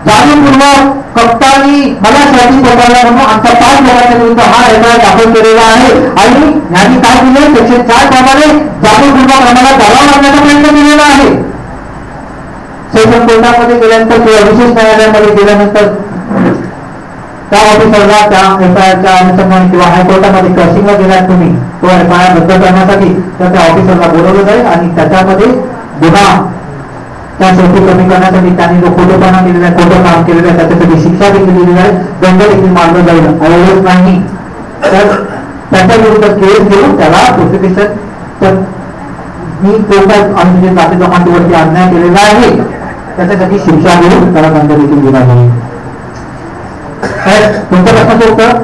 जाणीवपूर्वक कप्तानी मला साठी पकडला म्हणून आमच्या 5 लोकांच्या विरुद्ध हा एफआयआर दाखल केलेला आहे आणि यांनी काय केले सेक्शन 4 प्रमाणे जाणीवपूर्वक आम्हाला दबाव आणण्याचा प्रयत्न केलेला आहे. सेशन कोर्टामध्ये गेल्यानंतर किंवा विशेष न्यायालयामध्ये गेल्यानंतर त्या ऑफिसरला त्या एफआयआरच्या अनुषंगाने किंवा हायकोर्टामध्ये क्रशिंगला गेल्यात तुम्ही तो एफआयआर रद्द करण्यासाठी तर त्या ऑफिसरला बोलवलं जाईल आणि त्याच्यामध्ये गुन्हा त्या शेवटी कमी करण्यासाठी त्यांनी जो खोटोपणा केलेला आहे, खोटं काम केलेलं आहे त्याच्यासाठी शिक्षा देखील दिलेली आहे, दंड देखील मारलं जाईल. एवढंच नाही तर त्याच्या विरुद्ध केस घेऊन त्याला प्रोसिक्युशन तर मी तो काय अनुसूचित जाती जमातीवरती अन्याय केलेला आहे त्याच्यासाठी शिक्षा घेऊन त्याला दंड देखील दिला जाईल. तुमच्या प्रश्नाचं उत्तर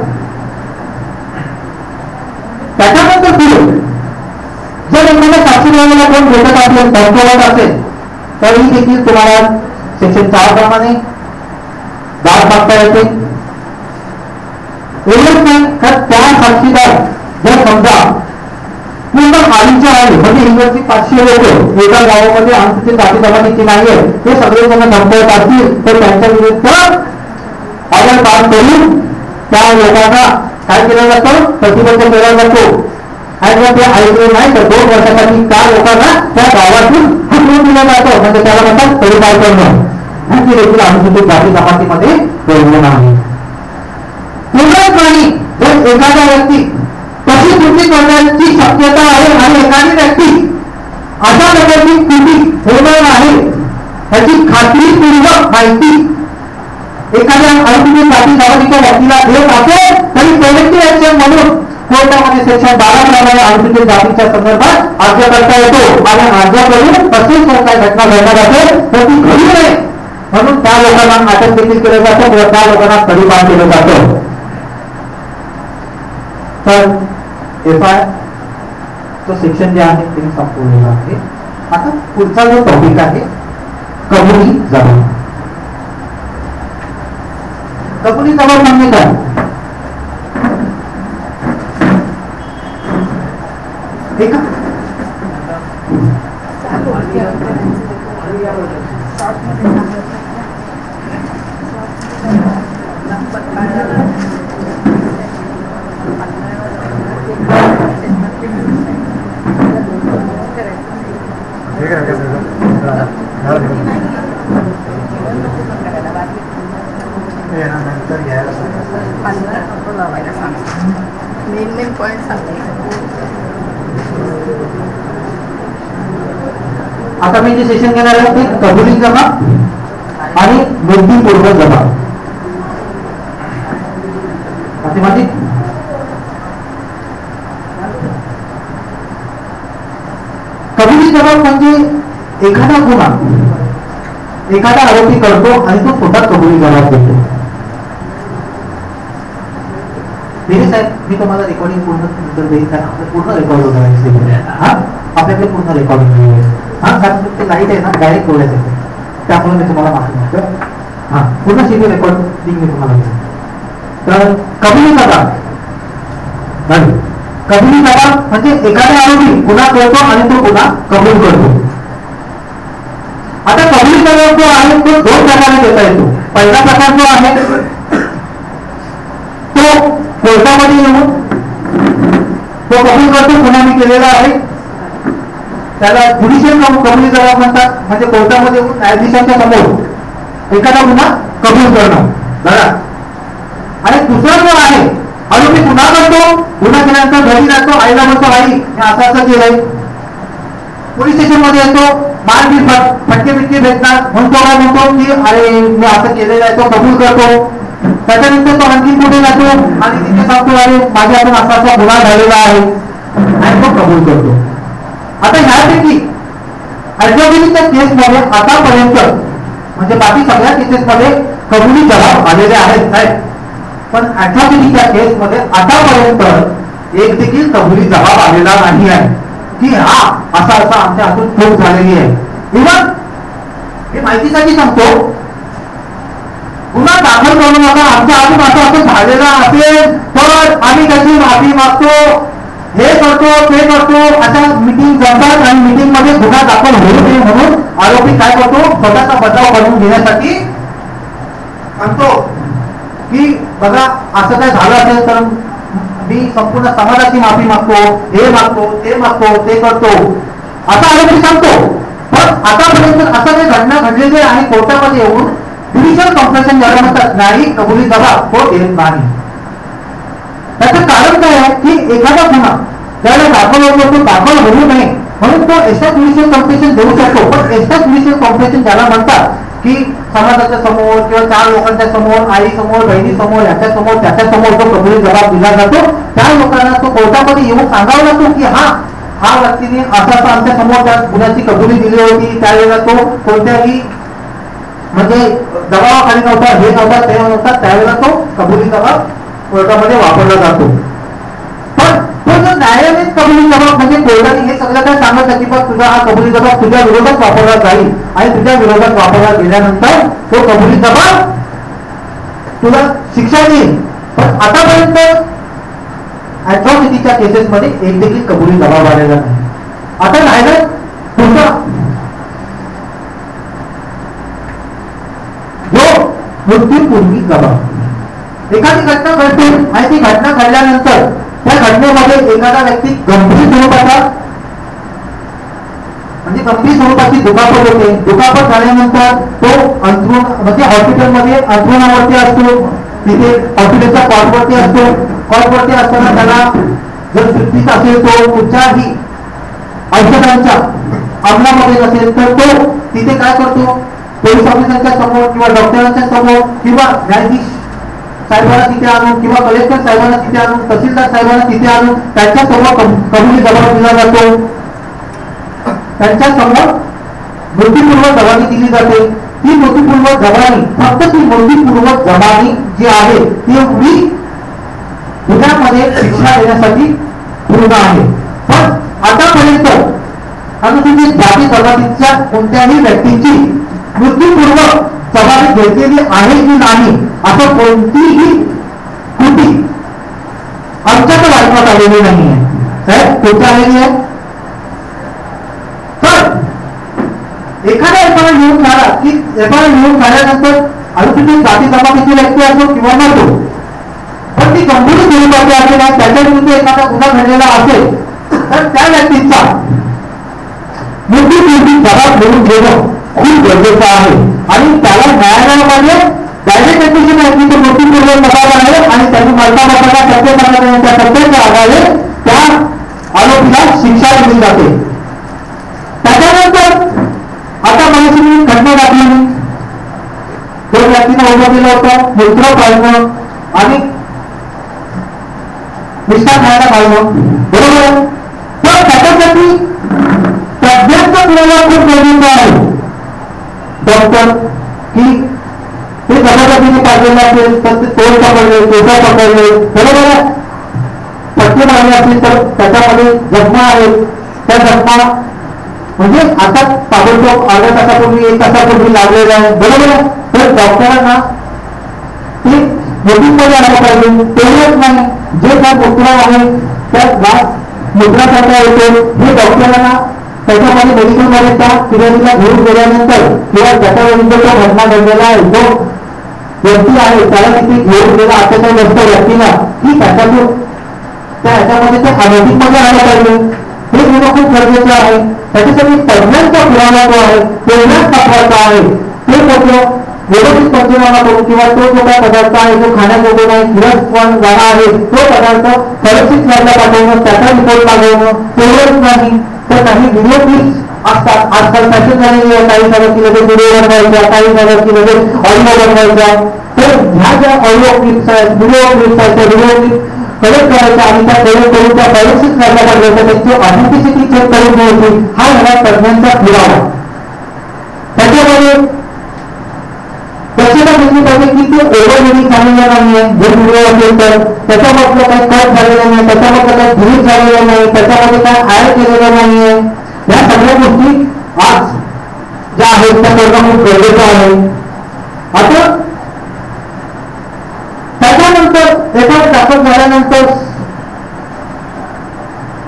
त्याच्यानंतर पुढे जर एखाद्या साक्षीदाराला कोण भेटत असेल धमकवत असेल तरी देखील तुम्हाला सेक्शन 4 प्रमाणे दाद मागता येते. एवढंच नाही तर त्या साक्षीदार जर समजा पूर्ण खालीच्या आहे म्हणजे इंग्रजी 500 लोक एका गावामध्ये अनुसूचित जाती जमातीची नाहीये ते सगळे जण धमकवत असतील तर त्यांच्या विरुद्ध ऑर्डर पास करून त्या लोकांना काय केलं जातं प्रतिबंध केला जातो आणि जर ते ऐकले नाही तर 2 वर्षासाठी त्या लोकांना त्या गावातून हटवून दिलं जातं. म्हणजे त्याला म्हणतात तळीपार करणं. म्हणजे देखील अनुसूचित जाती जमातीमध्ये प्रयोजन आहे. एवढंच नाही जर एखादा व्यक्ती तशी कृती करण्याची शक्यता आहे आणि एखादी व्यक्ती अशा प्रकारची कृती होणार आहे ह्याची खात्रीपूर्वक माहिती एखाद्या आरोपीने जाती जबाबदारीच्या व्यक्तीला देत असेल तरी प्रोटेक्टिव्ह ऍक्शन म्हणून कोर्टामध्ये सेक्शन 12 प्रमाणे आरोपीच्या जातीच्या संदर्भात अर्ज करता येतो आणि अर्ज करून तसेच जर काही घटना घडणार असेल तर ती घडू नये म्हणून त्या लोकांना अटक देखील केलं जातं किंवा त्या लोकांना तडीपार केलं जातं. तर एफआय तो सेक्शन जे आहे ते संपवलेलं आहे. आता पुढचा जो टॉपिक आहे कबुली जबाब. कबुली जबाब म्हणजे काय? ठीक आहे. मेन पॉइंट सांगते. आता मी जे सेशन घेणार आहे ते कबुली जबाब आणि मुद्दीपूर्वक जबाब. माझी कबुली जबाब म्हणजे एखादा गुन्हा एखादा आरोपी करतो आणि तो स्वतः कबुली जबाब देतो. साहेब मी तुम्हाला रेकॉर्डिंग पूर्ण देईल कारण आपलं पूर्ण रेकॉर्ड होणार आहे. हा आपल्याकडे पूर्ण रेकॉर्डिंग हा कारण ते लाईट आहे ना डायरेक्ट बोलायचं आहे त्यामुळे मी तुम्हाला माफी मागतो. हा पूर्ण सीडी रेकॉर्डिंग मी तुम्हाला देतो. तर कबुली जबाब कबुली जबाब म्हणजे एखादा आरोपी गुन्हा करतो आणि तो गुन्हा कबूल करतो. आता कबुली जबाब जो आहे तो 2 प्रकारे देता येतो. पहिला प्रकार जो आहे तो कोर्टामध्ये येऊन तो कबूल करतो गुन्हा मी केलेला आहे त्याला ज्युडिशियल कबुली जबाब म्हणतात. म्हणजे कोर्टामध्ये येऊन न्यायाधीशांच्या समोर एखादा गुन्हा कबूल करणं बघा. आणि दुसरा जो आहे आरोपी गुन्हा करतो गुन्हा केल्यानंतर घरी जातो आईला म्हणतो आई मी असं असं केलंय. पोलीस स्टेशन मध्ये येतो मारबीर फटके बिटके भेटणार म्हणतो काय म्हणतो की अरे मी असं केलेलं आहे तो कबूल करतो. त्याच्यानंतर तो आणखी पुढे जातो आणि तिथे सांगतो अरे माझ्याकडून असा असा गुन्हा झालेला आहे आणि तो कबूल करतो. आता ह्यापैकी ऍट्रॉसिटीच्या केसमध्ये आतापर्यंत म्हणजे बाकी सगळ्या केसेसमध्ये कबुली जबाब आलेले आहेत साहेब पण ऍट्रॉसिटीच्या केसमध्ये आतापर्यंत एक देखील कबुली जबाब आलेला नाही आहे की हा असा असा आमच्या हातून चूक झालेली आहे. इव्हन हे माहितीसाठी सांगतो गुन्हा दाखल करू नका आमच्या हातून असं असं झालेलं असेल तर आम्ही त्याची माफी मागतो हे करतो ते करतो अशा मिटिंग जमतात आणि मिटिंग मध्ये गुन्हा दाखल होऊ नये म्हणून आरोपी काय करतो स्वतःचा बचाव करून घेण्यासाठी सांगतो की बघा असं काय झालं असेल तर मी संपूर्ण समाजाची माफी मागतो हे मागतो ते करतो असा आरोपी सांगतो. पण आतापर्यंत असं काही घटना घडलेली आहे कोर्टामध्ये येऊन ज्युडिशियल कॉम्प्रेशन ज्याला म्हणतात न्यायिक कबुली जबाब तो देत नाही. त्याचं कारण काय आहे की एखादा गुन्हा ज्याला दाखल होतो तो दाखल होऊ नये म्हणून तो एक्स्ट्रा ज्युडिशियल कॉम्प्रेशन देऊ शकतो. पण एक्स्ट्रा ज्युडिशियल कॉम्प्रेशन ज्याला म्हणतात की समाजाच्या समोर किंवा 4 लोकांच्या समोर आई समोर बहिणी समोर याच्या समोर त्याच्या समोर जो कबुली जबाब दिला जातो त्या लोकांना तो कोर्टामध्ये येऊन सांगावा लागतो की हा व्यक्तीने असा आमच्या समोर त्या गुन्ह्याची कबुली दिली होती त्यावेळेला तो कोणत्याही म्हणजे दबावाखाली नव्हता हे नव्हता ते नव्हता त्यावेळेला तो कबुली जबाब कोर्टामध्ये वापरला जातो. पण तो जर न्यायालयीन कबुली जबाब म्हणजे कोर्टाने हे सगळं काय सांगत की बघ तुझा हा कबुली जबाब तुझ्या विरोधात वापरला जाईल आणि तुझ्या विरोधात वापरला गेल्यानंतर तो कबुली जबाब तुला शिक्षा देईल. पण आतापर्यंत ऍट्रॉसिटीच्या केसेसमध्ये एक देखील कबुली जबाब आलेला नाही. आता राहिलं पुढचा जो मृत्यूपूर्वी जबाब. एखादी घटना घडते आणि ती घटना घडल्यानंतर त्या घटनेमध्ये एखादा व्यक्ती गंभीर स्वरूपाचा म्हणजे गंभीर स्वरूपाची दुखापत होते. दुखापत झाल्यानंतर तो अंथरूण म्हणजे हॉस्पिटलमध्ये अंथरुणावरती असतो तिथे हॉस्पिटलच्या कॉटवरती असतो. कॉटवरती असताना त्याला जर सुट्टीत असेल तो कुठच्याही औषधांच्या अंमलामध्ये नसेल तर तो तिथे काय करतो पोलीस ऑफिसरच्या समोर किंवा डॉक्टरांच्या समोर किंवा न्यायाधीश साहेबांना तिथे आणून किंवा कलेक्टर साहेबांना तिथे आणून तहसीलदार साहेबांना तिथे आणून त्यांच्या समोर कबुली जबाब दिला जातो, त्यांच्या समोर मृत्यूपूर्व जबानी दिली जाते. ती मृत्यूपूर्व जबानी फक्त ती मृत्यूपूर्व जबानी जी आहे ती एवढी गुन्ह्यामध्ये शिक्षा देण्यासाठी पूर्ण आहे. पण आतापर्यंत अनुसूचित जाती जमातीच्या कोणत्याही व्यक्तीची मृत्यूपूर्व जबानी घेतलेली आहे की नाही असं कोणतीही कृती आमच्याकडे वाचण्यात आलेली नाही आहे. साहेब कोणती आलेली आहे? तर एखादा एफआयआर लिहून झाला की एफआयआर लिहून झाल्यानंतर अनुसूचित जाती जमातीची व्यक्ती असो किंवा नसो, पण ती गंभीर गुन्हेगारी असेल आणि त्याच्या विरुद्ध एखादा गुन्हा घडलेला असेल तर त्या व्यक्तीचा मृत्यूपूर्वी जबाब लिहून घेणं खूप गरजेचं आहे. आणि त्याला न्यायालयामध्ये डायरेक्ट अॅक्युजेशन आहे की तो मृत्यूपूर्व जबाब आहे आणि त्यांनी मरता सत्य त्या सत्याच्या आधारे त्या आरोपीला शिक्षा दिली जाते. त्याच्यानंतर आता मला घटना दाखवली, दोन व्यक्तींना उभं केलं होतं, मूत्र पाळणं आणि निष्ठा खायला पाळणं, बरोबर. तर त्याच्यासाठी तज्ञांचा पुरावा खूप गरजेचा आहे. डॉक्टर की ते जबरदस्तीने पाळलेलं असेल तर ते तोल पकडले, केसा पकडले, बरोबर आहे. पट्टे मारले असतील तर त्याच्यामध्ये जखमा आहेत, त्या जखमा म्हणजे आता ताबडतोब अर्ध्या तासापूर्वी 1 तासापूर्वी लागलेलं आहे, बरोबर आहे. तर डॉक्टरांना ते नोटीसमध्ये आलं पाहिजे. तेवढंच नाही, जे काय मुद्रा आहे त्या ग्लास मुद्रासारखा येतो हे डॉक्टरांना त्याच्यामध्ये मेडिकलमध्ये त्या फिर्यादीला घेऊन गेल्यानंतर किंवा त्याच्याविरुद्ध जो घटना घडलेला आहे जो व्यक्ती आहे त्याला तिथे घेऊन गेला अत्याचारग्रस्त व्यक्तीला की त्याच्यातून त्या ह्याच्यामध्ये ते अनधिकमध्ये आलं पाहिजे. हे घेणं खूप गरजेचं आहे. त्याच्यासाठी तज्ञांचा पुरावा जो आहे तेवढाच महत्वाचा आहे. ते लोक व्यवस्थित पंचनामा करून किंवा तो जो काय पदार्थ आहे जो खाण्याजोगे नाही किंवा पण जाणार आहे तो पदार्थ सुरक्षित व्हायला पाठवणं, त्याचा रिपोर्ट मागवणं, तेवढंच नाही तर काही व्हिडिओ क्लिप्स असतात. आजकाल फॅशन झालेली आहे, काही झालं की लगेच व्हिडिओ बनवायचा, काही झालं की लगेच ऑडिओ बनवायचा. तर ह्या ज्या ऑडिओ क्लिप्स आहेत, व्हिडिओ क्लिप्स आहेत, त्या व्हिडिओ क्लिप कलेक्ट करायच्या आणि त्या कलेक्ट करून त्या सुरक्षित व्हायला पाठवायचं, त्यांची ऑथेंटिसिटी चेक करून घ्यायची. हा झाला तज्ञांचा पुरावा. त्याच्यामध्ये दक्षता घेतली पाहिजे की ते ओव्हरलोडिंग झालेलं नाहीये. जे व्हिडिओ असेल तर त्याच्यामधलं काही कट झालेलं नाही, त्याच्यामधलं काही डिलीट झालेलं नाही, त्याच्यामध्ये काय ऍड केलेलं नाहीये. या सगळ्या गोष्टी आज ज्या आहेत त्या करणं खूप गरजेचं आहे. आता त्याच्यानंतर एफआयआर दाखल झाल्यानंतर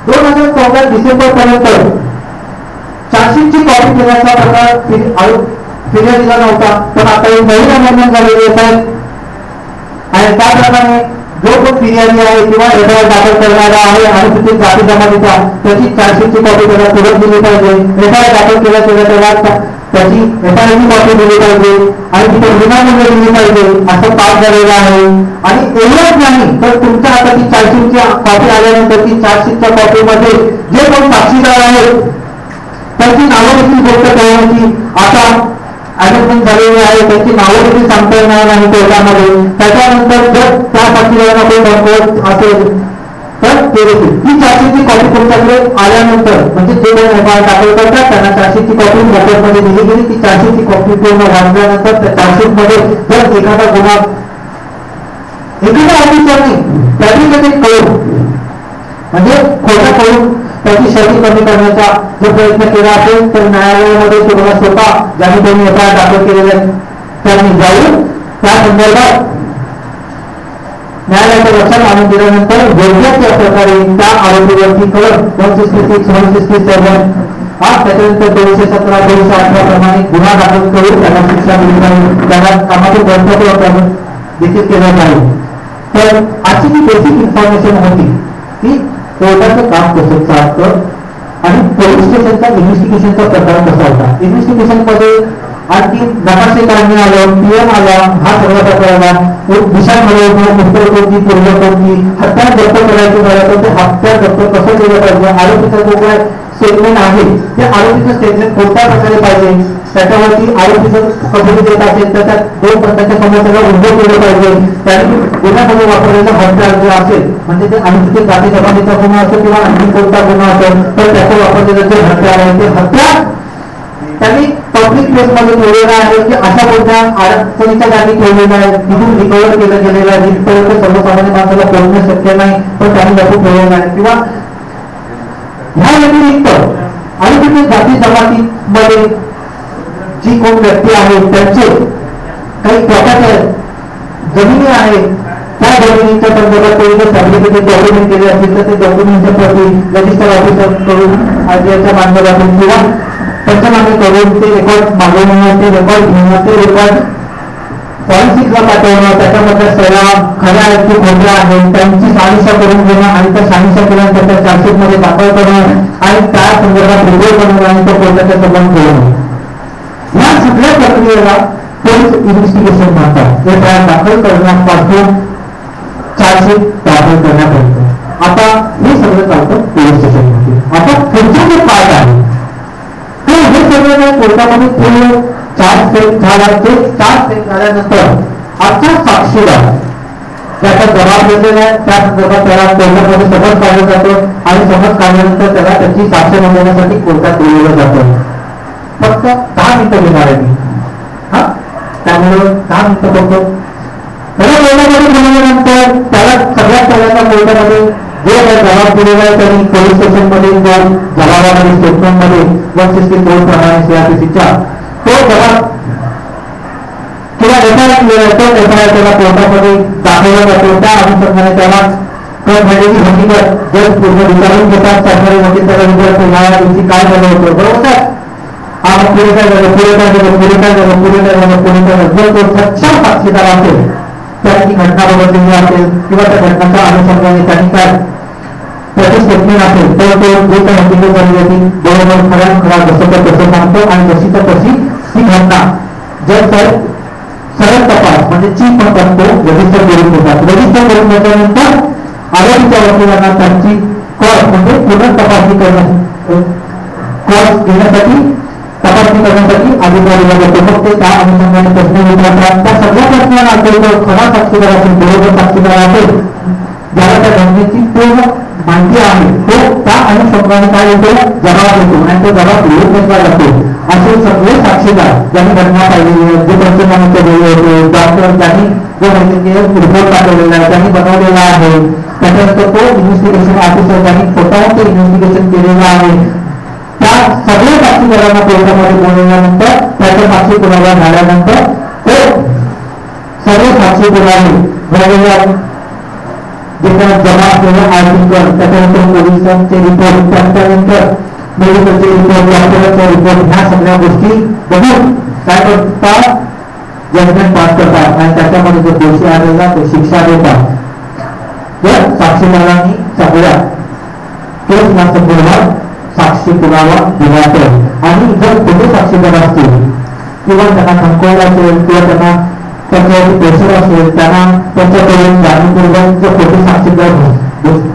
2014 डिसेंबर पर्यंत चार्जशीटची कॉपी केल्याचा प्रकार फिर्यादीला नव्हता. पण आता एक नवीन अमेंडमेंट झालेली आहे आणि त्याप्रमाणे जो कोण फिर्यादी आहे किंवा एफआयआर दाखल करणारा आहे अनुसूचित जाती जमातीचा त्याची चार्जशीटची कॉपी त्याला तुरंत दिली पाहिजे. एफआयआर दाखल केल्याशिवाय त्याला त्याची एफआयआरची कॉपी दिली पाहिजे आणि तिथे विनामूल्य दिली पाहिजे असं पास झालेलं आहे. आणि एवढंच नाही तर तुमच्या हातात चार्जशीटची कॉपी आल्यानंतर ती चार्जशीटच्या कॉपीमध्ये जे कोण साक्षीदार आहेत त्यांची नावं देखील गोष्ट करण्याची आता अमेंडमेंट झालेली आहे. त्यांची नावं देखील सांगता येणार नाही कोर्टामध्ये. त्याच्यानंतर जर त्या साक्षीदारांना कोण डॉक्टर असेल तर ते देखील ती चार्जशीटची कॉपी तुमच्याकडे आल्यानंतर म्हणजे जे कोण एफआयआर दाखल करतात त्यांना चार्जशीटची कॉपी रिपोर्टमध्ये दिली गेली. ती चार्जशीटची कॉपी पूर्ण वाचल्यानंतर त्या चार्जशीटमध्ये जर एखादा गुन्हा एखाद्या ऑफिसरने फॅब्रिकेटेड करून म्हणजे खोटा करून त्याची शर्ती कमी करण्याचा जो प्रयत्न केला असेल तर न्यायालयामध्ये तुम्हाला स्वतः ज्यांनी त्यांनी एफआयआर दाखल केलेल्या त्यांनी जाऊन त्या संदर्भात न्यायालयाच्या लक्षात आणून दिल्यानंतर योग्य त्या प्रकारे त्या आरोपीवरती कलम 166, 167 त्याच्यानंतर 217, 218 प्रमाणे गुन्हा दाखल करून त्यांना शिक्षा दिली पाहिजे. त्यांना कामातून बंधपत्र देखील केलं पाहिजे. तर आजची जी बेसिक इन्फॉर्मेशन होती की कोर्टाचं काम कसं चालतं आणि पोलीस स्टेशनचा इन्व्हेस्टिगेशनचा प्रकार कसा होता. इन्व्हेस्टिगेशन मध्ये आणखी नकाशे काढणे आलं, पीएम आला, हा सगळा प्रकार आला. दिशा ठरवणं, उत्तर कोणती, पूर्व कोणती, हत्यार जप्त करायचं झालं तर ते हत्यार जप्त कसं केलं पाहिजे, आरोपीचा जो काय स्टेटमेंट आहे ते आरोपीचं स्टेटमेंट कोणत्या प्रकारे पाहिजे, त्याच्यावरती आरोपीचं कबुली देत असेल तर त्या 2 प्रकारच्या समस्येला उल्लेख केलं पाहिजे. त्यांनी गुन्ह्यामध्ये वापरलेला हत्यार जो असेल म्हणजे ते अनुसूचित जाती जमातीचा गुन्हा असेल किंवा आणखी कोणता गुन्हा असेल तर त्याचं वापरलेलं जे हत्यार आहे ते हत्यार त्यांनी पब्लिक प्लेस मध्ये ठेवलेलं आहे की अशा कोणत्या अडचणीच्या जागी ठेवलेलं आहे, तिथून रिकव्हर केलं गेलेलं आहे जिथपर्यंत सर्वसामान्य माणसाला पोहोचणं शक्य नाही पण त्यांनी लपून ठेवलेलं आहे. किंवा ह्या व्यतिरिक्त अनुसूचित जाती जमातीमध्ये जी कोण व्यक्ती आहे त्यांचे काही प्रकारच्या जमिनी आहेत त्या जमिनीच्या संदर्भात काही जर सर्टिफिकेट डॉक्युमेंट केले असतील तर ते डॉक्युमेंटच्या प्रती रजिस्टर ऑफिसर कडून याच्या माध्यमातून किंवा पंचनामे करून ते रेकॉर्ड मागवणं, ते रेकॉर्ड घेणं, ते रेकॉर्ड फॉरेन्सिकला पाठवणं, त्याच्यामधल्या सह्या खऱ्या आहेत की खोट्या आहेत त्यांची शहानिशा करून घेणं आणि त्या शहानिशा केल्यानंतर त्या चार्जशीटमध्ये दाखल करणं आणि त्या संदर्भात रिपोर्ट बनवणं आणि तो कोर्टाच्या संबंध ठेवणं. या सगळ्या प्रक्रियेला पोलीस इन्व्हेस्टिगेशन म्हणतात. एफआयआर दाखल करण्यापासून चार्जशीट दाखल करण्यापर्यंत. आता हे सगळं चालतं पोलीस स्टेशनमध्ये. आता पुढचा जो पार्ट आहे तो हे सगळं कोर्टामध्ये पूर्ण चार्ज सेट झाला. ते चार्ज सेट झाल्यानंतर आजचा साक्षीदार त्याचा जबाब घेतलेला आहे त्या संदर्भात त्याला कोर्टामध्ये समज काढलं जातं आणि समज काढल्यानंतर त्याला त्याची साक्ष नोंदवण्यासाठी कोर्टात बोलवलं जातं. फक्त 10 मिनिटं घेणार आहे मी. त्यामुळे 10 मिनिटं फक्त त्याला कोर्टामध्ये बोलवल्यानंतर त्याला सगळ्यात पहिल्यांदा कोर्टामध्ये जो काही जबाब दिलेला आहे त्यांनी पोलीस स्टेशनमध्ये जबाबामध्ये स्टेटमेंटमध्ये 164 प्रमाणे CRPCच्या तो जबाब किंवा एफआयआर तो एफआयआर त्याला कोर्टामध्ये दाखवला जातो. त्या अनुषंगाने त्याला झालेली हकीकत जर पूर्ण विचारून घेतात सरकारी वकील त्याला विचारतो न्यायालयाची काय झालं होतं बरोबर हा मग पुढे काय झालं पुढे काय झालं पुढे काय झालं पुढे काय झालं पुढे काय झालं. जर तो सक्षम साक्षीदार असेल त्याची घटना बघितलेली असेल किंवा त्या घटनाच्या अनुषंगाने त्यांनी काय त्याचे स्टेटमेंट असेल तर तो जे काही हकीकत झाली होती बरोबर खऱ्या खरा जसं तर तसं सांगतो आणि जशी तर तशी ती घटना जर सरळ तपास म्हणजे चीफ पण करतो रजिस्टर करून घेतात. रजिस्टर करून घेतल्यानंतर आरोपीच्या वकिलांना त्यांची कॉस्ट म्हणजे पूर्ण तपासणी कॉस्ट घेण्यासाठी तपासणी करण्यासाठी अधिकारीला जातो. मग ते त्या अनुषंगाने प्रश्न विचारतात. त्या सगळ्या प्रश्नांना असेल खरा साक्षीदार असेल बरोबर साक्षीदार असेल ज्याला त्या घटनेची पूर्ण माहिती आहे तो त्या अनुषंगाने काय येतो जबाब येतो आणि तो जबाब लिहून घेतला जातो. असे सगळे साक्षीदार ज्यांनी घटना पाहिलेली आहे जे पंचनाम्याच्या वेळी होते डॉक्टर ज्यांनी जो माहिती रिपोर्ट पाठवलेला आहे त्यांनी बनवलेला आहे त्याच्यानंतर तो इन्व्हेस्टिगेशन ऑफिसर ज्यांनी स्वतःहून ते इन्व्हेस्टिगेशन केलेलं आहे त्या सगळ्या साक्षीदारांना कोर्टामध्ये बोलवल्यानंतर त्याचा साक्षी पुरावा झाल्यानंतर तो सर्व साक्षी पुरावे झालेल्या जे काही जमा केलं आर्टिकल त्याच्यानंतर पोलिसांचे रिपोर्ट त्यानंतर मेडिकलचे रिपोर्ट डॉक्टरांचे रिपोर्ट ह्या सगळ्या गोष्टी बघून काय करतात जजमेंट पास करतात आणि त्याच्यामध्ये जो दोषी आलेला ते शिक्षा देतात. तर साक्षीदारांनी सगळ्या केस या संदर्भात साक्षी पुरावा दिला तर आणि जर खोटे साक्षीदार असतील किंवा त्यांना धमकवलं असेल किंवा त्यांना त्याच्यावरती प्रेशर असेल त्यांना त्यांच्याकडून जाणीवपूर्वक जो खोटे साक्षीदार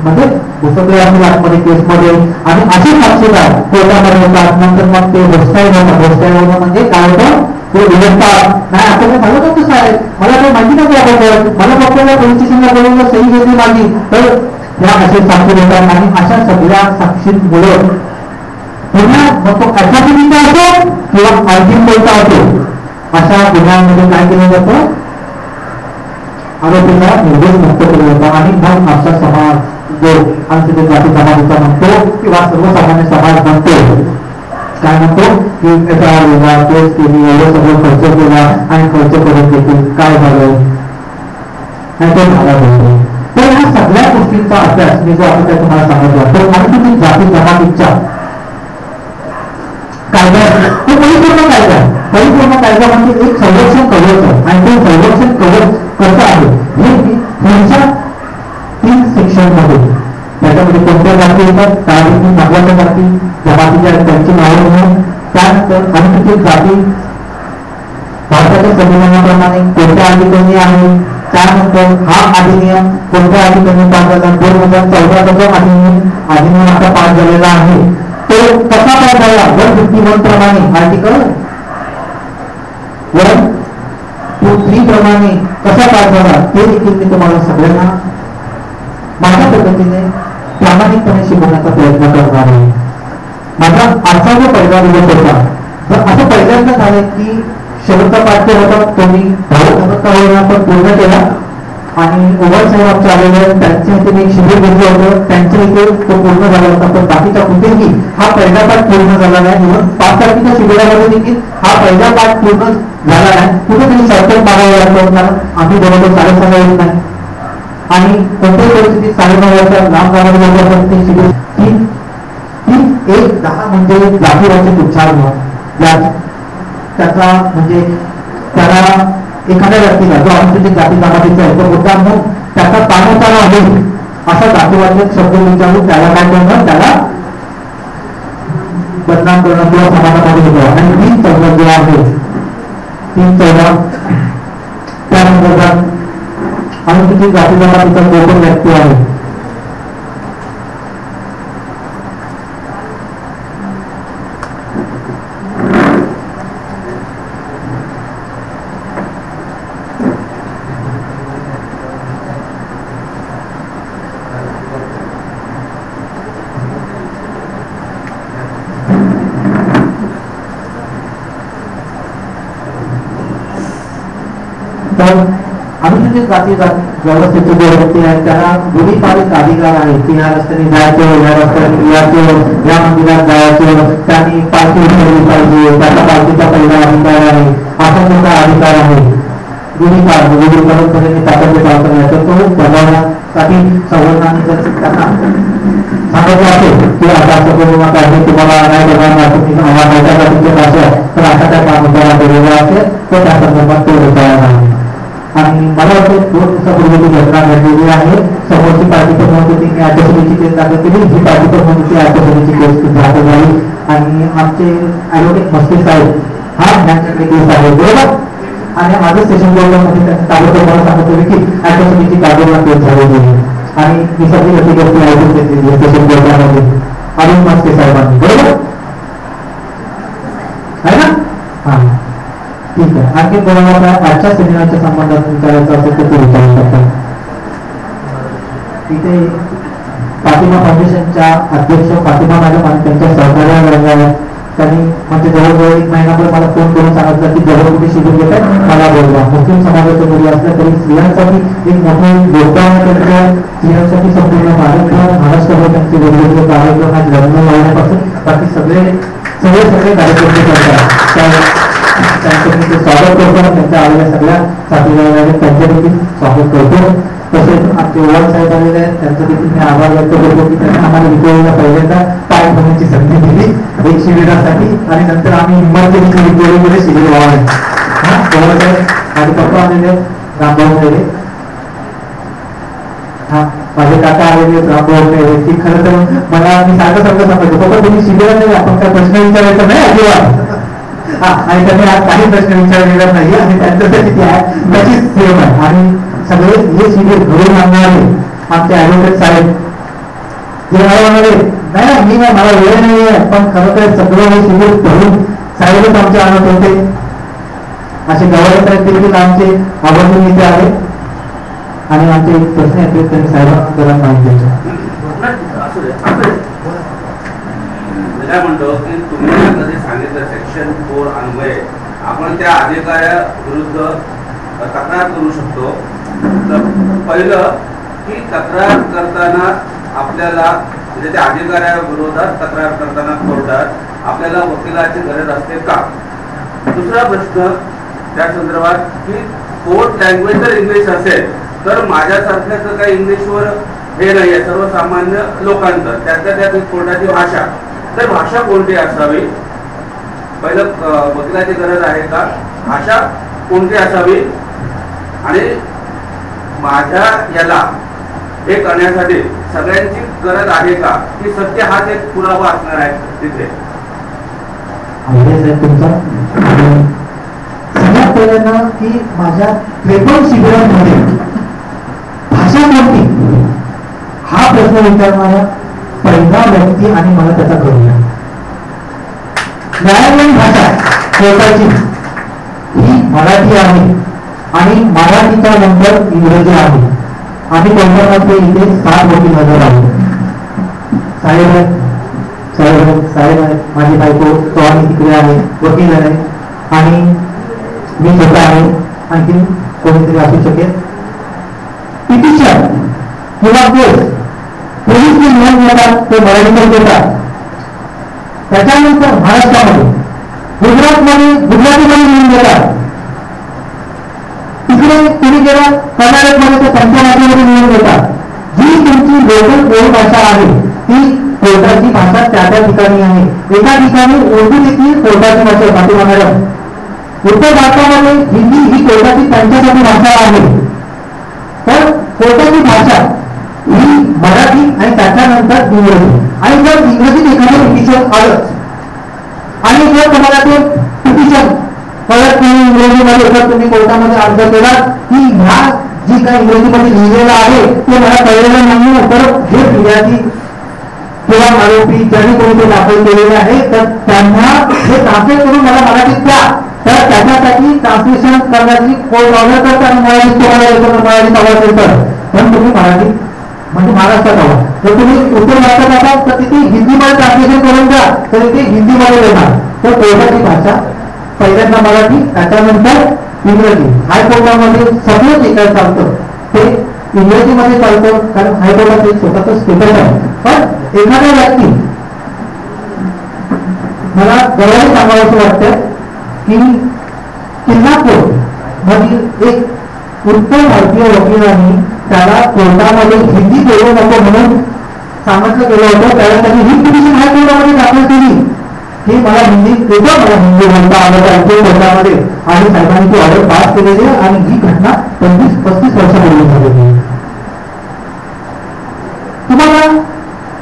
म्हणजे घुसवले असतील आतमध्ये केसमध्ये आणि असे साक्षीदार कोर्टामध्ये येतात. नंतर मग ते होस्टाईल होणं म्हणजे काय होतं ते विचारतात नाही आपण काय झालं कसं आहे मला काही माहिती नाही याबद्दल मला फक्त पोलीस स्टेशनला बोलवलं सही घेतली माझी तर या असे साक्षी देतात आणि अशा सगळ्या साक्षींमुळे पुन्हा मग तो अशापद्धतीचा असो किंवा आणखी कोणता असो अशा गुन्ह्यांमध्ये काय केलं जातं आरोपीला निर्दोष मुक्त केलं जातं आणि मग आमचा समाज जो अनुसूचित जाती समाजाचा म्हणतो किंवा सर्वसामान्य समाज म्हणतो काय म्हणतो की एफआयआर लिहिला केस केली एवढं सगळं खर्च केला आणि खर्च करून देखील काय झालं नाही तो झाला होतो. तर ह्या सगळ्या गोष्टींचा अभ्यास मी जो आता तुम्हाला सांगितला तो अनुसूचित जाती जमातीच्या कायदा तो परिपूर्ण कायदा आहे. परिपूर्ण कायदा म्हणजे एक संरक्षण कवच आणि ते संरक्षण कवच कसं आहे हे पुढच्या 3 सेक्शन मध्ये त्याच्यामध्ये कोणत्या जाती येतात त्यापैकी महत्वाच्या जाती जमातीच्या त्यांची नावं घेऊन त्यानंतर अनुसूचित जाती भारताच्या संविधानाप्रमाणे कोणत्या अधिकारी आहे त्यानंतर हा अधिनियम कोणत्या अधिकारी पास झाला 2014 जो अधिनियम आता पास झालेला आहे तो कसा पास झाला 151 प्रमाणे आर्टिकल 1, 2, 3 प्रमाणे कसा पास झाला ते देखील मी तुम्हाला सगळ्यांना माझ्या पद्धतीने प्रामाणिकपणे शिकवण्याचा प्रयत्न करणार आहे. माझा आजचा जो पहिला दिवस होता तर असं पहिल्यांदा झालं की शेवटचा पाठ जो होता तो मी पण पूर्ण केला आणि ओव्हर साहेब आमचे आलेले त्यांच्या इथे मी शिबिर घेतलं होतं, त्यांच्या इथे तो पूर्ण झाला होता. पण बाकीच्या कुठेही हा पहिला पाठ पूर्ण झाला नाही. म्हणून 5 तारखेच्या शिबिरामध्ये देखील हा पहिला पाठ पूर्ण झाला नाही. कुठेतरी शॉर्टकट मारावं लागतं कारण आम्ही जवळजवळ 6:30 येत नाही आणि कोणत्याही परिस्थितीत 9:30 वाजता लांब जाणारे ते शिबिर की 1-10 म्हणजे जातीवाचे उच्चार त्याचा म्हणजे त्याला एखाद्या व्यक्तीला जो अनुसूचित जाती जमातीचा आहे तो मुद्दा म्हणून त्याचा पाणोतारा होईल असा जातीवाचक शब्द विचारून त्याला काय करणं, त्याला बदनाम करणं किंवा समाजामध्ये होतं. आणि 3-14 जे आहे 3-14 त्यानंतर अनुसूचित जाती जमातीचा जो पण व्यक्ती आहे अनुसूचित जाती व्यवस्थेचे जे व्यक्ती आहेत त्यांना गुढीपाडीत अधिकार आहे की ह्या रस्त्याने जायचं, या रस्त्याने यायचं, या मंदिरात जायचं, त्यांनी पालखी उचलली पाहिजे, त्याचा पालखीचा पहिला अधिकार आहे, असा मोठा अधिकार आहे. गुढीपाडून त्याचा जे पालखी आहे तो बनवण्यासाठी संवर्धनाने जर त्यांना सांगितलं असेल की आता असं करू नका, हे तुम्हाला नाही बघणार, तुम्ही मोठ्या जातीचे भाषा तर असा त्या कामगारा दिलेला असेल तर त्या संदर्भात तो विचारणार आहे. आणि मला वाटतं 2 दिवसापूर्वी ती घटना घडलेली आहे. समोरची पार्टी पण म्हणून तिने आठवणीची केस दाखल केली, ही पार्टी पण म्हणून ती आठवणीची केस दाखल झाली आणि आमचे ॲडव्होकेट मस्के साहेब हा यांच्याकडे केस आहे बरोबर. आणि माझं स्टेशन बोर्डामध्ये त्यांचं ताबडतोब मला सांगत होते की आठवणीची कागदला केस झालेली आहे आणि ही सगळी अतिगती ऐकून घेतलेली आहे स्टेशन बोर्डामध्ये अरुण मस्के साहेबांनी बरोबर आहे ना. हा ठीक आहे. आणखी कोणाला आजच्या सेमिनारच्या संबंधात विचारायचं असेल तर ते विचारू शकतात. इथे फातिमा फाउंडेशनच्या अध्यक्ष फातिमा मॅडम आणि त्यांच्या सहकार्यावर त्यांनी म्हणजे जवळजवळ 1 महिनाभर मला फोन करून सांगितलं की जवळ कुठे शिबिर घेत आहे मला बोलवा. मुस्लिम समाजाचे मुली असल्या तरी स्त्रियांसाठी एक मोठे योगदान आहे त्यांच्या. स्त्रियांसाठी संपूर्ण भारतभर महाराष्ट्रभर त्यांचे वेगवेगळे कार्यक्रम आहेत. लग्न लावण्यापासून बाकी सगळे कार्यक्रम ते करतात. त्यांचं मी स्वागत करतो, त्यांच्या आलेल्या सगळ्या साथीदारांना त्यांच्या देखील स्वागत करतो. तसेच आमचे ओवाळ साहेब आलेले आहेत त्यांचं देखील मी आभार व्यक्त करतो की त्यांनी आम्हाला विक्टोरियाला पहिल्यांदा पाय ठेवण्याची संधी दिली एक शिबिरासाठी आणि नंतर आम्ही इमर्जन्सी विक्टोरियामध्ये शिबिर व्हावे. ओवाळ साहेब माझे पप्पा आलेले रामभाऊ साहेब, हा माझे काका आलेले रामभाऊ साहेब की खरं तर मला मी सारखं सांगायचो पप्पा तुम्ही शिबिरात नाही आपण काय प्रश्न विचारायचा नाही अजिबात. हा आणि त्यांनी आज काही प्रश्न विचारलेला नाही आणि त्यांच्यासाठी ती आहे तशीच सेम आहे. आणि सगळे हे शिबिर घडून आणणारे आमचे ॲडव्होकेट साहेब जे म्हणाले नाही मी नाही मला वेळ नाही आहे पण खरं तर सगळं हे शिबिर घडून साहेबच आमचे आणत होते. असे गव्हर्नर साहेब देखील आमचे आवर्जून इथे आले आणि आमचे एक प्रश्न येते त्यांनी साहेबांना जरा माहिती द्यायचं. काय म्हणतो की तुम्ही जे सांगितलं सेक्शन 4 अन्वये आपण त्या अधिकाऱ्याविरुद्ध तक्रार करू शकतो. तर पहिलं की तक्रार करताना आपल्याला म्हणजे त्या अधिकाऱ्याविरोधात तक्रार करताना कोर्टात आपल्याला वकिलाची गरज असते का. दुसरा प्रश्न त्या संदर्भात की कोर्ट लँग्वेज जर इंग्लिश असेल तर माझ्यासारख्याचं काही इंग्लिशवर हे नाही आहे सर्वसामान्य लोकांचं त्यातल्या त्यात कोर्टाची भाषा तर भाषा कोणती असावी. पहिलं वकिलाची गरज आहे का, भाषा कोणती असावी आणि माझ्या याला हे करण्यासाठी सगळ्यांची गरज आहे का की सत्य हाच एक पुरावा असणार आहे तिथे. सगळ्यात पहिल्यांदा की माझ्या 53 शिबिरांमध्ये भाषा कोणती हा प्रश्न विचारणारा पहिला व्यक्ती आणि मला त्याचा करूया न्यायालयीन भाषा कोर्टाची ही मराठी आहे आणि मराठीच्या नंतर इंग्रजी आहे. आम्ही कोकणामध्ये इथे 7 वकील हजर आहोत. साहेब साहेब माझी बायको स्वामी तिकडे आहे, वकील आहे आणि मी स्वतः आहे. आणखी कोणीतरी असू शकेल. पिटिशन किंवा केस पोलीस जे नियम देतात ते मराठीमध्ये देतात. त्याच्यानंतर महाराष्ट्रामध्ये गुजरातीमध्ये नियम देतात. तिकडे तुम्ही गेला कर्नाटकमध्ये ते पंचमहातीमध्ये नियम देतात. जी तुमची लोकल बोली भाषा आहे ती कोर्टाची भाषा त्या ठिकाणी आहे. एका ठिकाणी उर्दू देखील कोर्टाची भाषा फातिमा मॅडम. उत्तर भारतामध्ये हिंदी ही कोर्टाची त्यांच्यासाठी भाषा आहे. तर कोर्टाची भाषा ही मराठी आणि त्याच्यानंतर इंग्रजी. आणि जर इंग्रजीत एखादं पिटिशन आलं आणि जर तुम्हाला ते पिटिशन परत नाही इंग्रजीमध्ये जर तुम्ही कोर्टामध्ये अर्ज केला की ह्या जी काही इंग्रजीमध्ये लिहिलेलं आहे ते मला कळलेलं नाही, तर हे फिर्यादी किंवा आरोपी ज्यांनी कोणी ते दाखल केलेले आहे तर त्यांना हे ट्रान्सलेट करून मला मराठीत द्या. तर त्याच्यासाठी ट्रान्सलेशन करण्याची कोर्ट ऑर्डर करतात आणि मराठीत तुम्हाला मराठीत आवाज येतं. पण तुम्ही मराठी म्हणजे महाराष्ट्रात आवाज जर तुम्ही उत्तर भारतात असाल तर तिथे हिंदीमध्ये ट्रान्सलेशन करून द्या, तर इथे हिंदीमध्ये देणार. तर कोर्टाची भाषा पहिल्यांदा मराठी त्याच्यानंतर इंग्रजी. हायकोर्टामध्ये सगळं जे काय चालतं ते इंग्रजीमध्ये चालतं कारण हायकोर्टाचे स्वतःच स्टेटस आहे. पण एखादा व्यक्ती मला गौरव सांगावं असं वाटतं की किल्लापूर मधील एक उत्तर भारतीय वकिलांनी त्याला कोर्टामध्ये हिंदी बोलू नको म्हणून सांगितलं गेलं होतं. त्याला त्यांनी ही पिटिशन हायकोर्टामध्ये दाखल केली की मला हिंदी येतं, मला हिंदी बोलता आलं पाहिजे कोर्टामध्ये. आणि साहेबांनी ती ऑर्डर पास केलेली आहे आणि ही घटना 35-35 वर्षापूर्वी झालेली. तुम्हाला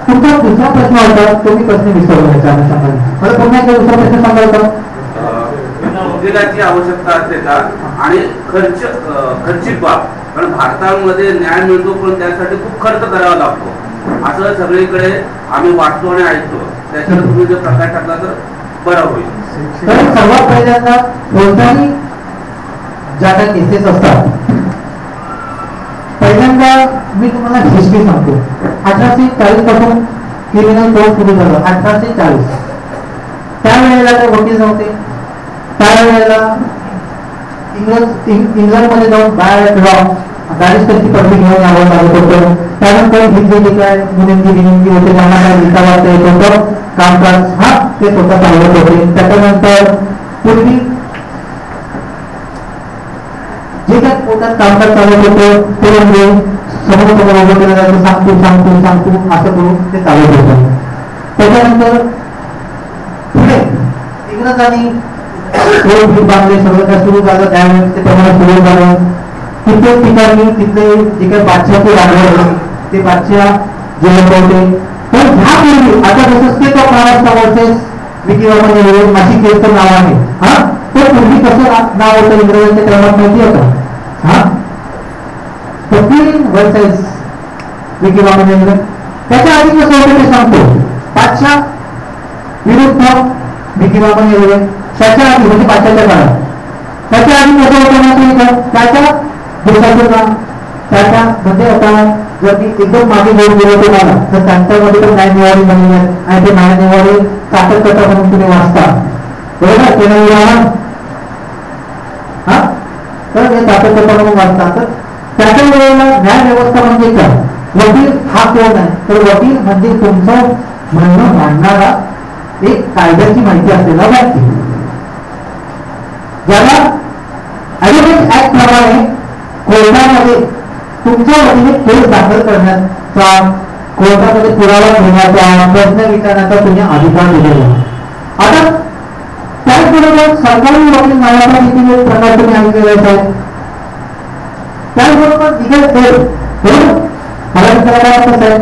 तुमचा दुसरा प्रश्न होता तो मी प्रश्न विसरलो सांगाल. मला पुन्हा एकदा दुसरा प्रश्न सांगाल का? वकिलाची आवश्यकता असते का आणि खर्चिक बाब. कारण भारतामध्ये न्याय मिळतो पण त्यासाठी खूप खर्च करावा लागतो असं सगळीकडे आम्ही वाचतो आणि ऐकतो. त्याच्यावर तुम्ही जर प्रकाश टाकला तर बरं होईल. तर सर्वात पहिल्यांदा फौजदारी ज्या काही केसेस असतात पहिल्यांदा मी तुम्हाला हिस्ट्री सांगतो. 1840 पासून क्रिमिनल कोड सुरू झालं. 1840 त्यावेळेला काही वकील नव्हते. त्यावेळेला इंग्लंडमध्ये जाऊन बाय लॉ बॅरिस्टरची पदवी घेऊन यावं लागत होतं. त्यानंतर हिंदी जे काय विनंती होते त्यांना काय लिहिता वाचता येत होतं कामकाज ते स्वतः चालवत होते. त्याच्यानंतर पूर्वी जे काय पोटात कामकाज चालत होतं ते म्हणजे समोर उभं केलं जायचं सांगतो असं करून ते चालत होतं. त्याच्यानंतर पुढे इंग्रजांनी बांधले सगळं काय सुरू झालं त्यावेळेस ते प्रमाण सुरू झालं. कित्येक ठिकाणी तिथले जे काही बादशाह राजवले ते बादशाह जे होते. तर ह्यापूर्वी आता जसं स्टेट ऑफ महाराष्ट्र वर्सेस विकीवामध्ये माझी केसचं नाव आहे तर पूर्वी कसं नाव होतं इंग्रजांच्या क्रमात माहिती होतं. वर्सेस विकीवामध्ये त्याच्या आधी कसं होतं ते सांगतो. बादशाह विरुद्ध विकीवामध्ये त्याच्या आधी म्हणजे बादशाच्या काळात त्याच्या आधी कसं होतं माहिती त्याच्या देशाचं नाव त्याच्या म्हणजे आता जर मी एकदम मागे घेऊन गेलो तुम्हाला तर त्यांच्यामध्ये पण न्याय निवाडी बनले आहेत आणि ते न्याय निवाडी काटककथा म्हणून तुम्ही वाचता बरोबर ते नाही तर हे काटककथा म्हणून वाचता. तर त्याच्या वेळेला न्याय व्यवस्था म्हणजे काय? वकील हा कोण आहे तर वकील म्हणजे तुमचं म्हणणं मांडणारा एक कायद्याची माहिती असलेला व्यक्ती ज्याला ऍडव्होकेट ऍक्ट प्रमाणे कोर्टामध्ये तुमच्या वतीने केस दाखल करण्याचा कोर्टामध्ये पुरावा घेण्याचा प्रश्न विचारण्याचा तुम्ही अधिकार दिलेला आहे. आता त्याचबरोबर सरकारी वकील नावाचा देखील एक प्रकार तुम्ही ऐकलेला आहे. त्याचबरोबर लिगल एड मला विचारायला कसं आहे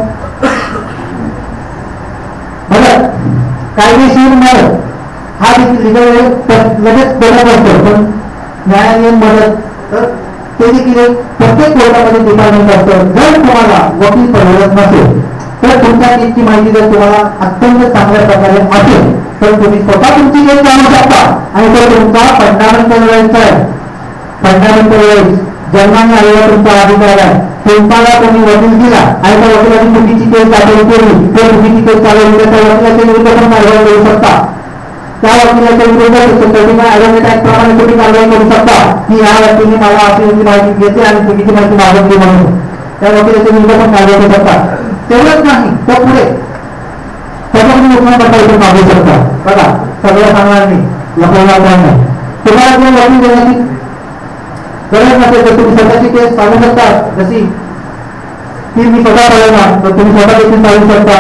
बरं कायदेशीर मदत हा देखील लिगल एड लगेच देण्यात असतो. पण न्यायालयीन मदत तर ते देखील प्रत्येक कोर्टामध्ये डिपार्टमेंट असतं. जर तुम्हाला वकील परवडत नसेल तर तुमच्या केसची माहिती जर तुम्हाला अत्यंत चांगल्या प्रकारे असेल तर तुम्ही स्वतः तुमची केस जाणू शकता आणि तो तुमचा फंडामेंटल राईट्स आहे पडल्यानंतर वेळेस जन्माने आलेला तुमचा अधिकार आहे. तुम्हाला कोणी वकील दिला आणि त्या वकिलाची चुकीची केस दाखल केली, ते चुकीची केस चालवली तर त्या वकिलाच्या विरुद्ध पण कारवाई करू शकता. त्या वकिलाच्या विरुद्ध ऍडव्होकेट ऍक्ट प्रमाणे तुम्ही कारवाई करू शकता की ह्या व्यक्तीने मला अशी माहिती घेतली आणि चुकीची माहिती मागवली म्हणून त्या वकिलाच्या विरुद्ध पण कारवाई करू शकता. तेवढंच नाही तर पुढे त्याचा तुम्ही उठण्याबद्दल मागू शकता. बघा सगळं सांगणार नाही, लपवणार नाही. तुम्हाला जे वकील देण्याची गरज नसेल तर तुम्ही स्वतःची केस चालू शकता. जशी ती मी स्वतः चालवणार तर तुम्ही स्वतः देखील चालू शकता.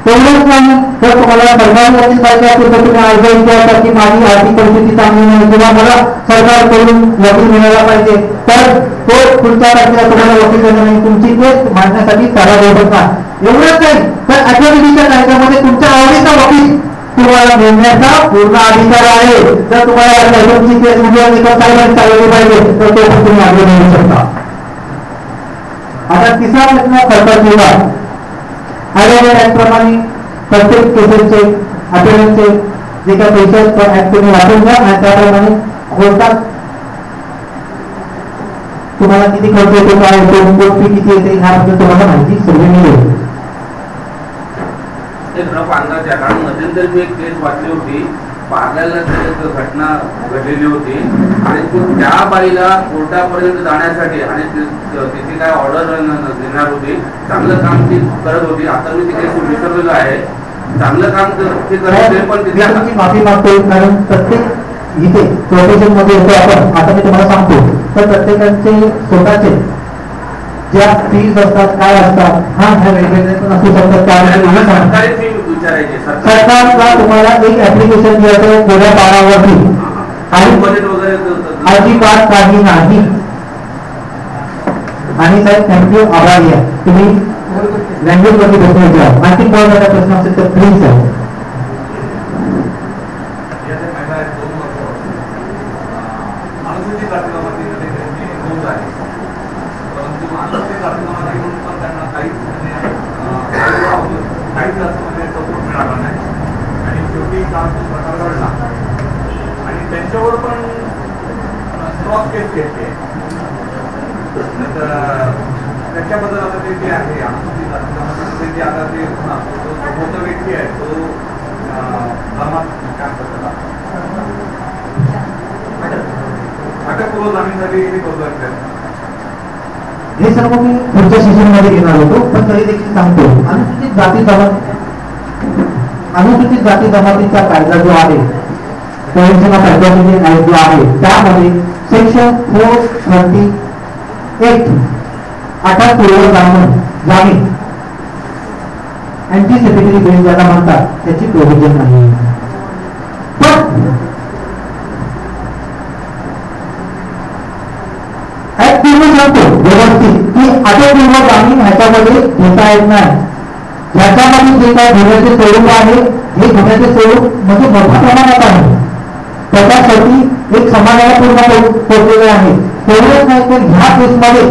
तेवढंच नाही तर तुम्हाला सरकारी वकील पाहिजे असेल तर तुम्ही अर्ज विचारता की माझी आर्थिक परिस्थिती चांगली नाही किंवा मला सरकारकडून वकील मिळाला पाहिजे, तर तो पुढच्या तारखेला तुम्हाला वकील देणार नाही, तुमची केस मांडण्यासाठी सारा देऊ शकता. एवढंच नाही तर ऍट्रॉसिटीच्या कायद्यामध्ये तुमच्या आवडीचा वकील तुम्हाला मिळण्याचा पूर्ण अधिकार आहे. जर तुम्हाला तुमची केस साहेबांनी चालवली पाहिजे तर तो पण तुम्ही आग्रह मिळू शकता. आता तिसरा प्रश्न खर्चाची वाढ. ऍडव्होकेट ऍक्ट प्रमाणे प्रत्येक केसेसचे अपीलचे जे काही पैसे ऍक्ट तुम्ही वापरून घ्या आणि त्याप्रमाणे कोर्टात तुम्हाला किती खर्च येतो, काय येतो, कोर्ट फी किती येते ह्याबद्दल तुम्हाला माहिती सगळी मिळेल. अंदाज आहे कारण मध्यंतरी मी एक केस वाचली होती, पार्ल्याला एक घटना घडलेली होती आणि त्या बाईला कोर्टापर्यंत जाण्यासाठी आणि तिथे काय ऑर्डर देणार होती, चांगलं काम ती करत होती. आता मी ती केस विसरलेलं आहे, चांगलं काम ते करत होते पण तिथे माफी मागतो कारण प्रत्येक इथे प्रोफेशन मध्ये येतो आपण. आता मी तुम्हाला सांगतो तर प्रत्येकाचे स्वतःचे ज्या फीज असतात काय असतात हा ह्या वेगवेगळे पण असू शकतात. सरकारला तुम्हाला एक ऍप्लिकेशन द्यायचं थोड्या काळावरती आणि बजेट वगैरे अजिबात काही नाही. आणि साहेब थँक्यू, आभारी आहे. तुम्ही लँग्वेज मध्ये प्रश्न विचारा. आणखी कोणाचा प्रश्न असेल तर प्लीज आहे. आणि त्यांच्यावर पण क्रॉस केस घेतली त्याच्याबद्दल आता ते जे आहे अनुसूचित जे आता ते मोठा व्यक्ती आहे तो अटकपूर्व जामीनसाठी करतो. हे सर्व मी पुढच्या सेशन मध्ये घेणार होतो पण तरी देखील सांगतो. अनुसूचित जाती जमातीचा कायदा जो आहे जो आहे त्यामध्ये सेक्शन 438 अटकपूर्व जामीन अँटीसिपेटरी बेल ज्याला म्हणतात त्याची प्रोव्हिजन नाही. पण सांगतो व्यवस्थित की अटकपूर्व जामीन ह्याच्यामध्ये घेता येत नाही. ह्याच्यामध्ये जे काय गुन्ह्याचे स्वरूप आहे हे गुन्ह्याचे स्वरूप म्हणजे मोठ्या प्रमाणात आहे. त्याच्यासाठी एक समाजाला पूर्ण पोचलेले आहे. तेवढंच नाही तर ह्या केसमध्ये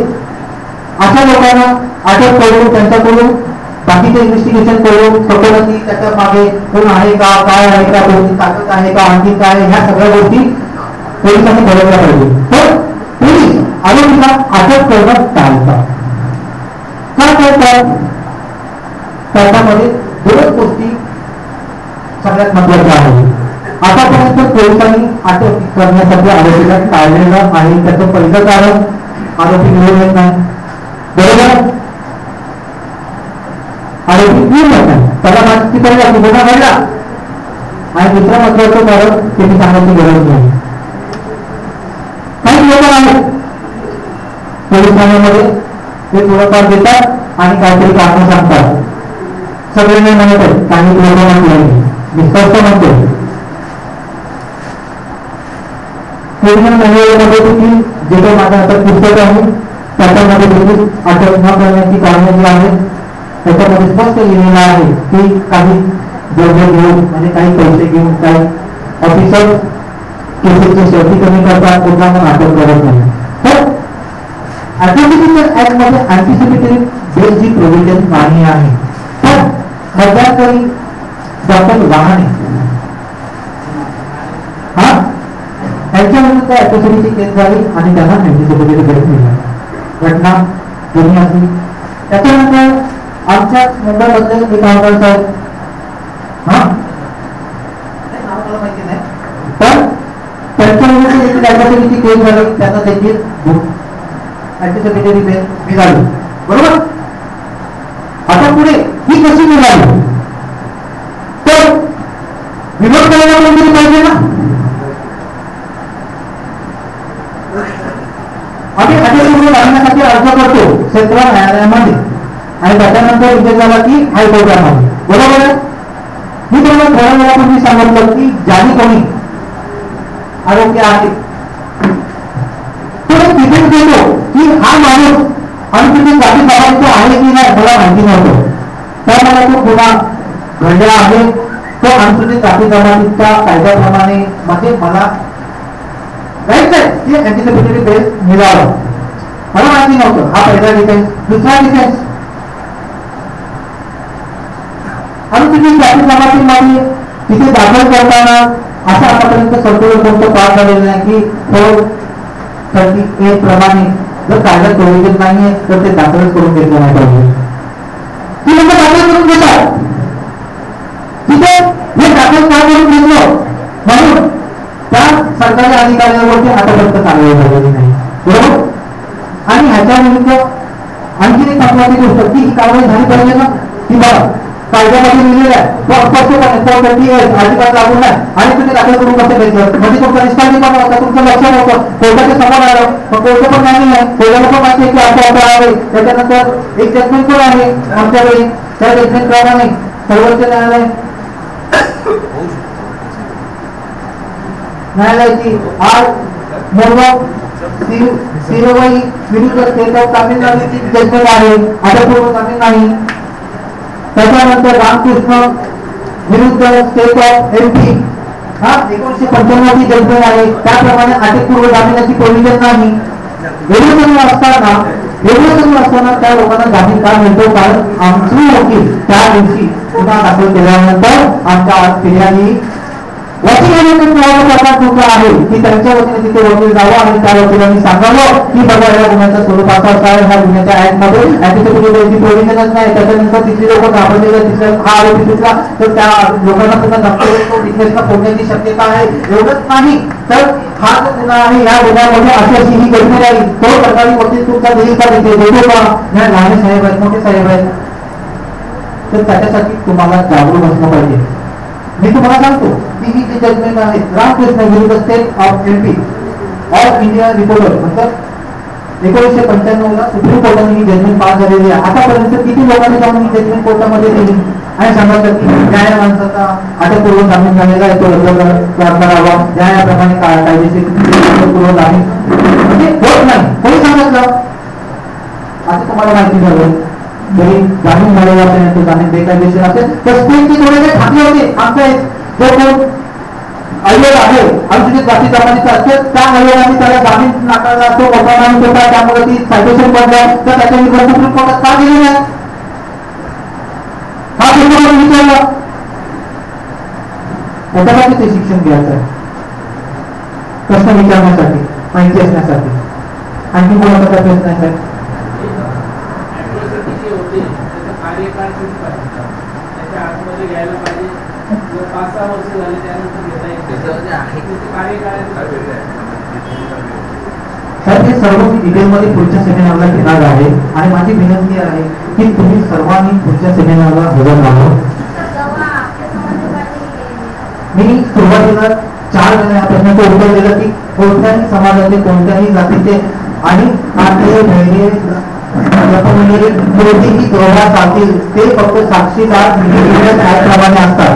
अशा लोकांना अटक करून त्यांच्याकडून बाकीचे इन्व्हेस्टिगेशन करून स्वतःला की त्याच्या मागे कोण आहे का, काय आहे का, कोणती ताकद आहे का, आणखी काय आहे, ह्या सगळ्या गोष्टी पोलिसांनी बघायला पाहिजे. तर पोलीस आरोपीला अटक करणं टाळतात. का करतात? त्याच्यामध्ये दोन गोष्टी सगळ्यात महत्वाच्या आहेत. आतापर्यंत पोलिसांनी अटक करण्यासाठी आरोपीला टाळलेलं आहे. त्याचं पहिलं कारण आरोपी मिळून येत नाही, बरोबर. आरोपी मिळून येत नाही, त्याला माहिती पडला की गुन्हा घडला. आणि दुसरं महत्वाचं कारण त्यांनी सांगायची गरज नाही. काही लोक आहेत पोलीस ठाण्यामध्ये ते थोडंफार देतात आणि काहीतरी कारण सांगतात. सगळे नाही म्हणत आहेत, काही लोक म्हटलं निष्कर्ष म्हणतो की जे काही माझ्या हातात पुस्तक आहे त्याच्यामध्ये देखील अटक न करण्याची कारणे जी आहेत त्याच्यामध्ये स्पष्ट लिहिलेलं आहे की काही द्रव्य घेऊन म्हणजे काही पैसे घेऊन काही ऑफिसर केसेसची शेवटी कमी करतात, कुठला पण अटक करत नाही. तर अट्रॉसिटी ऍक्ट मध्ये अँटीसिपेटरी बेल जी प्रोव्हिजन नाही आहे. पण मध्यंतरी डॉक्टर वाहने त्यांच्यामध्ये त्या ऍट्रॉसिटीची केस झाली आणि त्यांना अँटीसिपेटरी बेल मिळाला. घटना दोन्ही असली. त्याच्यानंतर आमच्या मुंबईमधले एक आमदार साहेब माहिती नाही पण त्यांच्यामध्ये देखील ऍट्रॉसिटीची केस झाली, त्यांना देखील अँटीसिपेटरी बेल मिळाली. बरोबर. आता पुढे ही कशी मिळाली तर विरोध करायला कोणतरी पाहिजे ना. आम्ही अटकपूर्व लागण्यासाठी अर्ज करतो सेंट्रल न्यायालयामध्ये आणि त्याच्यानंतर विषय झाला की हायकोर्टामध्ये. बरोबर आहे. मी तुम्हाला थोड्या वेळापूर्वी सांगितलं की ज्याने कोणी आरोग्य आहे तो तिथे गेलो की हा माणूस आणि तिथे जाती जबाबदारीचा आहे की नाही मला माहिती नव्हतं. तर मला तो गुन्हा घडला आहे. तो अनुसूचित जाती जमातीच्या कायद्याप्रमाणे म्हणजे मला राईट आहे की अँटीसिपेटरी बेल मिळावं. मला माहिती नव्हतं. हा पहिला डिफेन्स. दुसरा डिफेन्स अनुसूचित जाती जमातीमध्ये तिथे दाखल करताना असं आतापर्यंत सर्क्युलर कोणतं पास झालेलं नाही की 438 प्रमाणे जर कायदा प्रोव्हिजन नाहीये तर ते दाखलच करून घेतलं नाही पाहिजे. ती लोक दाखल करून घेतात. तिथे हे दाखल का करून घेतलं म्हणून त्या सरकारी अधिकाऱ्यांवरती आतापर्यंत कारवाई झालेली नाही. बरोबर. आणि ह्याच्या विरुद्ध आणखी एक महत्वाची गोष्ट की ही कारवाई झाली पाहिजे ना की बघा कायद्यामध्ये लिहिलेलं आहे अधिकार लागू नाही आणि तुम्ही दाखल करून कसं घ्यायचं म्हणजे तुमचा निष्काळजीपणा होता. तुमचं लक्ष नव्हतं. कोर्टाच्या समोर आलं पण कोर्ट पण नाही आहे. कोर्टाला पण माहिती आहे की असं आहे. त्याच्यानंतर एक जजमेंट पण आहे आमच्या वेळी. त्या जजमेंट प्रमाणे सर्वोच्च न्यायालयाची आज मोरगाव सिरवई विरुद्ध स्टेट ऑफ तामिळनाडूची जजमेंट आहे. अटकपूर्व जामीन नाही. त्याच्यानंतर रामकृष्ण विरुद्ध स्टेट ऑफ एमपी 1995 ची जजमेंट आहे. त्याप्रमाणे अटकपूर्व जामिनाची प्रोव्हिजन नाही. एवढं असताना त्या लोकांना जामीन का मिळतो कारण आमची वकील त्या दिवशी गुन्हा दाखल केल्यानंतर आमच्या फिर्यादी आहे की त्यांच्या वतीने तिथे वकील जावं आणि त्या वकिलांनी सांगावं की बघा या गुन्ह्याचं स्वरूप असं असं आहे. ह्या गुन्ह्याच्या ऍक्टमध्ये अँटीसिपेटरी प्रोव्हिजनच नाही. त्याच्यानंतर तिथली लोक घाबरलेले तिथल्या हा आरोपी सुटला तर त्या लोकांना सुद्धा नक्की डिफेन्सला फोडण्याची शक्यता आहे. एवढंच नाही तर हा जो गुन्हा आहे या गुन्ह्यामध्ये अशी ही घटना राहील तो सरकारी वकील तुमचा देईल का तिथे देतो का. या लहान साहेब आहेत मोठे साहेब आहेत तर त्याच्यासाठी तुम्हाला जागरूक असलं पाहिजे. मी तुम्हाला सांगतो की ही जी जजमेंट आहे रामकृष्ण विरुद्ध state of MP all India reporter मतलब 1995 ला सुप्रीम कोर्टाने ही जजमेंट पास झालेली आहे. आतापर्यंत किती लोकांनी जाऊन ही जजमेंट कोर्टामध्ये दिली आणि सांगितलं की न्याय माणसाचा अटकपूर्व जामीन झालेला आहे तो रद्द करावा. न्यायाप्रमाणे कायदेशीर अटकपूर्व जामीन म्हणजे होत नाही. कोणी सांगितलं असं तुम्हाला माहिती झालं जरी जामीन झालेला असेल तो जामीन बेकायदेशीर असेल तर स्टेटचे थोडेसे ठाकले होते. आमचा जो कोण आयोग आहे अनुसूचित जाती जमातीचा असेल त्या आयोगाने त्याला जामीन नाकारला. तो मोठा माणूस होता त्यामुळे ती सायटेशन पडला तर त्याच्या विरुद्ध सुप्रीम कोर्टात का गेली नाही हा तुम्हाला विचारला. त्याच्यासाठी ते शिक्षण घ्यायचं आहे. प्रश्न विचारण्यासाठी माहिती असण्यासाठी. आणखी कोणाचा प्रश्न आहे त्याच्या आतमध्ये घ्यायला पाहिजे. 5-6 वर्ष झाले त्यानंतर घेता सर हे सर्व मी डिटेलमध्ये पुढच्या सेमिनारला घेणार आहे आणि माझी विनंती आहे की तुम्ही सर्वांनी पुढच्या सेमिनारला हजर राहावं. मी सुरुवातीला 4 वेळा या प्रश्नाचं उत्तर दिलं की कोणत्याही समाजाचे कोणत्याही जातीचे आणि कोणतेही दोघा जातील ते फक्त साक्षीदार प्रमाणे असतात.